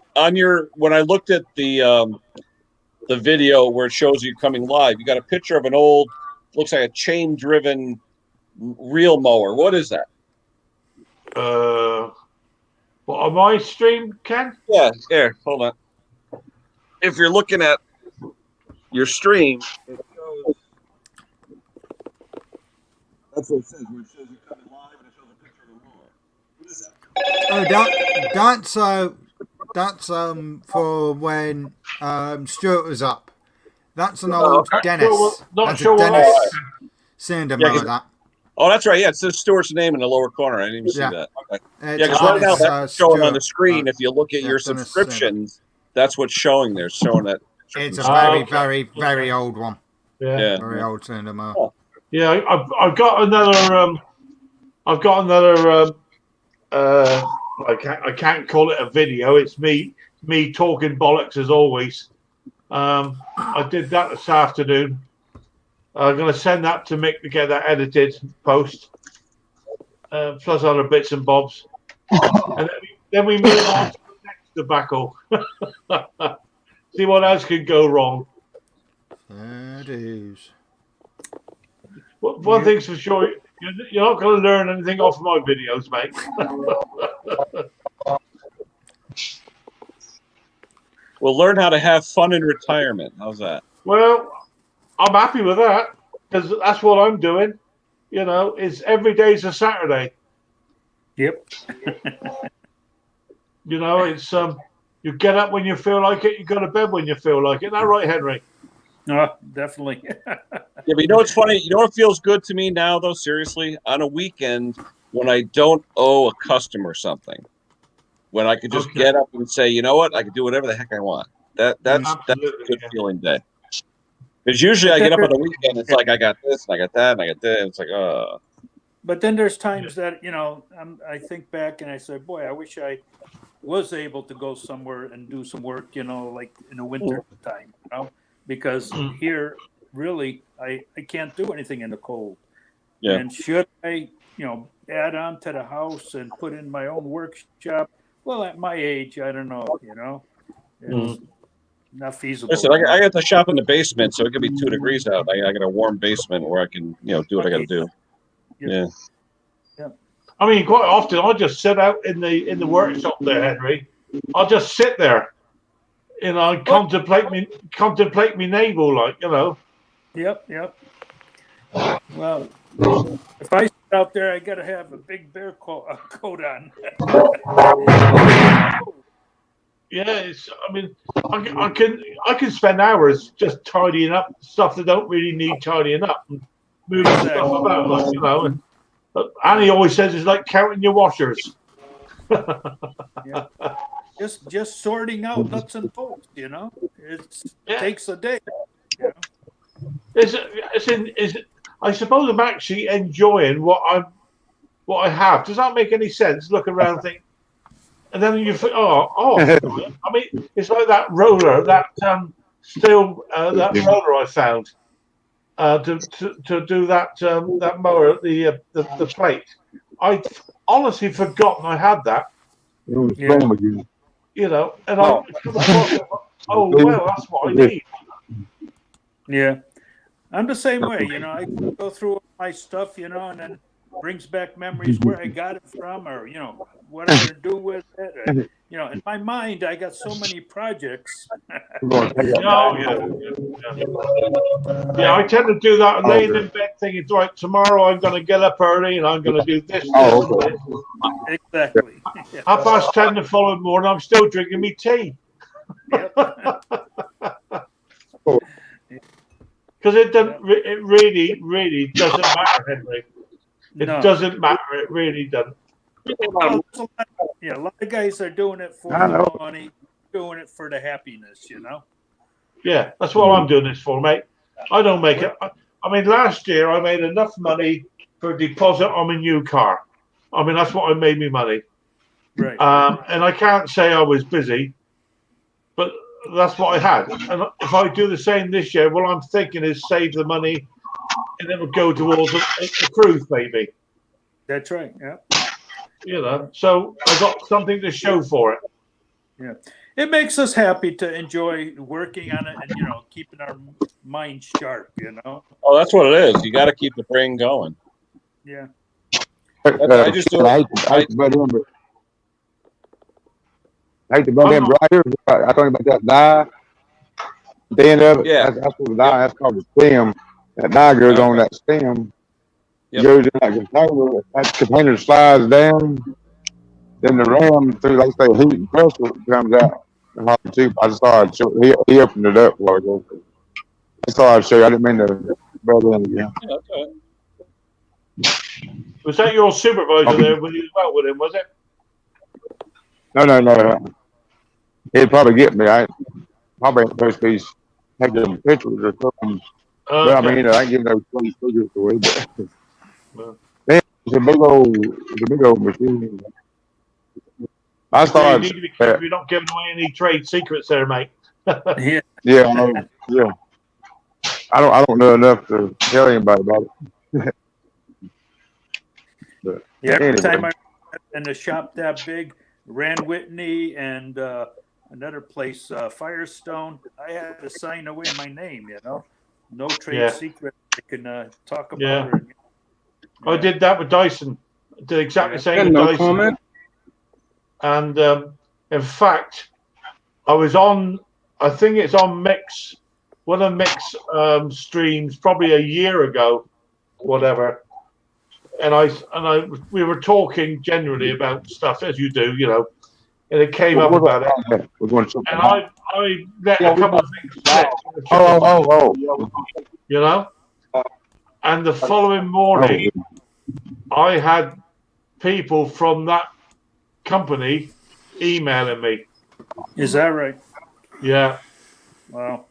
when I looked at the video where it shows you coming live, you got a picture of an old, looks like a chain-driven reel mower. What is that? What, on my stream, Ken? Yeah, here, hold on. If you're looking at your stream, it shows. That's what it says. Where it shows you coming live, and it shows a picture of the mower. What is that? That's for when Stuart was up. That's an old Dennis. That's a Dennis cylinder mower. That. Oh, that's right. Yeah, it says Stuart's name in the lower corner. I didn't even see that. Okay. Because right now that's showing on the screen. If you look at your subscriptions, that's what's showing there. Showing that. It's a very, very, very old one. Yeah. Very old cylinder mower. Oh. Yeah, I've got another. I can't call it a video. It's me talking bollocks as always. I did that this afternoon. I'm going to send that to Mick to get that edited post, plus other bits and bobs, and then we move on to the next debacle. See what else could go wrong. That is. One thing's for sure, you're not going to learn anything off of my videos, mate. We'll learn how to have fun in retirement. How's that? Well, I'm happy with that because that's what I'm doing. It's every day's a Saturday. Yep. It's you get up when you feel like it, you go to bed when you feel like it. Isn't that right, Henry? Definitely. Yeah, but you know what's funny? You know what feels good to me now, though? Seriously, on a weekend when I don't owe a customer something, when I could just get up and say, you know what, I can do whatever the heck I want. That's a good feeling day. Because usually I get up on the weekend, it's like I got this, and I got that, and I got this. It's like, But then there's times that I think back and I say, boy, I wish I was able to go somewhere and do some work, like in the winter time, because here really I can't do anything in the cold. Yeah. And should I, add on to the house and put in my own workshop? Well, at my age, I don't know, It's not feasible. Listen, I got the shop in the basement, so it could be 2 degrees out. I got a warm basement where I can, do what I got to do. Yeah. I mean, quite often I'll just sit out in the workshop there, Henry. I'll just sit there, and contemplate me navel, like. Yep. Well, if I sit out there, I got to have a big bear coat on. Yeah, I mean, I can spend hours just tidying up stuff that don't really need tidying up, and moving stuff about, like, And Annie always says it's like counting your washers. Yeah. Just sorting out nuts and bolts, it takes a day. I suppose I'm actually enjoying what I have. Does that make any sense? Look around, think, and then you think, I mean, it's like that roller, that that roller I found to do that mower, the plate. I'd honestly forgotten I had that. And I come across it. Oh well, that's what I need. Yeah, I'm the same way. I go through all my stuff, and then brings back memories where I got it from, or what I'm gonna do with it. And, in my mind, I got so many projects. Yeah, I tend to do that laying in bed thinking, right, tomorrow I'm going to get up early and I'm going to do this. Exactly. 10:30 the following morning, I'm still drinking me tea. Because it really doesn't matter, Henry. It doesn't matter. It really doesn't. A lot of guys are doing it for the money, doing it for the happiness, Yeah, that's what I'm doing this for, mate. I don't make it. I mean, last year I made enough money for a deposit on my new car. I mean, that's what I made me money. Right. And I can't say I was busy, but that's what I had. And if I do the same this year, what I'm thinking is save the money and it will go towards a cruise, maybe. That's right, yeah. So I got something to show for it. Yeah, it makes us happy to enjoy working on it and keeping our mind sharp. Oh, that's what it is. You got to keep the brain going. Yeah. I just do. I hate to butt in right here. I talking about that die. The end of it. Yeah. That's what the die. That's called the stem. That die goes on that stem. Goes in that container. That container slides down. Then the ram, through like say heat and pressure, comes out. I just thought I'd show. He opened it up a while ago. I thought I'd show you. I didn't mean to butt in again. Yeah, that's all right. Was that your supervisor there with you with him? Was it? No. He'd probably get me. I probably ain't supposed to be taking pictures or something. But I mean, I ain't giving those 20 figures away. But it's a big old machine. I thought you need to be careful you're not giving away any trade secrets there, mate. Yeah. Yeah. I don't know enough to tell anybody about it. But every time I in the shop that big, Rand Whitney and another place, Firestone, I had to sign away my name. No trade secret. I can talk about it. I did that with Dyson. I did exactly the same with Dyson. Comment. And in fact, I was on. I think it's on Mix, one of Mix streams, probably a year ago, whatever. And we were talking generally about stuff as you do, and it came up about it. And I let a couple of things slip. And the following morning, I had people from that company emailing me. Is that right? Yeah. Wow.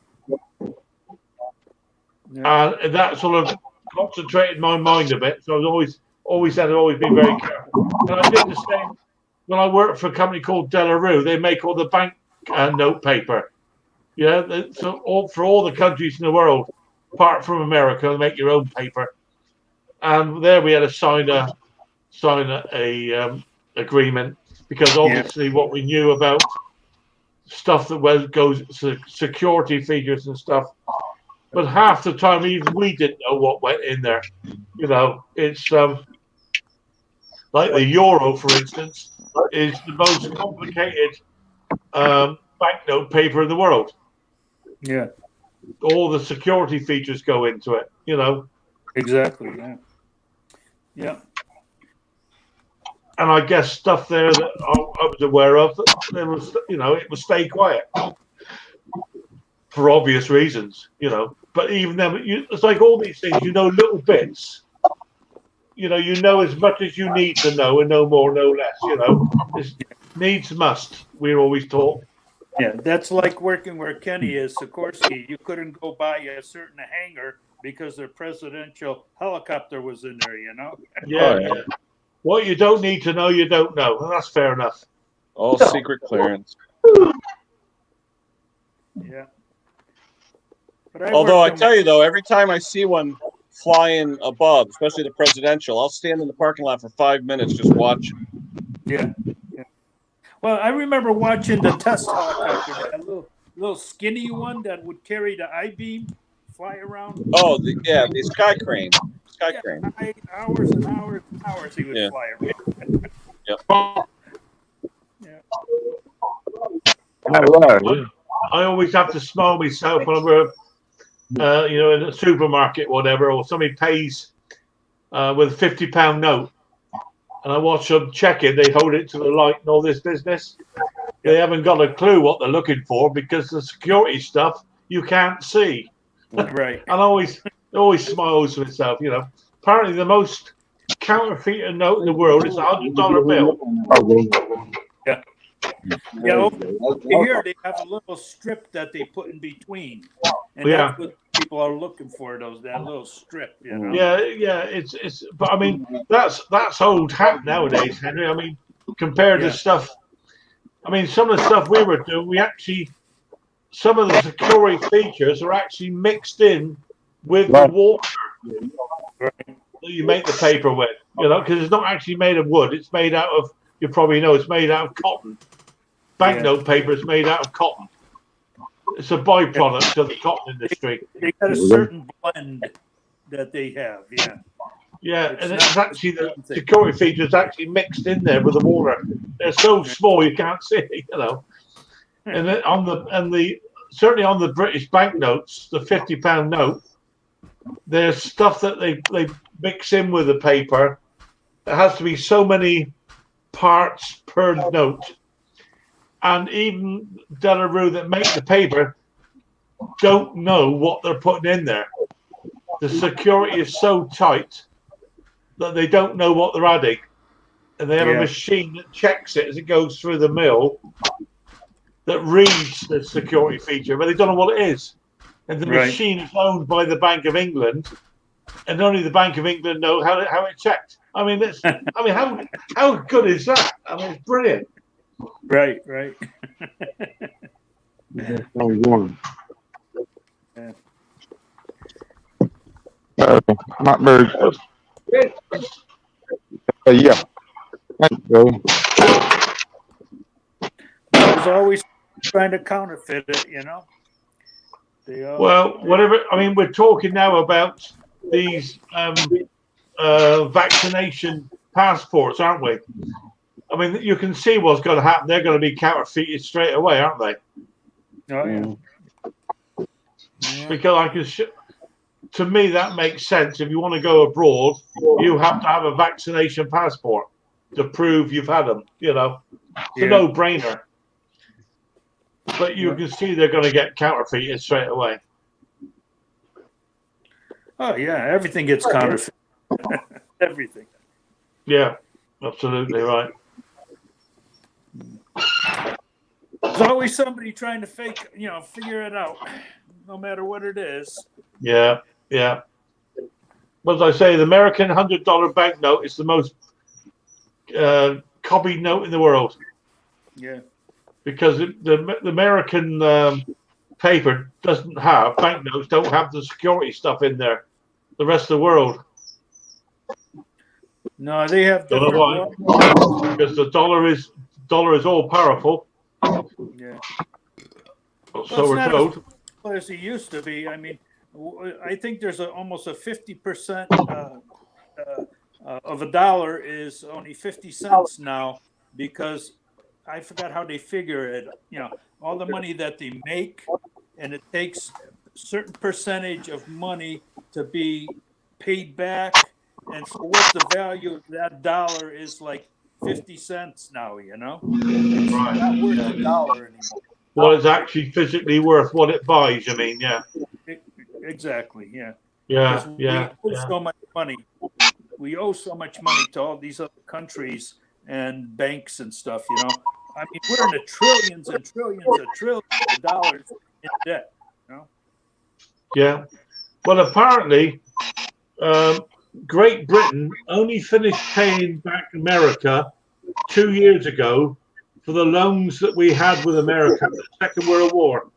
Yeah. And that sort of concentrated my mind a bit. So I was always had to always be very careful. And I did the same when I worked for a company called Delarue. They make all the bank note paper. So for all the countries in the world, apart from America, they make your own paper. And there we had to sign a agreement because obviously what we knew about stuff that goes security features and stuff. But half the time, even we didn't know what went in there. You know, it's like the euro, for instance, is the most complicated banknote paper in the world. Yeah. All the security features go into it, you know. Exactly. Yeah. Yeah. And I guess stuff there that I was aware of, there was, you know, it would stay quiet for obvious reasons, you know. But even then, it's like all these things, you know, little bits. You know as much as you need to know, and no more, no less. You know, it's needs must. We're always taught. Yeah, that's like working where Kenny is, Sikorsky. You couldn't go buy a certain hangar because their presidential helicopter was in there, you know? Yeah, yeah. What you don't need to know, you don't know. And that's fair enough. All secret clearance. Yeah. Although I tell you, though, every time I see one flying above, especially the presidential, I'll stand in the parking lot for 5 minutes just watching. Yeah. Yeah. Well, I remember watching the test helicopter, that little skinny one that would carry the I-beam, fly around. Oh, the sky crane. Crane. Hours and hours and hours he would fly around. Yep. Yeah. I always have to smile myself when we're, you know, in a supermarket, whatever, or somebody pays with a £50 note, and I watch them check it. They hold it to the light and all this business. They haven't got a clue what they're looking for because the security stuff you can't see. Right. And I always smiles to myself. You know, apparently the most counterfeit note in the world is a $100 bill. Yeah. Yeah, over here they have a little strip that they put in between, and that's what people are looking for. That little strip, you know. Yeah. It's. But I mean, that's old hat nowadays, Henry. I mean, compared to stuff. I mean, some of the stuff we were doing, some of the security features are actually mixed in with the water that you make the paper with. You know, because it's not actually made of wood. It's made out of. You probably know it's made out of cotton. Banknote paper is made out of cotton. It's a byproduct of the cotton industry. They got a certain blend that they have, Yeah, and it's actually the security features actually mixed in there with the water. They're so small you can't see it, you know. And then certainly on the British banknotes, the £50 note, there's stuff that they mix in with the paper. There has to be so many parts per note. And even Delarue that make the paper don't know what they're putting in there. The security is so tight that they don't know what they're adding. And they have a machine that checks it as it goes through the mill that reads the security feature, but they don't know what it is. And the machine is owned by the Bank of England, and only the Bank of England know how it checked. I mean, how good is that? I mean, it's brilliant. Right. Not very good. Yeah. Thank you. There's always trying to counterfeit it, you know. Well, whatever. I mean, we're talking now about these vaccination passports, aren't we? I mean, you can see what's going to happen. They're going to be counterfeited straight away, aren't they? Oh, yeah. Because to me, that makes sense. If you want to go abroad, you have to have a vaccination passport to prove you've had them. You know, it's a no-brainer. But you can see they're going to get counterfeited straight away. Oh, yeah. Everything gets counterfeited. Everything. Yeah, absolutely right. There's always somebody trying to figure it out, no matter what it is. Yeah. As I say, the American $100 banknote is the most copied note in the world. Yeah. Because the American paper banknotes don't have the security stuff in there. The rest of the world. No, they have different ones. Because the dollar is all powerful. Yeah. So we're told. As it used to be. I mean, I think there's almost a 50% of a dollar is only 50 cents now, because I forgot how they figure it. You know, all the money that they make, and it takes a certain percentage of money to be paid back. And so what the value of that dollar is, like 50 cents now, you know? It's not worth a dollar anymore. Well, it's actually physically worth what it buys, you mean, yeah. Exactly, yeah. Yeah, We owe so much money. We owe so much money to all these other countries and banks and stuff, you know. I mean, we're in the trillions and trillions of dollars in debt, you know. Yeah. Well, apparently, Great Britain only finished paying back America 2 years ago for the loans that we had with America in the Second World War.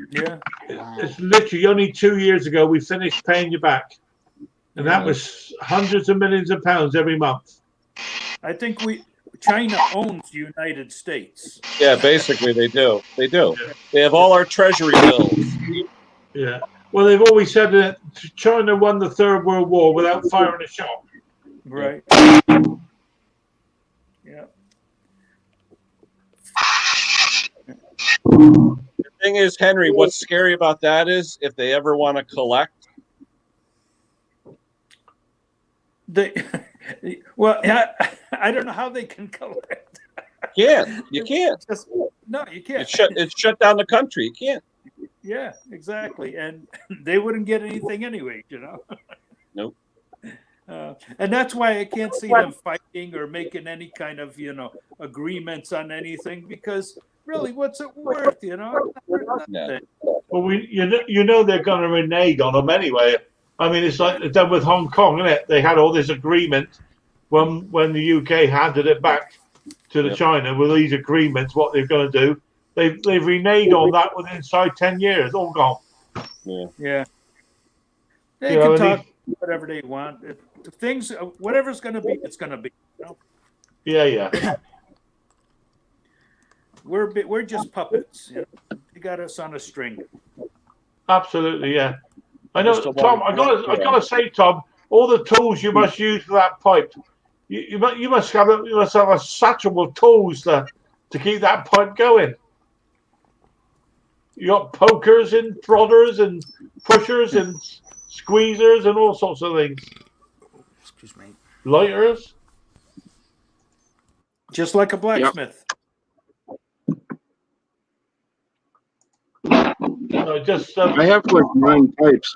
Yeah. It's literally only 2 years ago we finished paying you back. And that was hundreds of millions of pounds every month. I think China owns the United States. Yeah, basically they do. They do. They have all our treasury bills. Yeah. Well, they've always said that China won the Third World War without firing a shot. Right. Yeah. The thing is, Henry, what's scary about that is if they ever want to collect. Well, I don't know how they can collect. You can't. No, you can't. It's shut down the country. You can't. Yeah, exactly. And they wouldn't get anything anyway, you know. Nope. And that's why I can't see them fighting or making any kind of, you know, agreements on anything, because really, what's it worth, you know? Yeah. Well, you know they're going to renege on them anyway. I mean, it's like they've done with Hong Kong, isn't it? They had all this agreement when the UK handed it back to the China with these agreements, what they're going to do. They've reneged on that within inside 10 years, all gone. Yeah. They can talk whatever they want. Things, whatever's going to be, it's going to be. You know? Yeah. We're just puppets. You know? They got us on a string. Absolutely, yeah. I know, Tom. I gotta say, Tom, all the tools you must use for that pipe, you must have a satchel of tools to keep that pipe going. You got pokers and prodders and pushers and squeezers and all sorts of things. Excuse me. Lighters. Just like a blacksmith. No, just I have like 9 pipes.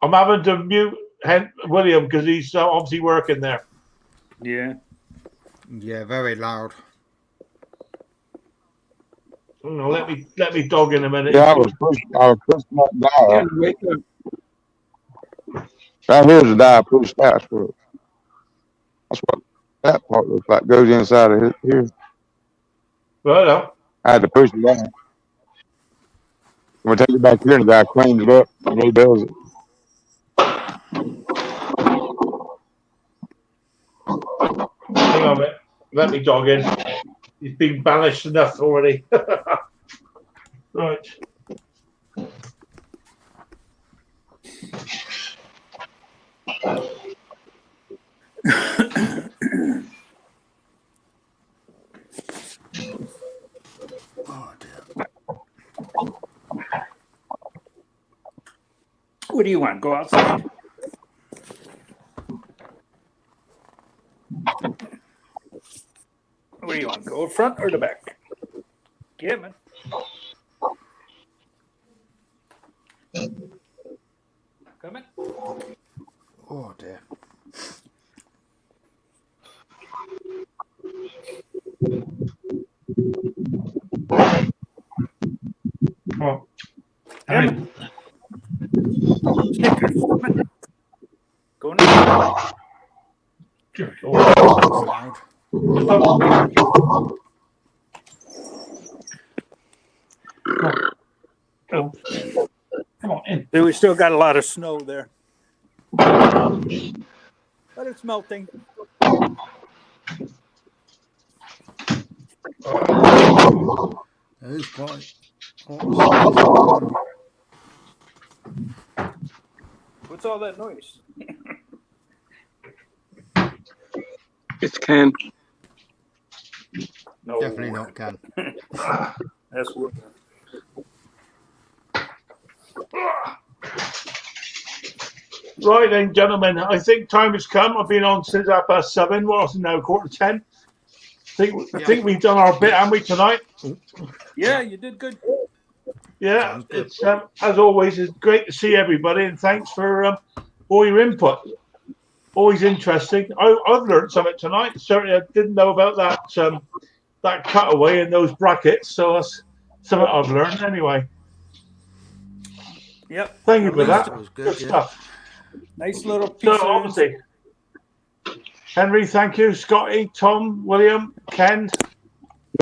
I'm having to mute William because he's obviously working there. Yeah. Yeah, very loud. Let me dog in a minute. Yeah, I was pushing that die. Right here's the die I pushed out for. That's what that part looks like. Goes inside of here. Well, I had to push it down. We'll take it back here and the guy cleans it up and rebuilds it. Hang on a minute. Let me dog in. He's been banished enough already. Right. Oh, dear. What do you want? Go outside? What do you want? Go front or the back? Yeah, man. Come in. Oh, dear. Oh. Snickers. Go now. Loud. Go. Come on in. We still got a lot of snow there. But it's melting. It is quite a size. What's all that noise? It's Ken. No. Definitely not Ken. That's what. Right then, gentlemen, I think time has come. I've been on since 7:30. What else is now? 9:45. I think we've done our bit, haven't we, tonight? Yeah, you did good. Yeah, it's as always, it's great to see everybody, and thanks for all your input. Always interesting. I've learned something tonight. Certainly, I didn't know about that cutaway and those brackets. So that's something I've learned anyway. Yep. Thank you for that. Was good stuff. Nice little piece So of obviously, Henry, thank you. Scotty, Tom, William, Ken.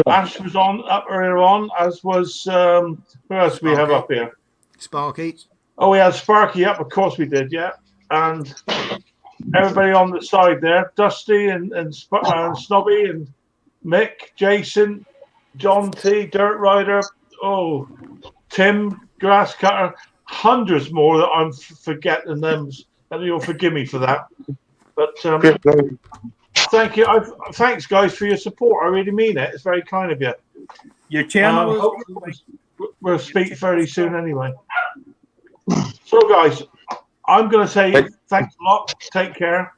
Ash was on up earlier on, as was who else do we have up here? Sparky. Oh, we had Sparky up, of course we did, yeah. And everybody on the side there, Dusty and Snobby and Mick, Jason, John T, Dirt Rider, Tim, Grass Cutter, hundreds more that I'm forgetting them, and you'll forgive me for that. But thank you. Thanks, guys, for your support. I really mean it. It's very kind of you. Your channel is. We'll speak fairly soon anyway. So, guys, I'm going to say thanks a lot. Take care.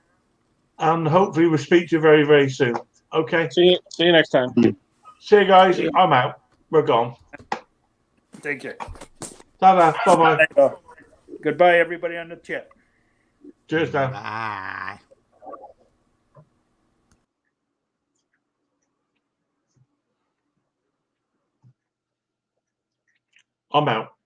And hopefully we'll speak to you very, very soon. Okay? See you next time. See you, guys. I'm out. We're gone. Take care. Ta-da. Bye-bye. Goodbye, everybody on the chat. Cheers now. Bye. I'm out.